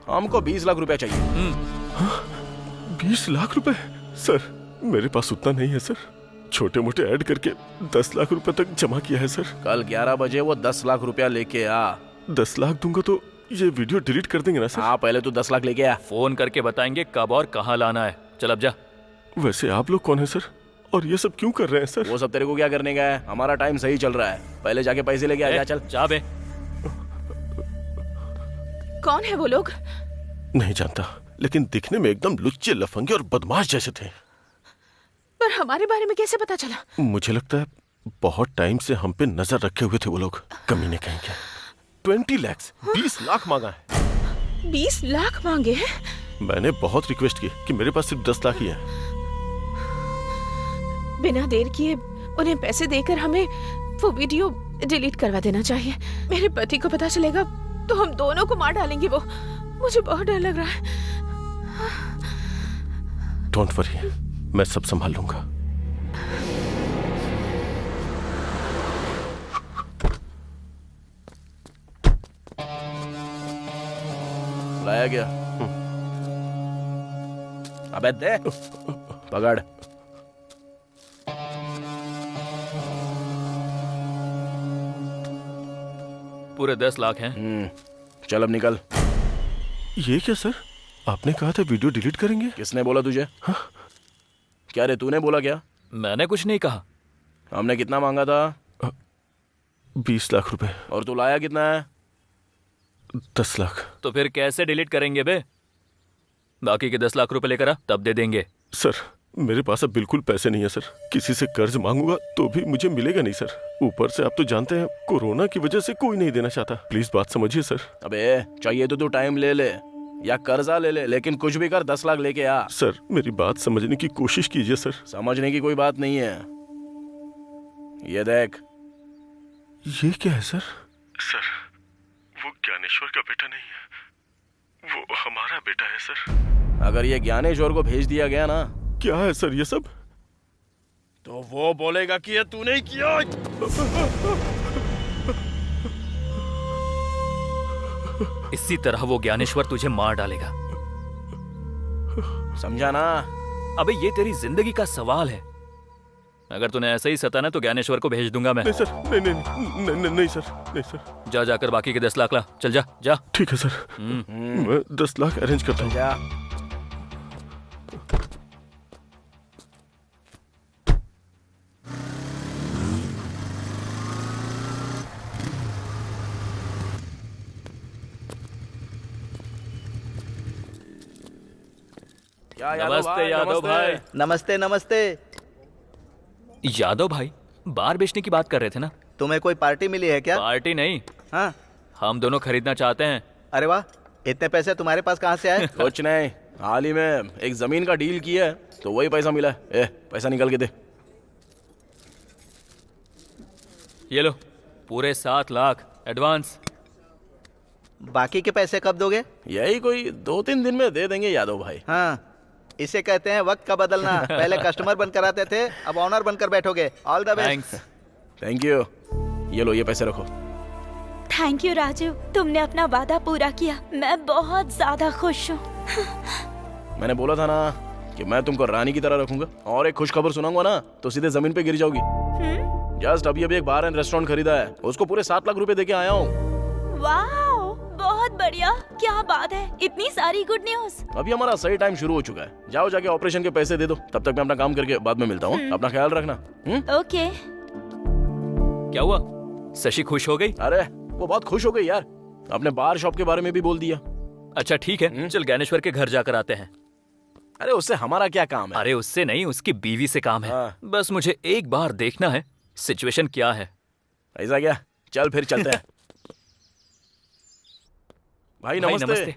हमको 20 लाख रुपया चाहिए। 20 लाख रुपए? सर मेरे पास उतना नहीं है सर, छोटे मोटे ऐड करके 10 लाख रुपए तक जमा किया है सर। कल 11 बजे वो 10 लाख रुपया लेके आ। 10 लाख दूंगा तो ये वीडियो डिलीट कर देंगे ना सर? हाँ, पहले तो 10 लाख लेके आ। फोन करके बताएंगे कब और कहाँ लाना है। चल अब जा। वैसे आप लोग कौन है सर, और ये सब क्यों कर रहे हैं सर? वो सब तेरे को क्या करने का है, हमारा टाइम सही चल रहा है। पहले जाके पैसे लेके आ जा। चल जा बे। कौन है वो लोग? नहीं जानता, लेकिन दिखने में एकदम लुच्चे, लफंगे और बदमाश जैसे थे। पर हमारे बारे में कैसे पता चला? मुझे लगता है बहुत टाइम से हम पे नजर रखे हुए थे वो लोग, कमीने कहेंगे। 20 लाख 20 लाख मांगा है। 20 लाख मांगे हैं? मैंने बहुत रिक्वेस्ट की कि मेरे पास सिर्फ 10 लाख ही है। बिना देर किए उन्हें पैसे देकर हमें वो वीडियो डिलीट करवा देना चाहिए। मेरे पति को पता चलेगा तो हम दोनों को मार डालेंगे वो। मुझे बहुत डर लग रहा है। डोंट वरी, मैं सब संभाल लूंगा। लाया गया। अबे दे, पकड़। पूरे 10 लाख हैं। चल अब निकल। ये क्या सर, आपने कहा था वीडियो डिलीट करेंगे? किसने बोला तुझे? क्या रे, तूने बोला क्या? मैंने कुछ नहीं कहा। हमने कितना मांगा था? 20 लाख रुपए। और तू लाया कितना है? 10 लाख। तो फिर कैसे डिलीट करेंगे बे? बाकी के 10 लाख रुपए लेकर आ, तब दे देंगे। सर मेरे पास अब बिल्कुल पैसे नहीं है सर। किसी से कर्ज मांगूंगा तो भी मुझे मिलेगा नहीं सर। ऊपर से आप तो जानते हैं कोरोना की वजह से कोई नहीं देना चाहता। प्लीज बात समझिए सर। अबे चाहिए तो तू टाइम ले ले या कर्जा ले ले, लेकिन कुछ भी कर 10 लाख लेके आ। सर मेरी बात समझने की कोशिश कीजिए सर। समझने की कोई बात नहीं है। ये देख। ये क्या है सर? सर वो ज्ञानेश्वर का बेटा नहीं है, वो हमारा बेटा है सर। अगर ये ज्ञानेश्वर को भेज दिया गया ना। क्या है सर ये सब? तो वो बोलेगा कि ये तूने ही किया। इसी तरह वो ज्ञानेश्वर तुझे मार डालेगा, समझा ना? अबे ये तेरी जिंदगी का सवाल है। अगर तूने ऐसे ही सताना तो ज्ञानेश्वर को भेज दूंगा मैं। नहीं सर, नहीं सर, नहीं सर। जा जाकर बाकी के 10 लाख ला। चल जा जा। ठीक है सर, मैं 10 लाख अरेंज करता हूँ। जा। नमस्ते यादव भाई। नमस्ते नमस्ते। यादव भाई बार बेचने की बात कर रहे थे ना? तुम्हें कोई पार्टी मिली है क्या? पार्टी नहीं। हाँ, हम दोनों खरीदना चाहते हैं। अरे वाह, इतने पैसे तुम्हारे पास कहाँ से आए? कुछ नहीं, हाल ही में एक जमीन का डील किया है तो वही पैसा मिला है। पैसा निकल के दे। ये लो पूरे 7 लाख एडवांस। बाकी के पैसे कब दोगे? यही कोई 2-3 दिन में दे देंगे यादव भाई। हाँ, इसे कहते हैं वक्त का बदलना। पहले कस्टमर बनकर आते थे, अब ऑनर बनकर बैठोगे। All the best. Thank you. ये लो, ये पैसे रखो। थैंक यू राजू, तुमने अपना वादा पूरा किया। मैं बहुत ज्यादा खुश हूँ। मैंने बोला था ना कि मैं तुमको रानी की तरह रखूंगा। और एक खुश खबर सुनाऊंगा ना तो सीधे जमीन पे गिर जाओगी। जस्ट अभी एक बार एंड रेस्टोरेंट खरीदा है, उसको पूरे 7 लाख रुपए देके आया हूँ। वाह, बहुत बढ़िया। क्या बात है, इतनी सारी गुड न्यूज। अभी हमारा सही टाइम शुरू हो चुका है। जाओ जाके ऑपरेशन के पैसे दे दो। तब तक मैं अपना काम करके बाद में मिलता हूँ। अपना ख्याल रखना। ओके। क्या हुआ, शशि खुश हो गई? अरे वो बहुत खुश हो गई यार। अपने बार शॉप के बारे में भी बोल दिया। अच्छा ठीक है, चल ज्ञानेश्वर के घर जाकर आते हैं। अरे उससे हमारा क्या काम है? अरे उससे नहीं, उसकी बीवी से काम है। बस मुझे एक बार देखना है सिचुएशन क्या है। ऐसा क्या? चल फिर चलते हैं। भाई नमस्ते।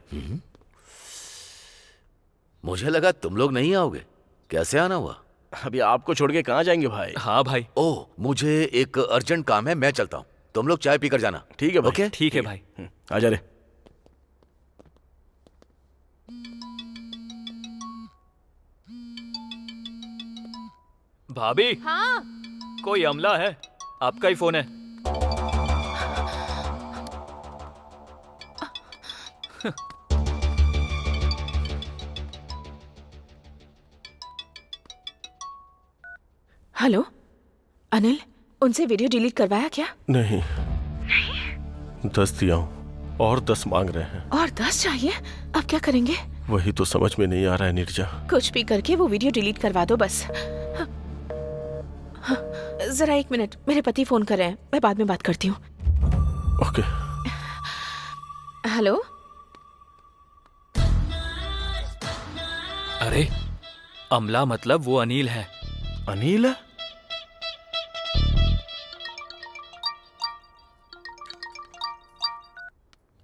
मुझे लगा तुम लोग नहीं आओगे। कैसे आना हुआ? अभी आपको छोड़ के कहाँ जाएंगे भाई? हाँ भाई। ओह, मुझे एक अर्जेंट काम है, मैं चलता हूँ। तुम लोग चाय पीकर जाना। ठीक है भाई। ओके ठीक है भाई। आजा रे। भाभी। हाँ। कोई अमला है, आपका ही फोन है। हेलो अनिल, उनसे वीडियो डिलीट करवाया क्या? नहीं, 10 दिया हूँ और 10 मांग रहे हैं। और 10 चाहिए? अब क्या करेंगे? वही तो समझ में नहीं आ रहा है नीरजा। कुछ भी करके वो वीडियो डिलीट करवा दो बस। जरा 1 मिनट, मेरे पति फोन कर रहे हैं, मैं बाद में बात करती हूँ। ओके। हेलो। अरे अमला मतलब वो अनिल है। अनिल है?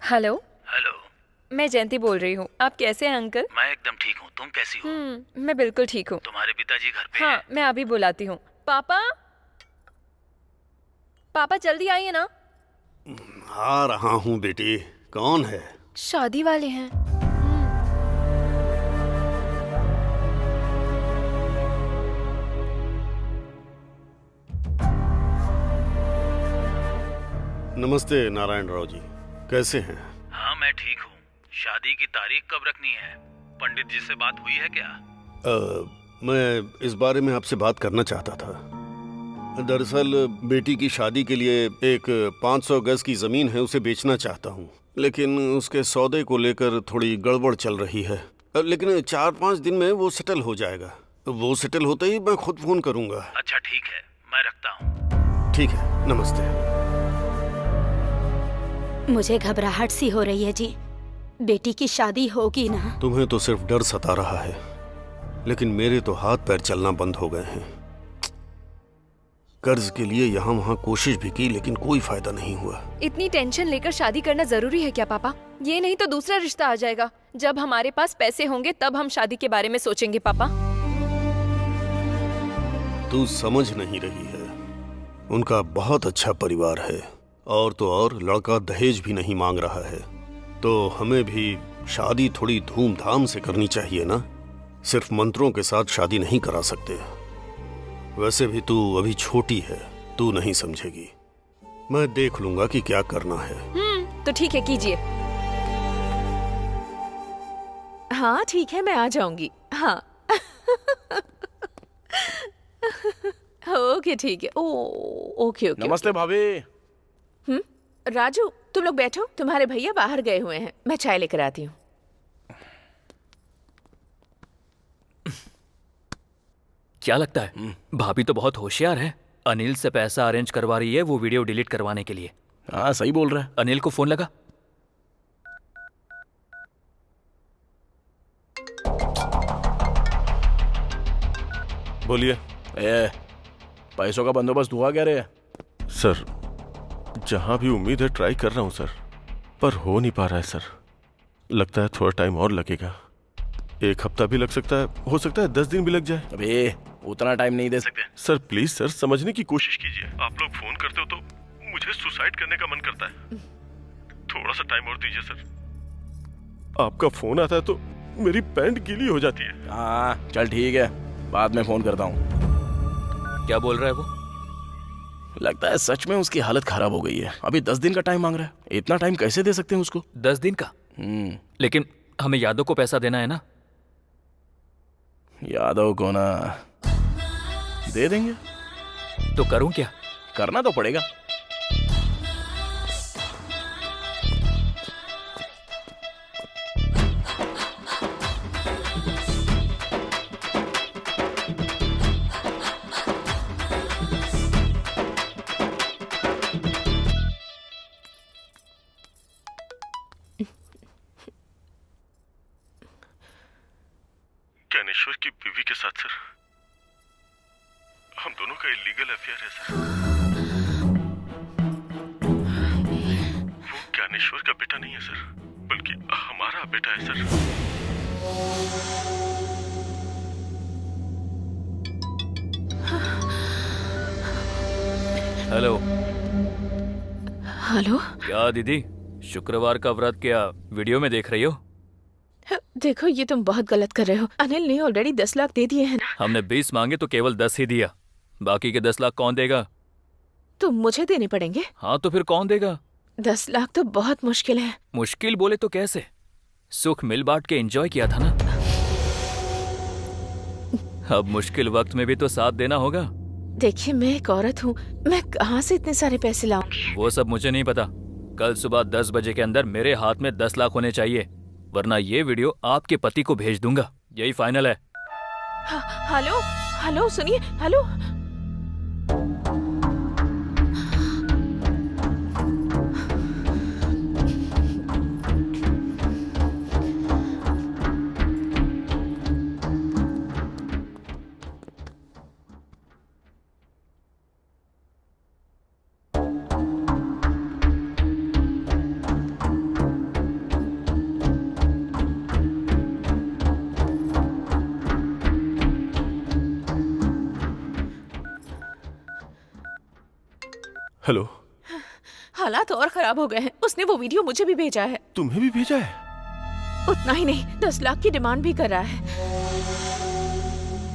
हेलो। हेलो, मैं जयंती बोल रही हूँ। आप कैसे हैं अंकल? मैं एकदम ठीक हूँ। तुम कैसी हो? मैं बिल्कुल ठीक हूँ। तुम्हारे पिताजी घर पे हाँ, हैं? मैं अभी बुलाती हूँ। पापा, पापा जल्दी आइए ना। आ रहा हूँ बेटी। कौन है? शादी वाले हैं। नमस्ते नारायण राव जी, कैसे हैं? हाँ मैं ठीक हूँ। शादी की तारीख कब रखनी है? पंडित जी से बात हुई है क्या? मैं इस बारे में आपसे बात करना चाहता था। दरअसल बेटी की शादी के लिए एक 500 गज की जमीन है, उसे बेचना चाहता हूँ, लेकिन उसके सौदे को लेकर थोड़ी गड़बड़ चल रही है। लेकिन 4-5 दिन में वो सेटल हो जाएगा। वो सेटल होते ही मैं खुद फोन करूंगा। अच्छा ठीक है, मैं रखता हूँ। ठीक है, नमस्ते। मुझे घबराहट सी हो रही है जी। बेटी की शादी होगी ना? तुम्हें तो सिर्फ डर सता रहा है, लेकिन मेरे तो हाथ पैर चलना बंद हो गए हैं। कर्ज के लिए यहाँ वहाँ कोशिश भी की, लेकिन कोई फायदा नहीं हुआ। इतनी टेंशन लेकर शादी करना जरूरी है क्या पापा? ये नहीं तो दूसरा रिश्ता आ जाएगा। जब हमारे पास पैसे होंगे तब हम शादी के बारे में सोचेंगे पापा। तू समझ नहीं रही है। उनका बहुत अच्छा परिवार है, और तो और लड़का दहेज भी नहीं मांग रहा है। तो हमें भी शादी थोड़ी धूमधाम से करनी चाहिए ना। सिर्फ मंत्रों के साथ शादी नहीं करा सकते। वैसे भी तू अभी छोटी है, तू नहीं समझेगी। मैं देख लूंगा कि क्या करना है। तो ठीक है, कीजिए। हाँ ठीक है, मैं आ जाऊंगी। हाँ ओके ठीक है। Okay okay. नमस्ते भाभी। राजू तुम लोग बैठो, तुम्हारे भैया बाहर गए हुए हैं, मैं चाय लेकर आती हूँ। क्या लगता है भाभी तो बहुत होशियार है। अनिल से पैसा अरेंज करवा रही है वो वीडियो डिलीट करवाने के लिए। हाँ सही बोल रहा है। अनिल को फोन लगा। बोलिए। पैसों का बंदोबस्त हुआ क्या रे? सर जहां भी उम्मीद है ट्राई कर रहा हूं सर, पर हो नहीं पा रहा है सर। लगता है थोड़ा टाइम और लगेगा। 1 हफ्ता भी लग सकता है, हो सकता है 10 दिन भी लग जाए। अबे उतना टाइम नहीं दे सकते। सर प्लीज सर, समझने की कोशिश कीजिए। आप लोग फोन करते हो तो मुझे सुसाइड करने का मन करता है। थोड़ा सा टाइम और दीजिए सर। आपका फोन आता है तो मेरी पैंट गीली हो जाती है। हाँ चल ठीक है, बाद में फोन करता हूँ। क्या बोल रहा है वो? लगता है सच में उसकी हालत खराब हो गई है। अभी 10 दिन का टाइम मांग रहा है। इतना टाइम कैसे दे सकते हैं उसको? 10 दिन का? लेकिन हमें यादव को पैसा देना है ना। यादव को ना दे देंगे। तो करूं क्या? करना तो पड़ेगा। ज्ञानेश्वर की बीवी के साथ सर हम दोनों का इलीगल अफेयर है सर। वो ज्ञानेश्वर का बेटा नहीं है सर, बल्कि हमारा बेटा है सर। हेलो। हेलो। क्या दीदी, शुक्रवार का व्रत क्या वीडियो में देख रही हो? देखो ये तुम बहुत गलत कर रहे हो। अनिल ने ऑलरेडी 10 लाख दे दिए हैं ना। हमने 20 मांगे तो केवल 10 ही दिया। बाकी के 10 लाख कौन देगा? तो मुझे देने पड़ेंगे। हाँ तो फिर कौन देगा? 10 लाख तो बहुत मुश्किल है। मुश्किल बोले तो कैसे? सुख मिल बांट के एंजॉय किया था ना। अब मुश्किल वक्त में भी तो साथ देना होगा। देखिए मैं एक औरत हूँ, मैं कहाँ से इतने सारे पैसे लाऊंगी? वो सब मुझे नहीं पता। कल सुबह 10 बजे के अंदर मेरे हाथ में 10 लाख होने चाहिए, वरना ये वीडियो आपके पति को भेज दूंगा। यही फाइनल है। हेलो हेलो सुनिए। Hello hello. हालात और खराब हो गए हैं। उसने वो वीडियो मुझे भी भेजा है। तुम्हें भी भेजा है? उतना ही नहीं, 10 लाख की डिमांड भी कर रहा है।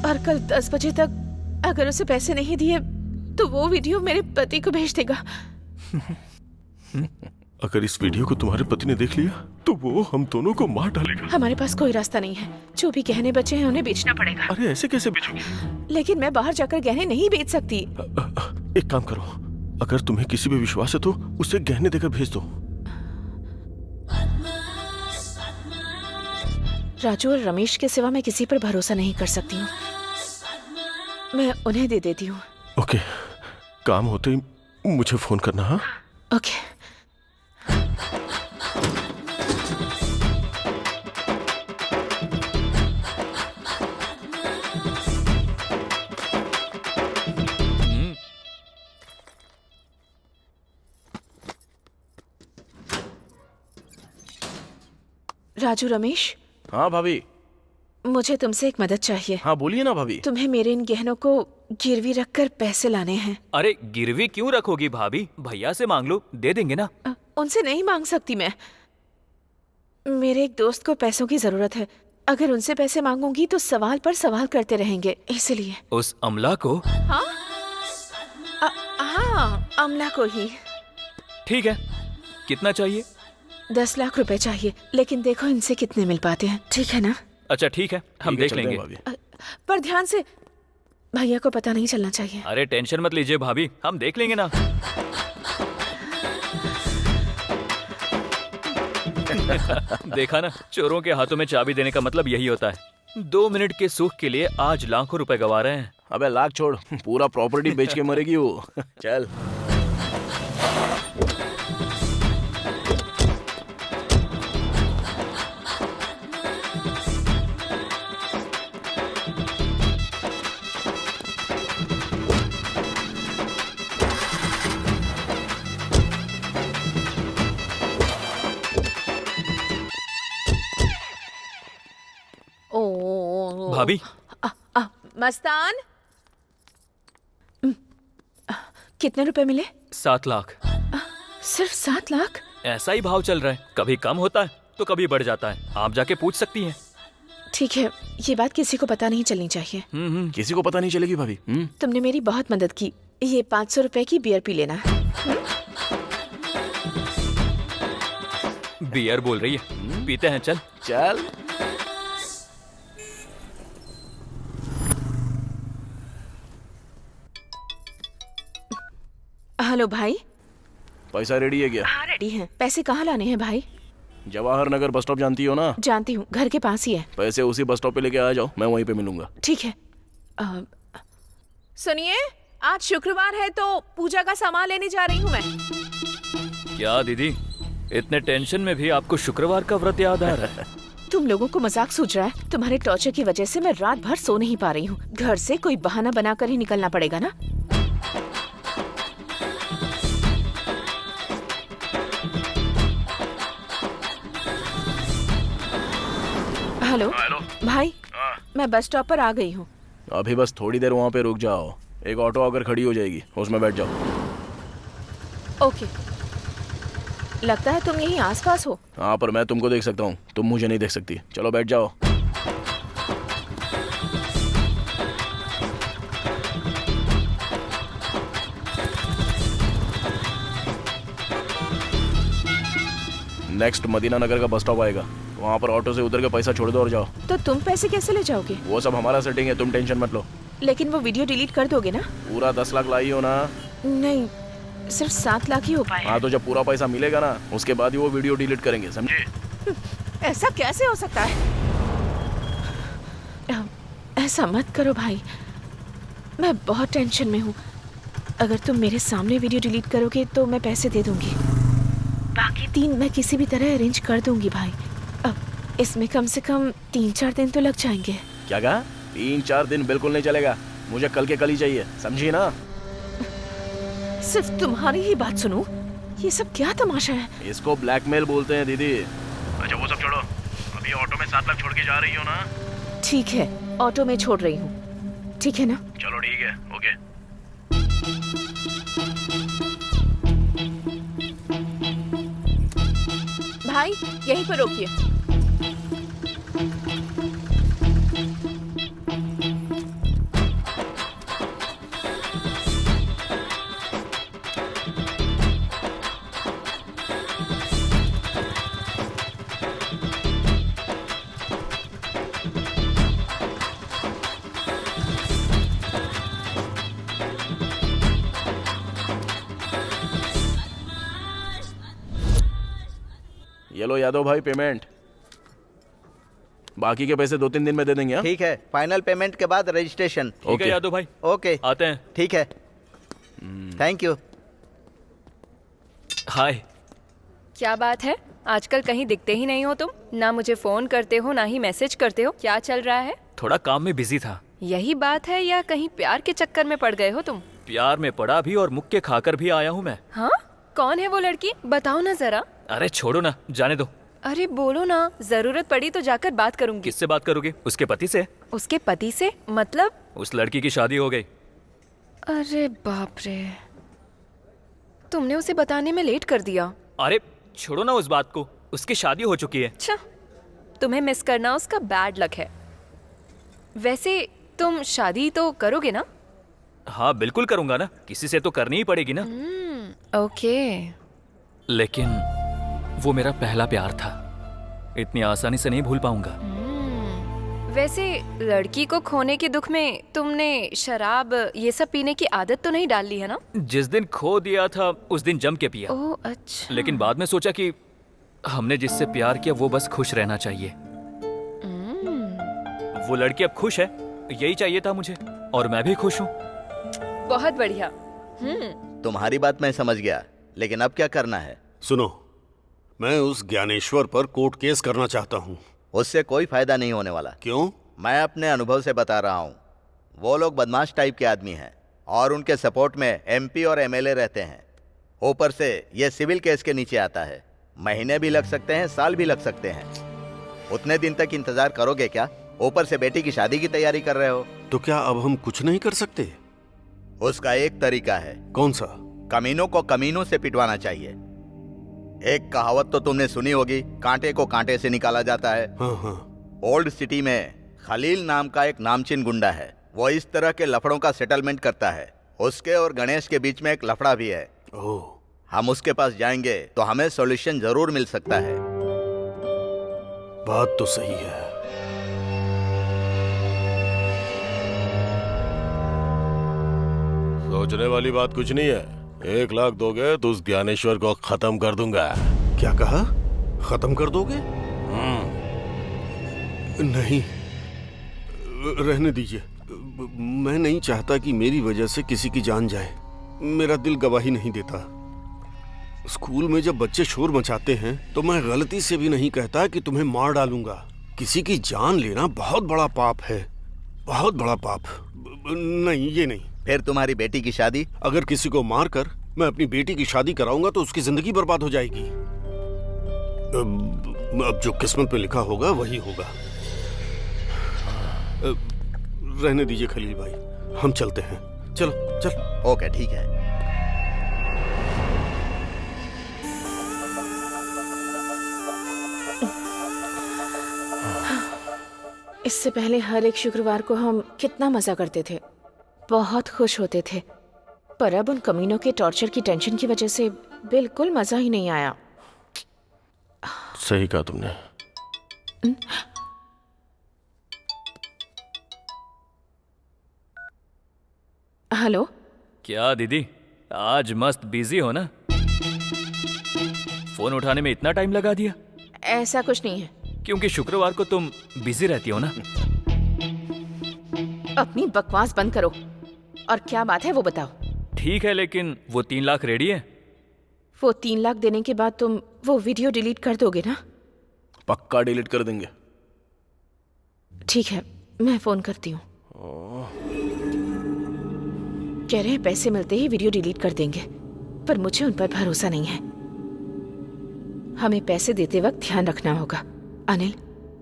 और कल 10 बजे तक अगर उसे पैसे नहीं दिए तो वो वीडियो मेरे पति को भेज देगा। अगर इस वीडियो को तुम्हारे पति ने देख लिया तो वो हम दोनों को मार डालेगा। हमारे पास कोई रास्ता नहीं है। जो भी गहने बचे हैं उन्हें बेचना पड़ेगा। अरे ऐसे कैसे बेचोगी? लेकिन मैं बाहर जाकर गहने नहीं बेच सकती। एक काम करो, अगर तुम्हें किसी पे विश्वास है तो उसे गहने देकर भेज दो। राजू और रमेश के सिवा मैं किसी पर भरोसा नहीं कर सकती हूँ। मैं उन्हें दे देती हूँ। ओके, काम होते ही मुझे फोन करना। हाँ ओके। राजू, रमेश, हाँ भाभी। मुझे तुमसे एक मदद चाहिए। हाँ बोलिए ना भाभी। तुम्हें मेरे इन गहनों को गिरवी रखकर पैसे लाने हैं। अरे गिरवी क्यों रखोगी भाभी, भैया से मांग लो, दे देंगे ना। उनसे नहीं मांग सकती मैं। मेरे एक दोस्त को पैसों की जरूरत है। अगर उनसे पैसे मांगूंगी तो सवाल पर सवाल करते रहेंगे, इसलिए। उस अमला को? हाँ हाँ, अमला को ही। ठीक है, कितना चाहिए? 10 लाख रुपए चाहिए, लेकिन देखो इनसे कितने मिल पाते हैं, ठीक है ना? अच्छा ठीक है, हम देख लेंगे। पर ध्यान से, भैया को पता नहीं चलना चाहिए। अरे टेंशन मत लीजिए भाभी, हम देख लेंगे ना। देखा ना, चोरों के हाथों में चाबी देने का मतलब यही होता है। 2 मिनट के सुख के लिए आज लाखों रुपए गवा रहे हैं। अबे लाख छोड़, पूरा प्रॉपर्टी बेच के मरेगी वो। चल। भाभी। मस्तान, कितने रुपए मिले? 7 लाख। सिर्फ 7 लाख? ऐसा ही भाव चल रहा है, कभी कम होता है तो कभी बढ़ जाता है, आप जाके पूछ सकती हैं। ठीक है, ये बात किसी को पता नहीं चलनी चाहिए। किसी को पता नहीं चलेगी भाभी। तुमने मेरी बहुत मदद की। ये 500 रुपए की बियर पी लेना। बियर बोल रही है, पीते हैं, चल चल। हेलो भाई। पैसा रेडी है क्या? हाँ रेडी है। पैसे कहाँ लाने हैं भाई? जवाहर नगर बस स्टॉप जानती हो ना? जानती हूँ, घर के पास ही है। पैसे उसी बस स्टॉप पे लेके आ जाओ, मैं वहीं पे मिलूंगा। ठीक है। सुनिए, आज शुक्रवार है तो पूजा का सामान लेने जा रही हूँ मैं। क्या दीदी, इतने टेंशन में भी आपको शुक्रवार का व्रत याद आ रहा है? तुम लोगों को मजाक सूझ रहा है? तुम्हारे टॉर्चर की वजह से मैं रात भर सो नहीं पा रही हूँ। घर से कोई बहाना बनाकर ही निकलना पड़ेगा ना। हेलो भाई, मैं बस स्टॉप पर आ गई हूँ। अभी बस थोड़ी देर वहाँ पे रुक जाओ, एक ऑटो आकर खड़ी हो जाएगी, उसमें बैठ जाओ। ओके। लगता है तुम यहीं आसपास हो। हाँ, पर मैं तुमको देख सकता हूँ, तुम मुझे नहीं देख सकती। चलो बैठ जाओ। नेक्स्ट मदीना नगर का बस स्टॉप आएगा, वहाँ पर ऑटो से उतर के पैसा छोड़ दो और जाओ। तो तुम पैसे कैसे ले जाओगे? वो सब हमारा सेटिंग है, तुम टेंशन मत लो। लेकिन वो वीडियो डिलीट कर दोगे ना? पूरा 10 लाख लाई हो ना? नहीं, सिर्फ 7 लाख ही हो पाए। हाँ, तो जब पूरा पैसा मिलेगा ना, उसके बाद ही वो वीडियो डिलीट करेंगे, समझे? ऐसा कैसे हो सकता है? ऐसा मत करो भाई, मैं बहुत टेंशन में हूँ। अगर तुम मेरे सामने वीडियो डिलीट करोगे तो मैं पैसे दे दूंगी। बाकी 3 मैं किसी भी तरह अरेंज कर दूंगी भाई। अब इसमें कम से कम 3-4 दिन तो लग जाएंगे। क्या कहा? 3-4 दिन बिल्कुल नहीं चलेगा, मुझे कल के कल ही चाहिए, समझी ना? सिर्फ तुम्हारी ही बात सुनूं? ये सब क्या तमाशा है? इसको ब्लैकमेल बोलते हैं दीदी। अच्छा वो सब छोड़ो, अभी ऑटो में 7 लाख छोड़ के जा रही हो ना? ठीक है, ऑटो में छोड़ रही हूँ, ठीक है ना? चलो ठीक है, ओके। भाई यहीं पर रोकिए। ये लो यादव भाई पेमेंट। बाकी के पैसे 2-3 दिन में दे देंगे। हाँ? ठीक है, फाइनल पेमेंट के बाद रजिस्ट्रेशन। ठीक है यादव भाई, ओके आते हैं। ठीक है, थैंक यू। हाय। क्या बात है, आजकल कहीं दिखते ही नहीं हो तुम। ना मुझे फोन करते हो ना ही मैसेज करते हो। क्या चल रहा है? थोड़ा काम में बिजी था। यही बात है या कहीं प्यार के चक्कर में पड़ गए हो तुम? प्यार में पड़ा भी और मुक्के खाकर भी आया हूँ मैं। हाँ, कौन है वो लड़की, बताओ ना जरा। अरे छोड़ो ना, जाने दो। अरे बोलो ना, जरूरत पड़ी तो जाकर बात करूंगी। किससे बात करोगे? उसके पति से। उसके पति से मतलब? उस लड़की की शादी हो गई। अरे बाप रे, तुमने उसे बताने में लेट कर दिया। अरे छोड़ो ना उस बात को, उसकी शादी हो चुकी है। अच्छा, तुम्हें मिस करना उसका बैड लक है। वैसे तुम शादी तो करोगे ना? हाँ बिल्कुल करूंगा ना, किसी से तो करनी ही पड़ेगी ना। ओके। लेकिन वो मेरा पहला प्यार था, इतनी आसानी से नहीं भूल पाऊंगा। वैसे लड़की को खोने के दुख में तुमने शराब ये सब पीने की आदत तो नहीं डाल ली है ना? जिस दिन खो दिया था उस दिन जम के पिया। ओह अच्छा। लेकिन बाद में सोचा कि हमने जिससे प्यार किया वो बस खुश रहना चाहिए। वो लड़की अब खुश है, यही चाहिए था मुझे, और मैं भी खुश हूँ। बहुत बढ़िया। तुम्हारी बात मैं समझ गया, लेकिन अब क्या करना है? सुनो, मैं उस ज्ञानेश्वर पर कोर्ट केस करना चाहता हूँ। उससे कोई फायदा नहीं होने वाला। क्यों? मैं अपने अनुभव से बता रहा हूँ। वो लोग बदमाश टाइप के आदमी हैं और उनके सपोर्ट में एमपी और एमएलए रहते हैं। ऊपर से ये सिविल केस के नीचे आता है। महीने भी लग सकते हैं, साल भी लग सकते हैं। उतने दिन तक इंतजार करोगे क्या? ऊपर से बेटी की शादी की तैयारी कर रहे हो। तो क्या अब हम कुछ नहीं कर सकते? उसका एक तरीका है। कौन सा? कमीनों को कमीनों से पिटवाना चाहिए। एक कहावत तो तुमने सुनी होगी, कांटे को कांटे से निकाला जाता है। हाँ। ओल्ड सिटी में खलील नाम का एक नामचीन गुंडा है। वो इस तरह के लफड़ों का सेटलमेंट करता है। उसके और गणेश के बीच में एक लफड़ा भी है। हम उसके पास जाएंगे तो हमें सॉल्यूशन जरूर मिल सकता है। बात तो सही है। सोचने वाली बात कुछ नहीं है। 1 लाख दोगे तो उस ज्ञानेश्वर को खत्म कर दूंगा। क्या कहा? खत्म कर दोगे? नहीं, रहने दीजिए। मैं नहीं चाहता कि मेरी वजह से किसी की जान जाए। मेरा दिल गवाही नहीं देता। स्कूल में जब बच्चे शोर मचाते हैं तो मैं गलती से भी नहीं कहता कि तुम्हें मार डालूंगा। किसी की जान लेना बहुत बड़ा पाप है, बहुत बड़ा पाप। नहीं, ये नहीं। फिर तुम्हारी बेटी की शादी? अगर किसी को मारकर मैं अपनी बेटी की शादी कराऊंगा तो उसकी जिंदगी बर्बाद हो जाएगी। अब जो किस्मत पे लिखा होगा वही होगा। रहने दीजिए खलील भाई, हम चलते हैं। चलो चल। ओके ठीक है। इससे पहले हर एक शुक्रवार को हम कितना मजा करते थे, बहुत खुश होते थे। पर अब उन कमीनों के टॉर्चर की टेंशन की वजह से बिल्कुल मजा ही नहीं आया। सही कहा तुमने। हेलो। क्या दीदी, आज मस्त बिजी हो ना? फोन उठाने में इतना टाइम लगा दिया? ऐसा कुछ नहीं है। क्योंकि शुक्रवार को तुम बिजी रहती हो ना। अपनी बकवास बंद करो और क्या बात है वो बताओ। ठीक है, लेकिन वो 3 लाख रेडी है? वो 3 लाख देने के बाद तुम वो वीडियो डिलीट कर दोगे ना? पक्का डिलीट कर देंगे। ठीक है, मैं फोन करती हूँ। कह रहे हैं पैसे मिलते ही वीडियो डिलीट कर देंगे, पर मुझे उन पर भरोसा नहीं है। हमें पैसे देते वक्त ध्यान रखना होगा। अनिल,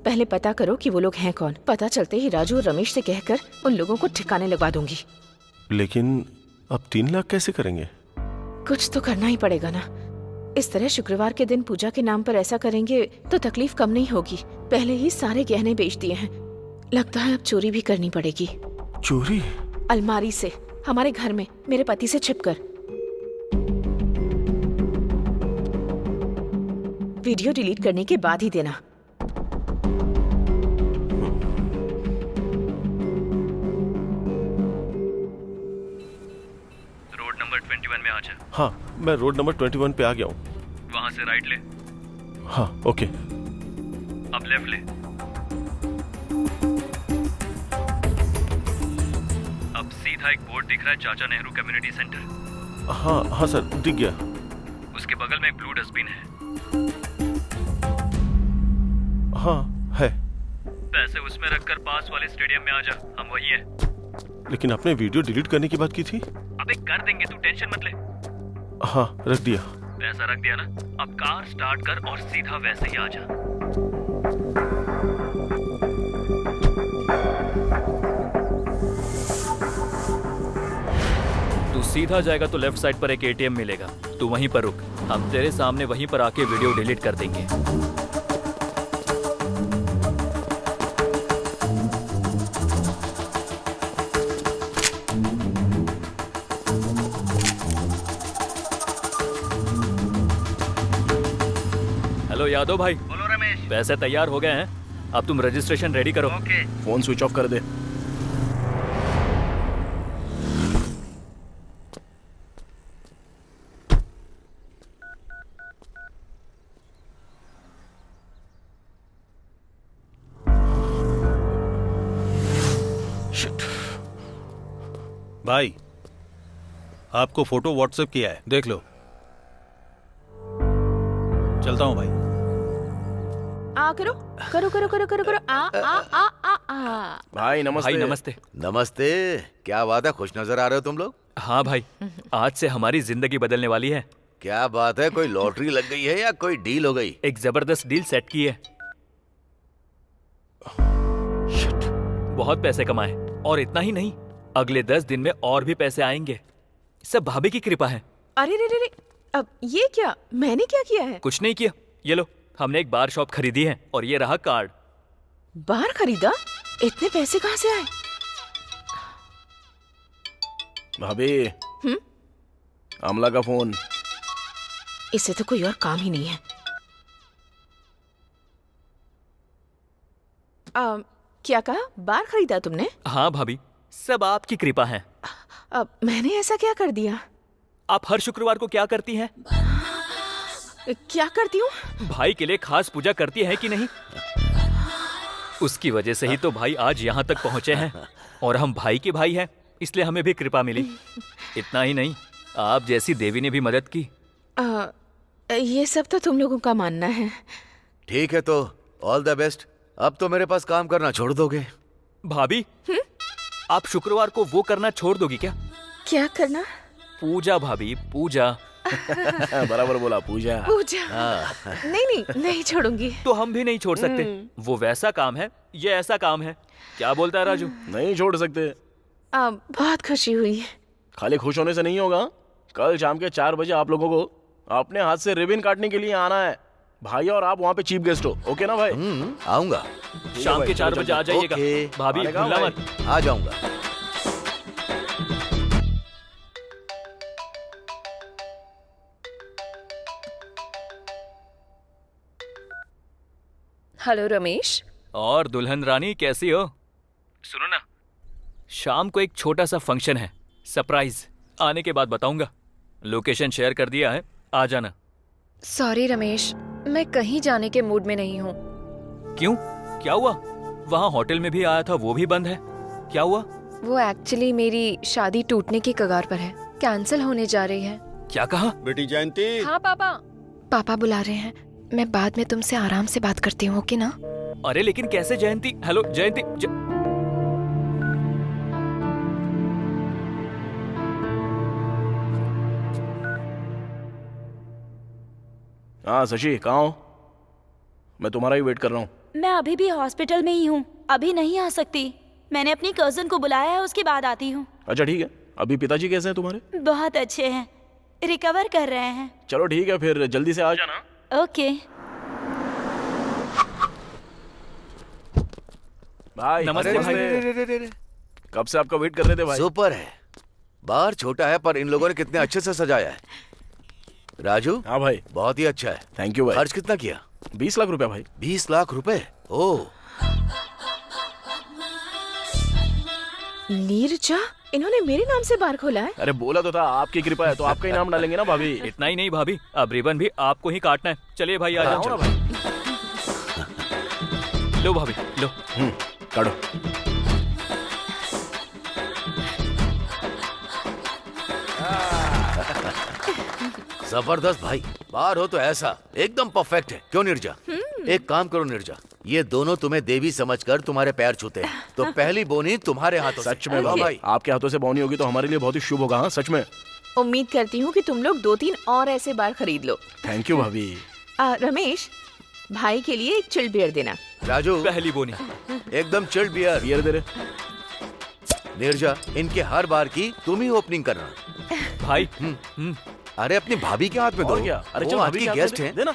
पहले पता करो कि वो लोग हैं कौन। पता चलते ही राजू और रमेश से कहकर उन लोगों को ठिकाने लगवा दूंगी। लेकिन अब 3 लाख कैसे करेंगे? कुछ तो करना ही पड़ेगा ना। इस तरह शुक्रवार के दिन पूजा के नाम पर ऐसा करेंगे तो तकलीफ कम नहीं होगी। पहले ही सारे गहने बेच दिए हैं, लगता है अब चोरी भी करनी पड़ेगी। चोरी? अलमारी से, हमारे घर में, मेरे पति से छिपकर। वीडियो डिलीट करने के बाद ही देना। रोड नंबर 21 में आ जा। हाँ, मैं रोड नंबर 21 पे आ गया हूँ। वहां से राइट ले। हाँ ओके। अब लेफ्ट ले। अब सीधा एक बोर्ड दिख रहा है, चाचा नेहरू कम्युनिटी सेंटर। हाँ हाँ सर, दिख गया। उसके बगल में एक ब्लू डस्टबिन है। हाँ है। पैसे उसमें रखकर पास वाले स्टेडियम में आ जा, हम वही हैं। लेकिन आपने वीडियो डिलीट करने की बात की थी। अबे कर देंगे, तू टेंशन मत ले। हाँ रख दिया। पैसा रख दिया ना, अब कार स्टार्ट कर और सीधा वैसे ही आ जा। तू सीधा जाएगा तो लेफ्ट साइड पर एक एटीएम मिलेगा, तू वहीं पर रुक, हम तेरे सामने वहीं पर आके वीडियो डिलीट कर देंगे। हेलो यादव भाई। बोलो रमेश। पैसे तैयार हो गए हैं, अब तुम रजिस्ट्रेशन रेडी करो। ओके। फोन स्विच ऑफ कर दे। भाई आपको फोटो व्हाट्सएप किया है, देख लो। चलता हूँ भाई। आ करो करो करो करो करो करो आ आ आ आ आ। भाई नमस्ते। भाई नमस्ते। नमस्ते। क्या बात है, खुश नजर आ रहे हो तुम लोग? हाँ भाई, आज से हमारी जिंदगी बदलने वाली है। क्या बात है, कोई लॉटरी लग गई है या कोई डील हो गई? एक जबरदस्त डील सेट की है। बहुत पैसे कमाए, और इतना ही नहीं, अगले 10 दिन में और भी पैसे आएंगे। सब भाभी की कृपा है। अरे रे रे रे, अब ये क्या, मैंने क्या किया है? कुछ नहीं किया, ये लो, हमने एक बार शॉप खरीदी है और ये रहा कार्ड। बार खरीदा? इतने पैसे कहाँ से आए? भाभी, अमला का फोन। इसे तो कोई और काम ही नहीं है। क्या कहा, बार खरीदा तुमने? हाँ भाभी, सब आपकी कृपा है। अब मैंने ऐसा क्या कर दिया? आप हर शुक्रवार को क्या करती हैं? क्या करती हूँ? भाई के लिए खास पूजा करती है कि नहीं? उसकी वजह से ही तो भाई आज यहाँ तक पहुँचे हैं, और हम भाई के भाई हैं, इसलिए हमें भी कृपा मिली। इतना ही नहीं, आप जैसी देवी ने भी मदद की। ये सब तो तुम लोगों का मानना है। ठीक है तो ऑल द बेस्ट। अब तो मेरे पास काम करना छोड़ दोगे? भाभी, आप शुक्रवार को वो करना छोड़ दोगी क्या? क्या करना? पूजा भाभी, पूजा। बराबर बोला, पूजा। पूजा। नहीं नहीं नहीं छोड़ूंगी। तो हम भी नहीं छोड़ सकते। वो वैसा काम है, ये ऐसा काम है। क्या बोलता है राजू? नहीं छोड़ सकते। बहुत खुशी हुई। खाली खुश होने से नहीं होगा, कल शाम के 4 बजे आप लोगों को अपने हाथ से रिबन काटने के लिए आना है। भाई और आप वहाँ पे चीफ गेस्ट हो, ओके ना भाई? आऊंगा। शाम के 4 बजे आ जाइएगा। भाभी भूलना मत। आ जाऊंगा। हेलो रमेश। और दुल्हन रानी कैसी हो? सुनो ना, शाम को एक छोटा सा फंक्शन है, सरप्राइज। आने के बाद बताऊंगा। लोकेशन शेयर कर दिया है, आ जाना। सॉरी रमेश, मैं कहीं जाने के मूड में नहीं हूँ। क्यों, क्या हुआ? वहाँ होटल में भी आया था, वो भी बंद है। क्या हुआ? वो एक्चुअली मेरी शादी टूटने की कगार पर है, कैंसिल होने जा रही है। क्या कहा? बेटी जयंती। हाँ पापा। पापा बुला रहे हैं, मैं बाद में तुमसे आराम से बात करती हूँ, ओके ना? अरे लेकिन कैसे जयंती? हेलो जयंती हाँ शशि, कहाँ हो? मैं तुम्हारा ही वेट कर रहा हूँ। मैं अभी भी हॉस्पिटल में ही हूँ, अभी नहीं आ सकती। मैंने अपनी कजन को बुलाया है, उसके बाद आती हूँ। अच्छा ठीक है। अभी पिताजी कैसे हैं तुम्हारे? बहुत अच्छे हैं, रिकवर कर रहे हैं। चलो ठीक है, फिर जल्दी से आ जाना। ओके। भाई नमस्ते भाई। कब से आपका वेट कर रहे थे भाई। सुपर है। बार छोटा है पर इन लोगों ने कितने अच्छे से सजाया है। राजू। हाँ भाई। बहुत ही अच्छा है। थैंक यू भाई। खर्च कितना किया? 20 लाख रुपए भाई। 20 लाख रुपए? ओह। नीरजा, इन्होंने मेरे नाम से बार खोला है? अरे बोला तो था, आपकी कृपा है तो आपका ही नाम डालेंगे ना भाभी। इतना ही नहीं भाभी, अब रिबन भी आपको ही काटना है। चलिए भाई, आ जाओ। ना भाई। लो भाभी, लो। काटो। जबरदस्त भाई, बाहर हो तो ऐसा एकदम परफेक्ट है। क्यों निर्जा? एक काम करो निर्जा, ये दोनों तुम्हें देवी समझकर तुम्हारे पैर छूते हैं, तो पहली बोनी तुम्हारे हाथों से। सच में भाई, आपके हाथों से बोनी होगी तो हमारे लिए बहुत ही शुभ होगा। हाँ सच में। उम्मीद करती हूँ कि तुम लोग 2-3 और ऐसे बार खरीद लो। थैंक यू भाभी। रमेश, भाई के लिए एक चिल्ड बियर देना। राजू, पहली बोनी एकदम चिल्ड बियर। बियर दे रहे। निर्जा, इनके हर बार की तुम ही ओपनिंग करना भाई। अरे अपनी भाभी के हाथ में दो। और क्या? अरे वो चल आज भाभी की के हाथ गेस्ट में हैं। देना।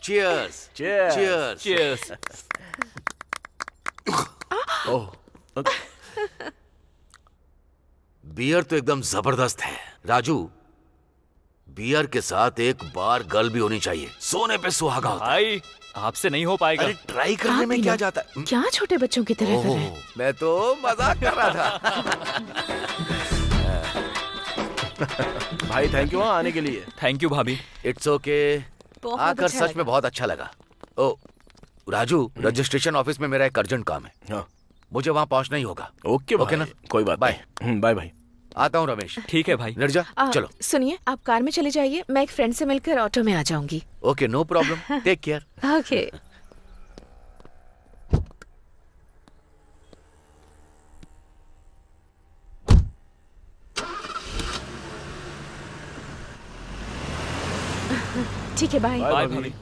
चीयर्स। Cheers. चीयर्स। ओह, बियर तो एकदम जबरदस्त है। राजू, बियर के साथ एक बार गर्ल भी होनी चाहिए, सोने पे सुहागा होता है। भाई आपसे नहीं हो पाएगा। अरे ट्राई करने में क्या जाता है? क्या छोटे बच्चों की तरह कर रहे हैं? मैं तो मजाक कर रहा था। भाई थैंक यू आने के लिए। थैंक यू भाभी। It's okay. बहुत आकर अच्छा सच लगा। में बहुत अच्छा लगा। ओ राजू, रजिस्ट्रेशन ऑफिस में मेरा एक अर्जेंट काम है। हाँ। मुझे वहाँ पहुँचना ही होगा। ओके ओके ना? कोई बात बाय। बाय भाई। आता हूँ रमेश। ठीक है भाई। निर्जा चलो। सुनिए, आप कार में चले जाइए, मैं एक फ्रेंड से मिलकर ऑटो में आ जाऊंगी। Okay, no problem, take care. Okay. ठीक है, बाय। बाय भाभी।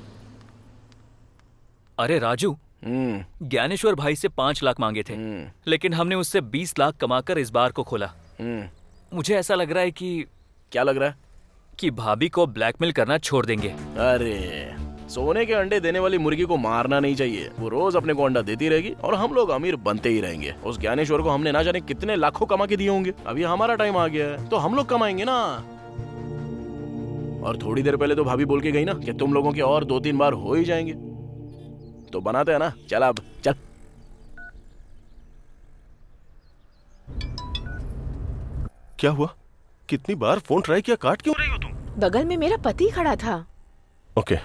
अरे राजू, ज्ञानेश्वर भाई से 5 लाख मांगे थे, लेकिन हमने उससे 20 लाख कमाकर इस बार को खोला। मुझे ऐसा लग रहा है कि क्या लग रहा है? कि भाभी को ब्लैकमेल करना छोड़ देंगे। अरे सोने के अंडे देने वाली मुर्गी को मारना नहीं चाहिए। वो रोज अपने को अंडा देती रहेगी और हम लोग अमीर बनते ही रहेंगे। उस ज्ञानेश्वर को हमने ना जाने कितने लाखों कमा के दिए होंगे। अभी हमारा टाइम आ गया है तो हम लोग कमाएंगे ना। और थोड़ी देर पहले तो भाभी बोल के गई ना कि तुम लोगों के और 2-3 बार हो ही जाएंगे, तो बनाते हैं ना। चल अब चल। क्या हुआ? कितनी बार फोन ट्राई किया, काट क्यों रही हो तुम? बगल में मेरा पति खड़ा था। ओके,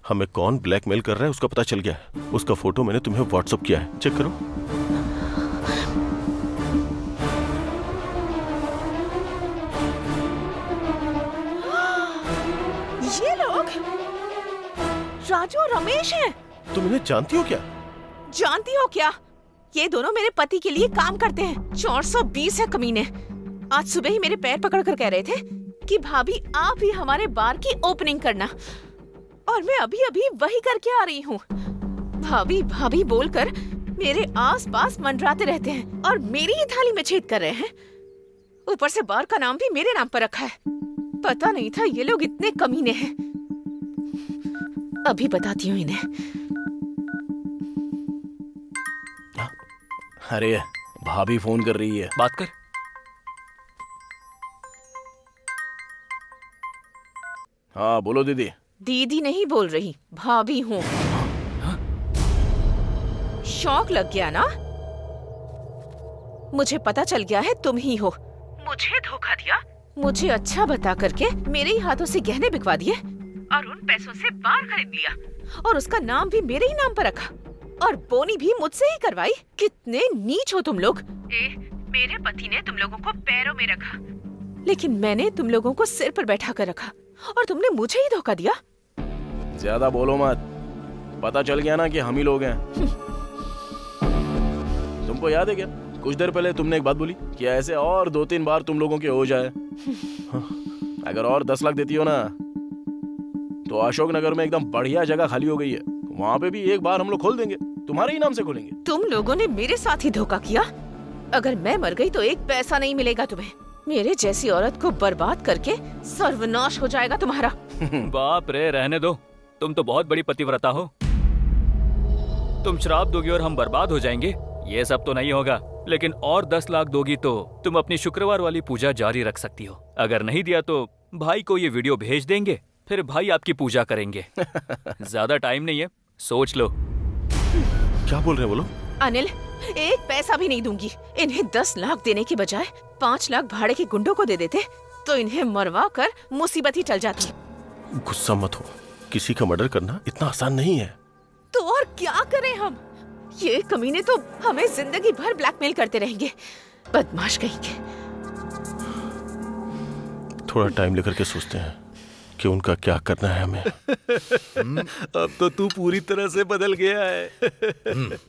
हमें कौन ब्लैकमेल कर रहा है उसका पता चल गया है। उसका फोटो मैंने तुम्हें व्हाट्सएप किया है, चेक करो। ये लोग राजू और रमेश हैं। तुम इन्हें जानती हो क्या? जानती हो क्या? ये दोनों मेरे पति के लिए काम करते हैं। 420 है कमीने। आज सुबह ही मेरे पैर पकड़ कर कह रहे थे कि भाभी आप ही हमारे बार की ओपनिंग करना, और मैं अभी अभी वही करके आ रही हूँ। भाभी भाभी बोलकर मेरे आसपास मंडराते रहते हैं और मेरी ही थाली में छेद कर रहे हैं। ऊपर से बार का नाम भी मेरे नाम पर रखा है। पता नहीं था ये लोग इतने कमीने हैं। अभी बताती हूँ इन्हें। अरे भाभी फोन कर रही है, बात कर। हाँ बोलो दीदी। दीदी नहीं बोल रही, भाभी हूँ। शौक लग गया ना? मुझे पता चल गया है तुम ही हो। मुझे धोखा दिया, मुझे अच्छा बता करके मेरे ही हाथों से गहने बिकवा दिए और उन पैसों से बार खरीद लिया और उसका नाम भी मेरे ही नाम पर रखा और बोनी भी मुझसे ही करवाई। कितने नीच हो तुम लोग। मेरे पति ने तुम लोगों को पैरों में रखा, लेकिन मैंने तुम लोगों को सिर पर बैठा कर रखा और तुमने मुझे ही धोखा दिया। ज्यादा बोलो मत, पता चल गया ना कि हम ही लोग हैं। तुमको याद है क्या, कुछ देर पहले तुमने एक बात बोली कि ऐसे और 2-3 बार तुम लोगों के हो जाए। अगर और 10 लाख देती हो ना तो अशोक नगर में एकदम बढ़िया जगह खाली हो गई है, वहाँ पे भी एक बार हम लोग खोल देंगे, तुम्हारे ही नाम से खोलेंगे। तुम लोगों ने मेरे साथ ही धोखा किया। अगर मैं मर गई तो एक पैसा नहीं मिलेगा तुम्हें। मेरे जैसी औरत को बर्बाद करके सर्वनाश हो जाएगा तुम्हारा। बाप रे, रहने दो। तुम तो बहुत बड़ी पतिव्रता हो। तुम श्राप दोगी और हम बर्बाद हो जाएंगे, ये सब तो नहीं होगा। लेकिन और 10 लाख दोगी तो तुम अपनी शुक्रवार वाली पूजा जारी रख सकती हो। अगर नहीं दिया तो भाई को ये वीडियो भेज देंगे, फिर भाई आपकी पूजा करेंगे। ज्यादा टाइम नहीं है, सोच लो। क्या बोल रहे हैं बोलो? अनिल, एक पैसा भी नहीं दूंगी। इन्हें 10 लाख देने की बजाय 5 लाख भाड़े के गुंडों को दे देते तो इन्हें मरवा कर मुसीबत ही टल जाती। गुस्सा मत हो, किसी का मर्डर करना इतना आसान नहीं है। तो और क्या करें हम? ये कमीने तो हमें जिंदगी भर ब्लैकमेल करते रहेंगे, बदमाश कहीं के। थोड़ा टाइम लेकर के सोचते हैं कि उनका क्या करना है हमें। अब तो तू पूरी तरह से बदल गया है।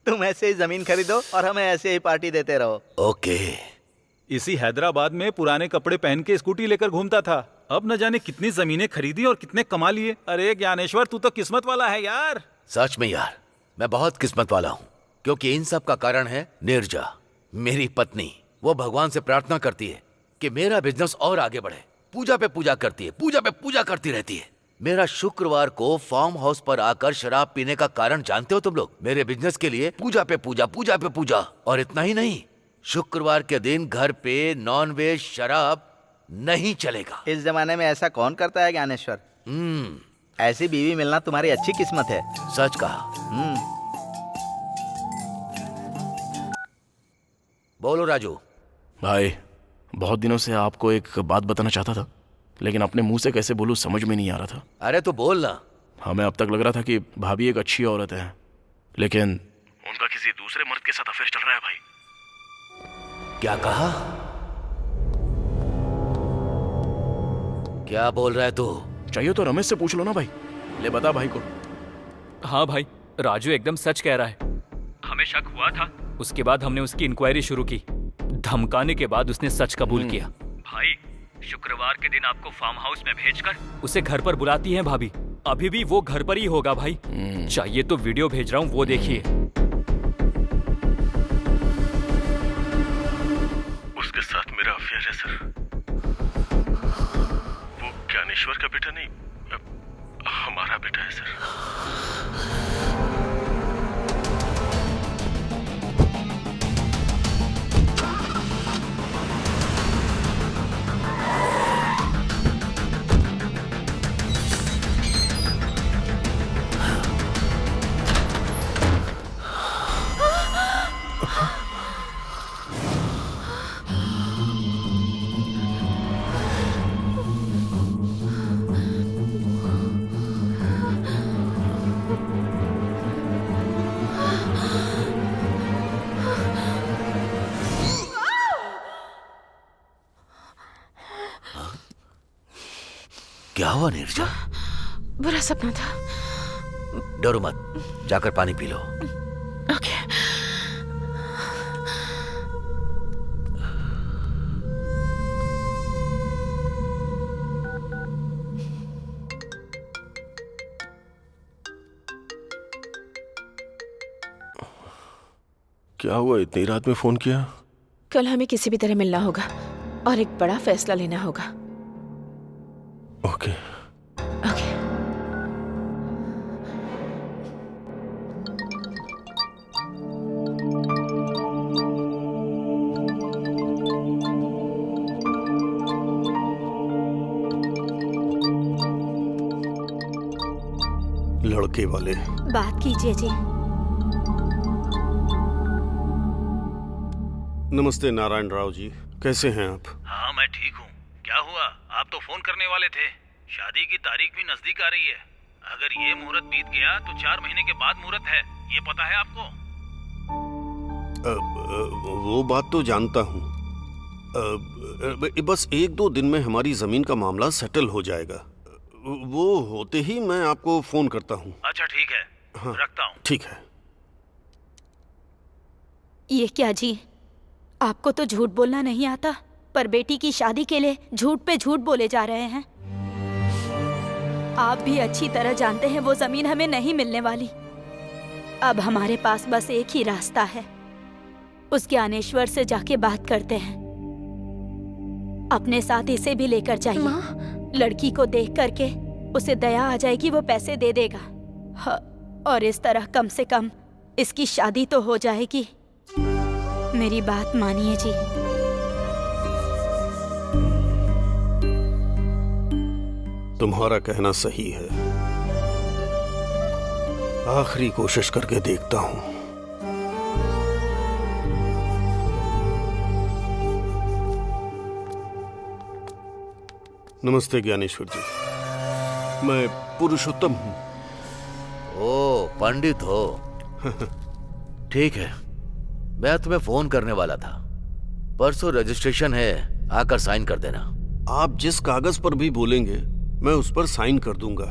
तुम ऐसे ही जमीन खरीदो और हमें ऐसे ही पार्टी देते रहो। ओके। इसी हैदराबाद में पुराने कपड़े पहन के स्कूटी लेकर घूमता था, अब न जाने कितनी जमीनें खरीदी और कितने कमा लिए। अरे ज्ञानेश्वर, तू तो किस्मत वाला है यार। सच में यार, मैं बहुत किस्मत वाला हूँ, क्योंकि इन सब का कारण है नीरजा, मेरी पत्नी। वो भगवान से प्रार्थना करती है कि मेरा बिजनेस और आगे बढ़े। पूजा पे पूजा करती है, पूजा पे पूजा करती रहती है। मेरा शुक्रवार को फार्म हाउस पर आकर शराब पीने का कारण जानते हो तुम लोग? मेरे बिजनेस के लिए पूजा पे पूजा, पूजा पे पूजा। और इतना ही नहीं, शुक्रवार के दिन घर पे नॉन वेज शराब नहीं चलेगा। इस जमाने में ऐसा कौन करता है ज्ञानेश्वर? ऐसी बीवी मिलना तुम्हारी अच्छी किस्मत है। सच कहा। बोलो राजू। भाई, बहुत दिनों से आपको एक बात बताना चाहता था, लेकिन अपने मुंह से कैसे बोलूं समझ में नहीं आ रहा था। अरे तो बोल ना। हमें अब तक लग रहा था कि भाभी एक अच्छी औरत है, लेकिन उनका किसी दूसरे मर्द के साथ अफेयर चल रहा है भाई। क्या कहा? क्या बोल रहा है तू? चाहिए तो रमेश से पूछ लो ना भाई। ले बता भाई को। हाँ भाई, राजू एकदम सच कह रहा है। हमें शक हुआ था, उसके बाद हमने उसकी इंक्वायरी शुरू की। धमकाने के बाद उसने सच कबूल किया। भाई, शुक्रवार के दिन आपको फार्म हाउस में भेजकर उसे घर पर बुलाती हैं भाभी। अभी भी वो घर पर ही होगा भाई। चाहिए तो वीडियो भेज रहा हूँ, वो देखिए। उसके साथ मेरा अफेयर है सर। वो ज्ञानेश्वर का बेटा नहीं, हमारा बेटा है सर। क्या हुआ नीरजा? बुरा सपना था। डरो मत, जाकर पानी पी लो। ओके। क्या हुआ, इतनी रात में फोन किया? कल हमें किसी भी तरह मिलना होगा और एक बड़ा फैसला लेना होगा। ओके। ओके। लड़के वाले। बात कीजिए जी। नमस्ते नारायण राव जी, कैसे हैं आप? हाँ, मैं ठीक हूँ। क्या हुआ? आप तो फोन करने वाले थे। शादी की तारीख भी नजदीक आ रही है। अगर ये मुहूर्त बीत गया तो 4 महीने के बाद मुहूर्त है, ये पता है आपको? वो बात तो जानता हूँ। बस 1-2 दिन में हमारी जमीन का मामला सेटल हो जाएगा। वो होते ही मैं आपको फोन करता हूँ। अच्छा ठीक है। हाँ, रखता हूँ। ठीक है। ये क्या जी, आपको तो झूठ बोलना नहीं आता, पर बेटी की शादी के लिए झूठ पे झूठ बोले जा रहे हैं। आप भी अच्छी तरह जानते हैं वो जमीन हमें नहीं मिलने वाली। अब हमारे पास बस एक ही रास्ता है, उस ज्ञानेश्वर से जाके बात करते हैं। अपने साथ इसे भी लेकर जाइए। लड़की को देख करके उसे दया आ जाएगी, वो पैसे दे देगा। हाँ, और इस तरह कम से कम इसकी शादी तो हो जाएगी। मेरी बात मानिए जी। तुम्हारा कहना सही है। आखिरी कोशिश करके देखता हूँ। नमस्ते ज्ञानेश्वर जी, मैं पुरुषोत्तम हूँ। ओ, पंडित हो। ठीक है, मैं तुम्हें फोन करने वाला था। परसों रजिस्ट्रेशन है, आकर साइन कर देना। आप जिस कागज पर भी बोलेंगे मैं उस पर साइन कर दूंगा।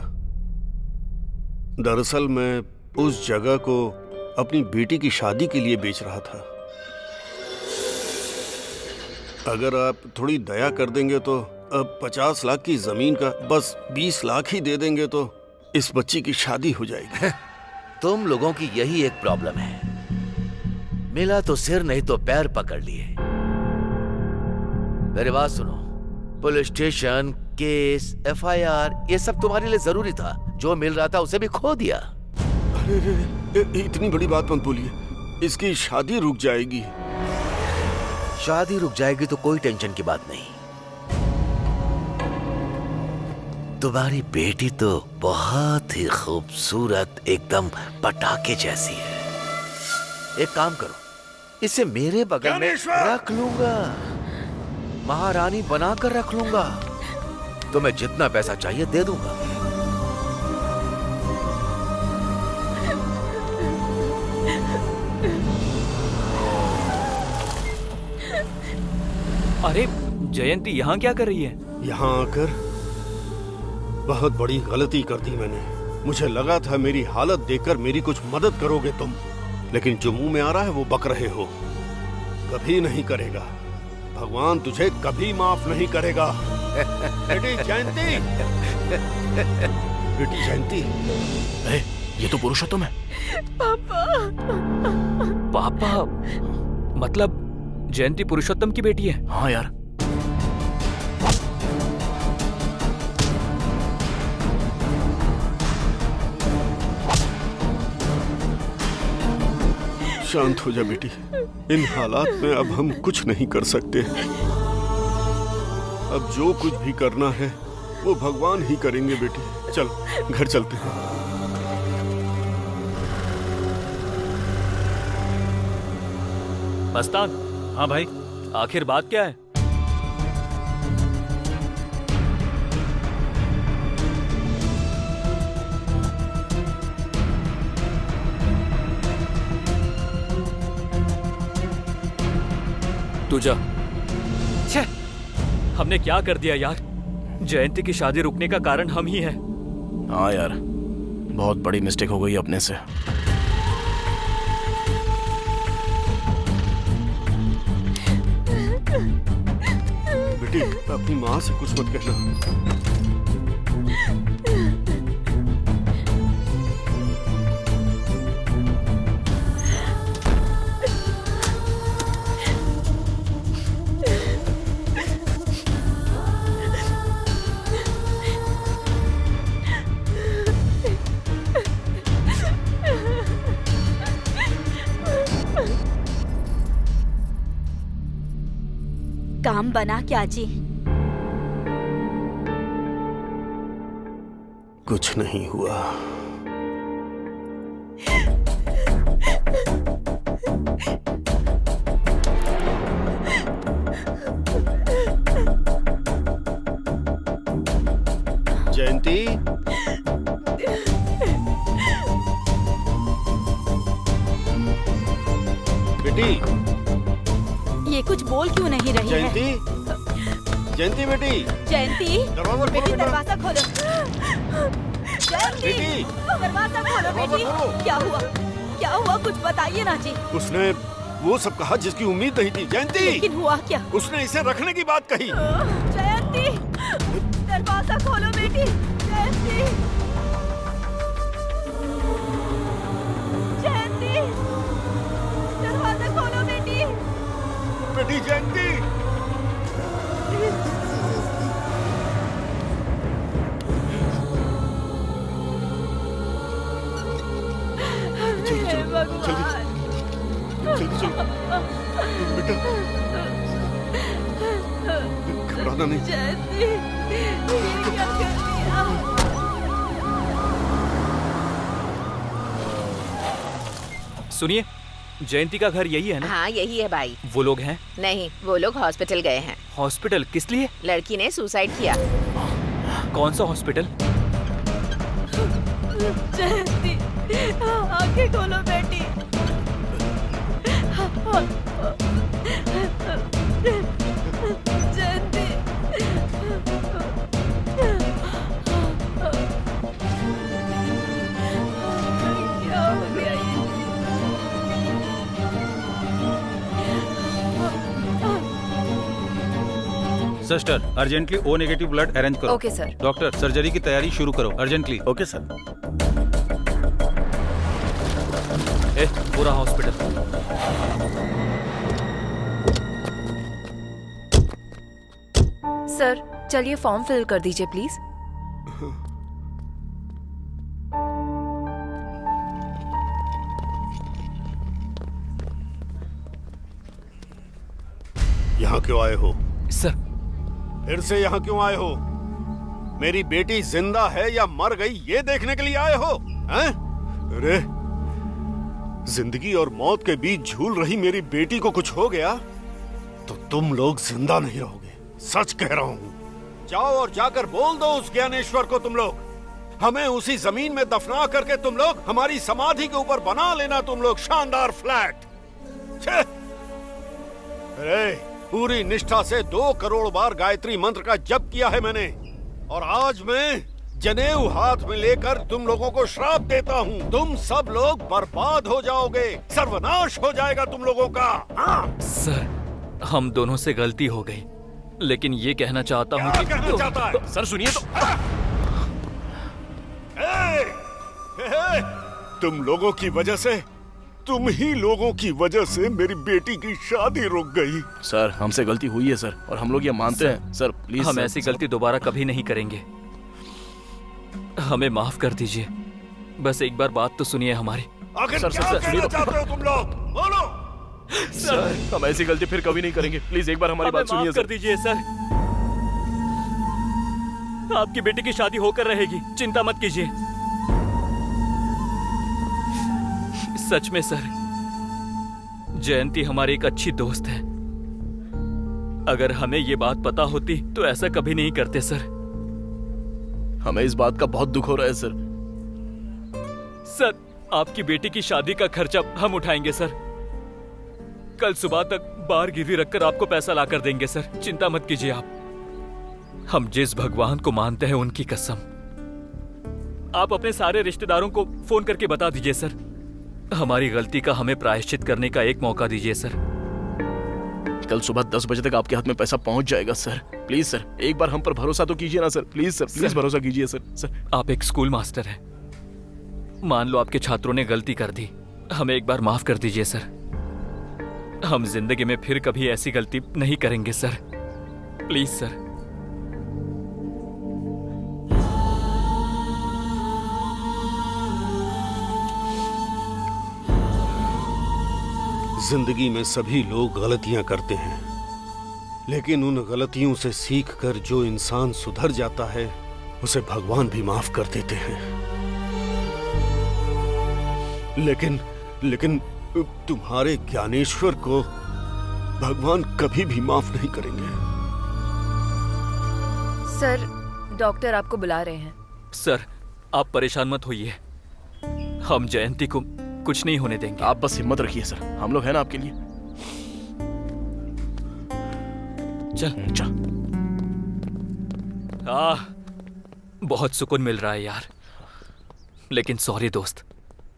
दरअसल मैं उस जगह को अपनी बेटी की शादी के लिए बेच रहा था। अगर आप थोड़ी दया कर देंगे तो अब 50 लाख की जमीन का बस 20 लाख ही दे देंगे तो इस बच्ची की शादी हो जाएगी। तुम लोगों की यही एक प्रॉब्लम है, मिला तो सिर नहीं तो पैर पकड़ लिए। मेरी बात सुनो, पुलिस स्टेशन, केस, FIR ये सब तुम्हारे लिए जरूरी था। जो मिल रहा था उसे भी खो दिया। अरे इतनी बड़ी बात मत बोलिए, इसकी शादी रुक जाएगी। शादी रुक जाएगी तो कोई टेंशन की बात नहीं। तुम्हारी बेटी तो बहुत ही खूबसूरत, एकदम पटाखे जैसी है। एक काम करो, इसे मेरे बगल में रख लूंगा, महारानी बनाकर रख लूंगा। तुम्हें जितना पैसा चाहिए दे दूंगा। अरे जयंती यहाँ क्या कर रही है? यहाँ आकर बहुत बड़ी गलती कर दी मैंने। मुझे लगा था मेरी हालत देखकर मेरी कुछ मदद करोगे तुम, लेकिन जो मुंह में आ रहा है वो बक रहे हो। कभी नहीं करेगा, भगवान तुझे कभी माफ नहीं करेगा। बेटी जयंती, बेटी जयंती, ये तो पुरुषोत्तम है। पापा। पापा मतलब जयंती पुरुषोत्तम की बेटी है? हाँ यार। शांत हो जा बेटी, इन हालात में अब हम कुछ नहीं कर सकते। अब जो कुछ भी करना है वो भगवान ही करेंगे बेटी। चल घर चलते हैं। मस्तान। हाँ भाई। आखिर बात क्या है? तू जा। छे, हमने क्या कर दिया यार? जयंती की शादी रुकने का कारण हम ही हैं। हाँ यार, बहुत बड़ी मिस्टेक हो गई अपने से। बेटी अपनी माँ से कुछ मत कहना। काम बना क्या जी? कुछ नहीं हुआ। जयंती, बेटी, ये कुछ बोल क्यों नहीं रही जयंती, है? जयंती बेटी, जयंती, दरवाजा बेटी खोलो बेटा। दरवाजा खोलो। जयंती, बेटी, दरवाजा खोलो बेटी। क्या हुआ? क्या हुआ? कुछ बताइए ना जी। उसने वो सब कहा जिसकी उम्मीद नहीं थी। जयंती, लेकिन हुआ क्या? उसने इसे रखने की बात कही। जयंती, दरवाजा खोलो बेटी। जयंती, जयंती, दरवाजा खोलो बेटी। बेटी जयंती, हे भगवान। जल्दी चलो बेटा, घबराना नहीं। जयंती, ये क्या कर दिया? सुनिए, जयंती का घर यही है ना? हाँ यही है भाई। वो लोग हैं? नहीं, वो लोग हॉस्पिटल गए हैं। हॉस्पिटल किस लिए? लड़की ने सुसाइड किया। कौन सा हॉस्पिटल? जयंती, आंखें खोलो बेटी। जयंती। क्या हो गया ये? Sister, urgently O negative blood arrange करो। Okay sir. डॉक्टर, सर्जरी की तैयारी शुरू करो अर्जेंटली। Okay sir. ए, पूरा हॉस्पिटल। सर चलिए फॉर्म फिल कर दीजिए प्लीज। यहाँ क्यों आए हो? सर, फिर से यहाँ क्यों आए हो? मेरी बेटी जिंदा है या मर गई ये देखने के लिए आए हो? हैं? अरे, जिंदगी और मौत के बीच झूल रही मेरी बेटी को कुछ हो गया तो तुम लोग जिंदा नहीं रहोगे। सच कह रहा हूँ। जाओ और जाकर बोल दो उस ज्ञानेश्वर को तुम लोग, हमें उसी जमीन में दफना करके तुम लोग हमारी समाधि के ऊपर बना लेना तुम लोग शानदार फ्लैट। छे! अरे, पूरी निष्ठा से 2 करोड़ बार गायत्री मंत्र का जप किया है मैंने, और आज मैं जनेऊ हाथ में लेकर तुम लोगों को श्राप देता हूँ। तुम सब लोग बर्बाद हो जाओगे, सर्वनाश हो जाएगा तुम लोगों का। हाँ? सर, हम दोनों से गलती हो गई, लेकिन ये कहना चाहता हूँ कि कहना चाहता है? सर सुनिए तो। तुम लोगों की वजह से, तुम ही लोगों की वजह से मेरी बेटी की शादी रुक गई। सर हमसे गलती हुई है सर, और हम लोग ये मानते हैं सर। प्लीज हम सर, ऐसी गलती दोबारा कभी नहीं करेंगे। हमें माफ कर दीजिए। बस एक बार बात तो सुनिए हमारी। आखिर सर, क्या सर, कहना सुनिए। चाहते हो तुम लोग? बोलो। सर हम ऐसी गलती फिर कभी नहीं करेंगे। प्लीज एक बार हमारी हमें बात सुनिए माफ कर दीजिए सर। आपकी बेटी की शादी होकर रहेगी, चिंता मत कीजिए। सच में सर, जयंती हमारी एक अच्छी दोस्त है। अगर हमें ये बात पता होती तो ऐसा कभी नहीं करते सर। हमें इस बात का बहुत दुख हो रहा है सर। सर, आपकी बेटी की शादी का खर्चा हम उठाएंगे सर। कल सुबह तक बाहर गिरवी रखकर आपको पैसा लाकर देंगे सर। चिंता मत कीजिए आप। हम जिस भगवान को मानते हैं उनकी कसम। आप अपने सारे रिश्तेदारों को फोन करके बता दीजिए सर। हमारी गलती का हमें प्रायश्चित करने का एक मौका दीजिए सर। कल सुबह 10 बजे तक आपके हाथ में पैसा पहुंच जाएगा सर। प्लीज सर, एक बार हम पर भरोसा तो कीजिए ना सर। प्लीज सर, प्लीज भरोसा कीजिए सर। सर आप एक स्कूल मास्टर हैं। मान लो आपके छात्रों ने गलती कर दी, हमें एक बार माफ कर दीजिए सर। हम जिंदगी में फिर कभी ऐसी गलती नहीं करेंगे सर। Please sir. जिंदगी में सभी लोग गलतियां करते हैं, लेकिन उन गलतियों से सीखकर जो इंसान सुधर जाता है उसे भगवान भी माफ कर देते हैं। लेकिन तुम्हारे ज्ञानेश्वर को भगवान कभी भी माफ नहीं करेंगे। सर डॉक्टर आपको बुला रहे हैं। सर, आप परेशान मत होइए। हम जयंती को कुछ नहीं होने देंगे। आप बस हिम्मत रखिए सर, हम लोग हैं ना आपके लिए। चल। बहुत सुकून मिल रहा है यार। लेकिन सॉरी दोस्त,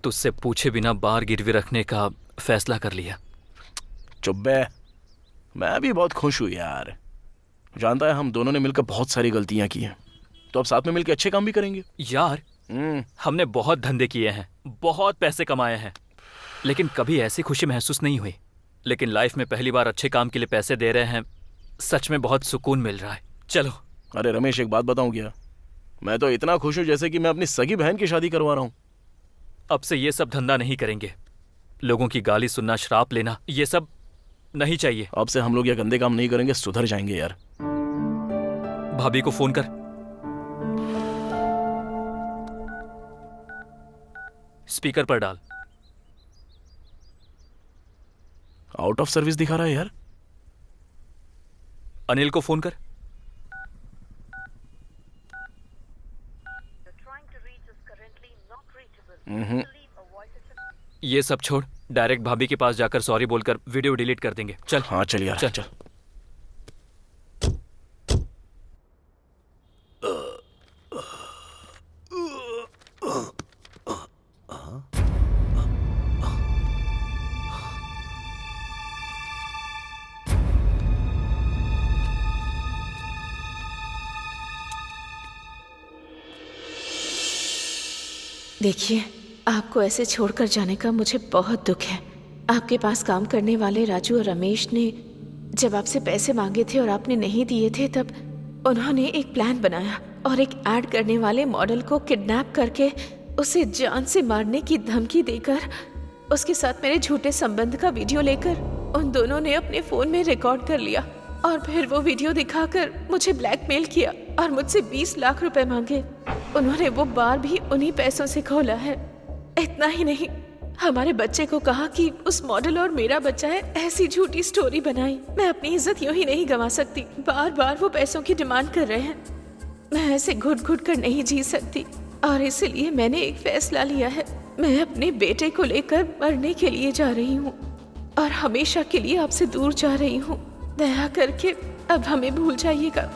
तुझसे पूछे बिना बार गिरवी रखने का फैसला कर लिया। चुप बे। मैं भी बहुत खुश हूँ यार। जानता है हम दोनों ने मिलकर बहुत सारी गलतियां की हैं, तो अब साथ में मिलकर अच्छे काम भी करेंगे। यार, हमने बहुत धंधे किए हैं, बहुत पैसे कमाए हैं, लेकिन कभी ऐसी खुशी महसूस नहीं हुई। लेकिन लाइफ में पहली बार अच्छे काम के लिए पैसे दे रहे हैं, सच में बहुत सुकून मिल रहा है। चलो। अरे रमेश, एक बात बताऊं क्या? मैं तो इतना खुश हूं जैसे कि मैं अपनी सगी बहन की शादी करवा रहा हूं। अब से ये सब धंधा नहीं करेंगे। लोगों की गाली सुनना, श्राप लेना, ये सब नहीं चाहिए। अब से हम लोग ये गंदे काम नहीं करेंगे, सुधर जाएंगे यार। भाभी को फोन कर। स्पीकर पर डाल। आउट ऑफ सर्विस दिखा रहा है यार। अनिल को फोन कर। ये सब छोड़, डायरेक्ट भाभी के पास जाकर सॉरी बोलकर वीडियो डिलीट कर देंगे। चल। हाँ चल यार, चल। देखिए, आपको ऐसे छोड़कर जाने का मुझे बहुत दुख है। आपके पास काम करने वाले राजू और रमेश ने जब आपसे पैसे मांगे थे और आपने नहीं दिए थे, तब उन्होंने एक प्लान बनाया और एक ऐड करने वाले मॉडल को किडनैप करके उसे जान से मारने की धमकी देकर उसके साथ मेरे झूठे संबंध का वीडियो लेकर उन दोनों ने अपने फोन में रिकॉर्ड कर लिया और फिर वो वीडियो दिखाकर मुझे ब्लैकमेल किया और मुझसे 20 लाख रुपए मांगे। उन्होंने वो बार भी उन्हीं पैसों से खोला है। इतना ही नहीं, हमारे बच्चे को कहा कि उस मॉडल और मेरा बच्चा है, ऐसी झूठी स्टोरी बनाई। मैं अपनी इज्जत यूं ही नहीं गंवा सकती। बार बार वो पैसों की डिमांड कर रहे हैं। मैं ऐसे घुट घुट कर नहीं जी सकती और इसलिए मैंने एक फैसला लिया है। मैं अपने बेटे को लेकर मरने के लिए जा रही हूँ और हमेशा के लिए आपसे दूर जा रही हूँ। दया करके अब हमें भूल जाइएगा।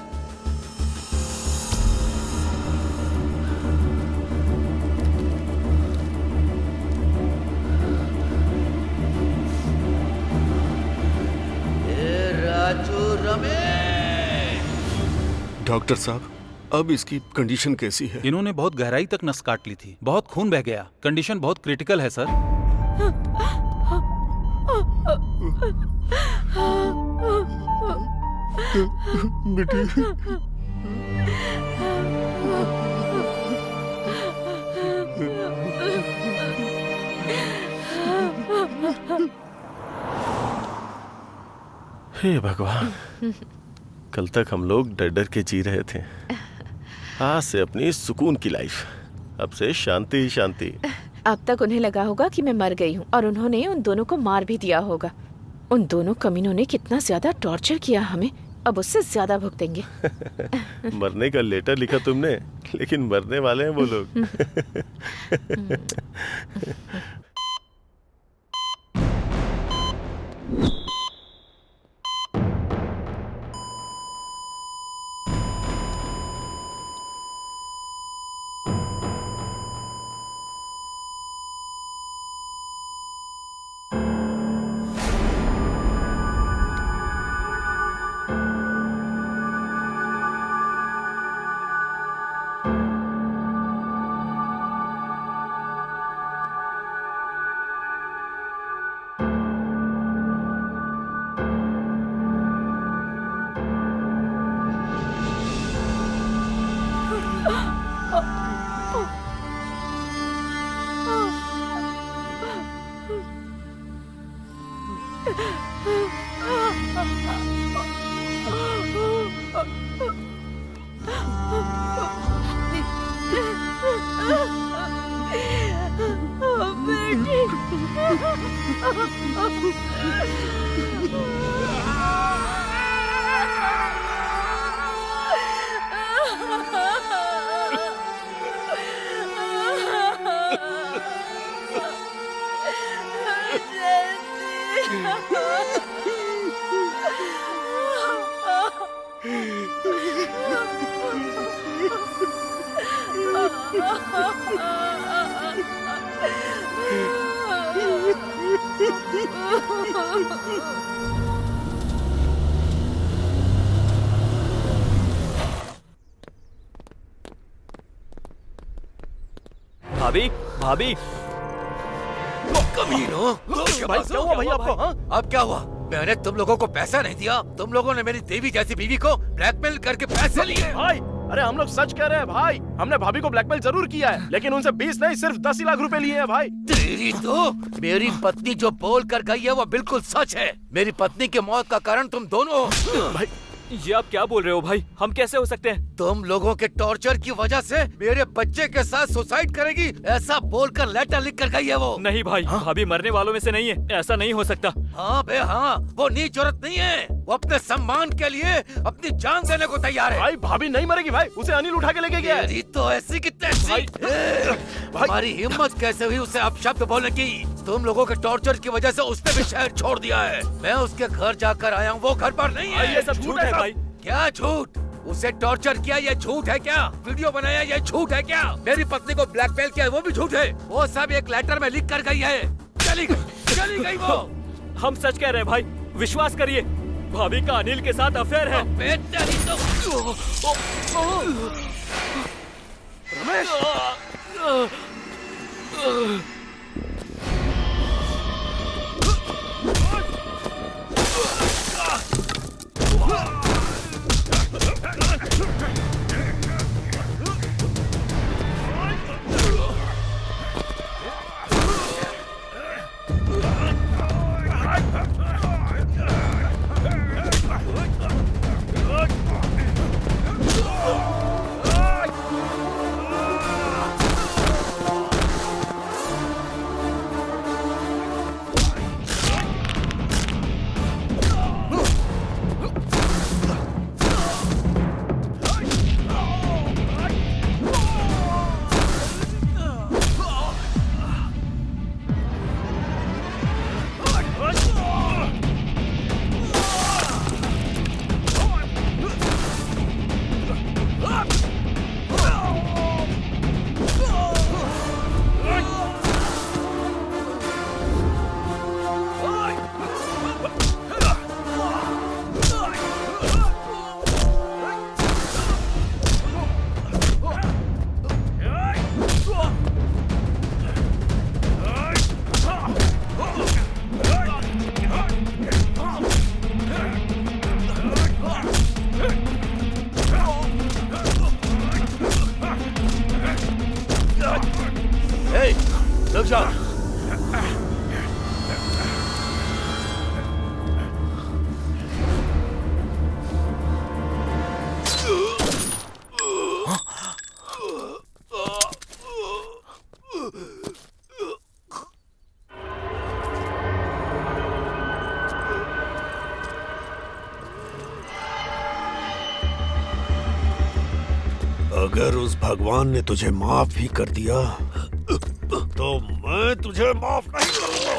राजू रमेश। डॉक्टर साहब, अब इसकी कंडीशन कैसी है? इन्होंने बहुत गहराई तक नस काट ली थी, बहुत खून बह गया। कंडीशन बहुत क्रिटिकल है सर। बेटी, हे भगवान, कल तक हम लोग डर डर के जी रहे थे। आज से अपनी सुकून की लाइफ, अब से शांति ही शांति। अब तक उन्हें लगा होगा कि मैं मर गई हूँ और उन्होंने उन दोनों को मार भी दिया होगा। उन दोनों कमीनों ने कितना ज्यादा टॉर्चर किया हमें, अब उससे ज्यादा भुगतेंगे। मरने का लेटर लिखा तुमने, लेकिन मरने वाले हैं वो लोग। भाभी, भाभी। कमीनो, भाई क्या हुआ भाई आपको? हाँ? अब क्या हुआ? मैंने तुम लोगों को पैसा नहीं दिया, तुम लोगों ने मेरी देवी जैसी बीवी को ब्लैकमेल करके पैसे लिए। भाई, अरे हम लोग सच कह रहे हैं भाई। हमने भाभी को ब्लैकमेल जरूर किया है, लेकिन उनसे 20 नहीं सिर्फ 10 लाख रुपए लिए हैं भाई। तेरी तो, मेरी पत्नी जो बोल कर गई है वो बिल्कुल सच है। मेरी पत्नी की मौत का कारण तुम दोनों हो। भाई, ये आप क्या बोल रहे हो भाई? हम कैसे हो सकते हैं? तुम लोगों के टॉर्चर की वजह से मेरे बच्चे के साथ सुसाइड करेगी, ऐसा बोलकर लेटर लिख कर गई है वो। नहीं भाई, भाभी मरने वालों में से नहीं है, ऐसा नहीं हो सकता। हाँ बे हाँ, वो नीच औरत नहीं है, वो अपने सम्मान के लिए अपनी जान देने को तैयार है। भाई भाभी नहीं मरेगी भाई, उसे अनिल उठा के लेके गया है। तो ऐसी की तैसी। तुम्हारी हिम्मत कैसे हुई उसे अपशब्द बोलने की? तुम लोगों के टॉर्चर की वजह से उसने भी शहर छोड़ दिया है। मैं उसके घर जाकर आया हूँ, वो घर पर नहीं है। ये सब झूठ है भाई। क्या झूठ? उसे टॉर्चर किया ये झूठ है क्या? वीडियो बनाया ये झूठ है क्या? मेरी पत्नी को ब्लैकमेल किया वो भी झूठ है। वो सब एक लेटर में लिख कर गई है। चली गई वो। हम सच कह रहे हैं भाई, विश्वास करिए। भाभी का अनिल के साथ अफेयर है। रमेश, रुक जा। अगर उस भगवान ने तुझे माफ भी कर दिया तो मैं तुझे माफ नहीं करूंगा।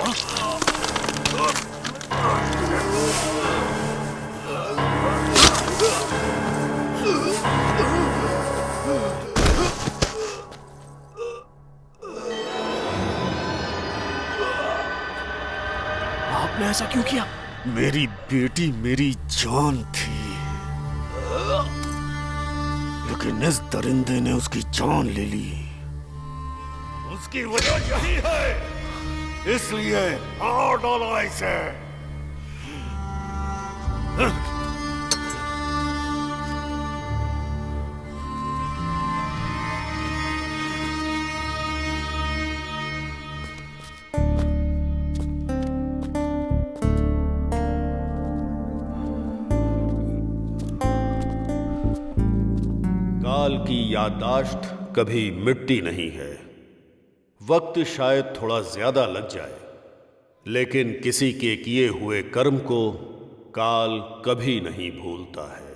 आपने ऐसा क्यों किया? मेरी बेटी मेरी जान थी, लेकिन इस दरिंदे ने उसकी जान ले ली। उसकी वजह यही है, इसलिए मार डाला इसे। काल की याददाश्त कभी मिटती नहीं है। वक्त शायद थोड़ा ज्यादा लग जाए, लेकिन किसी के किए हुए कर्म को काल कभी नहीं भूलता है।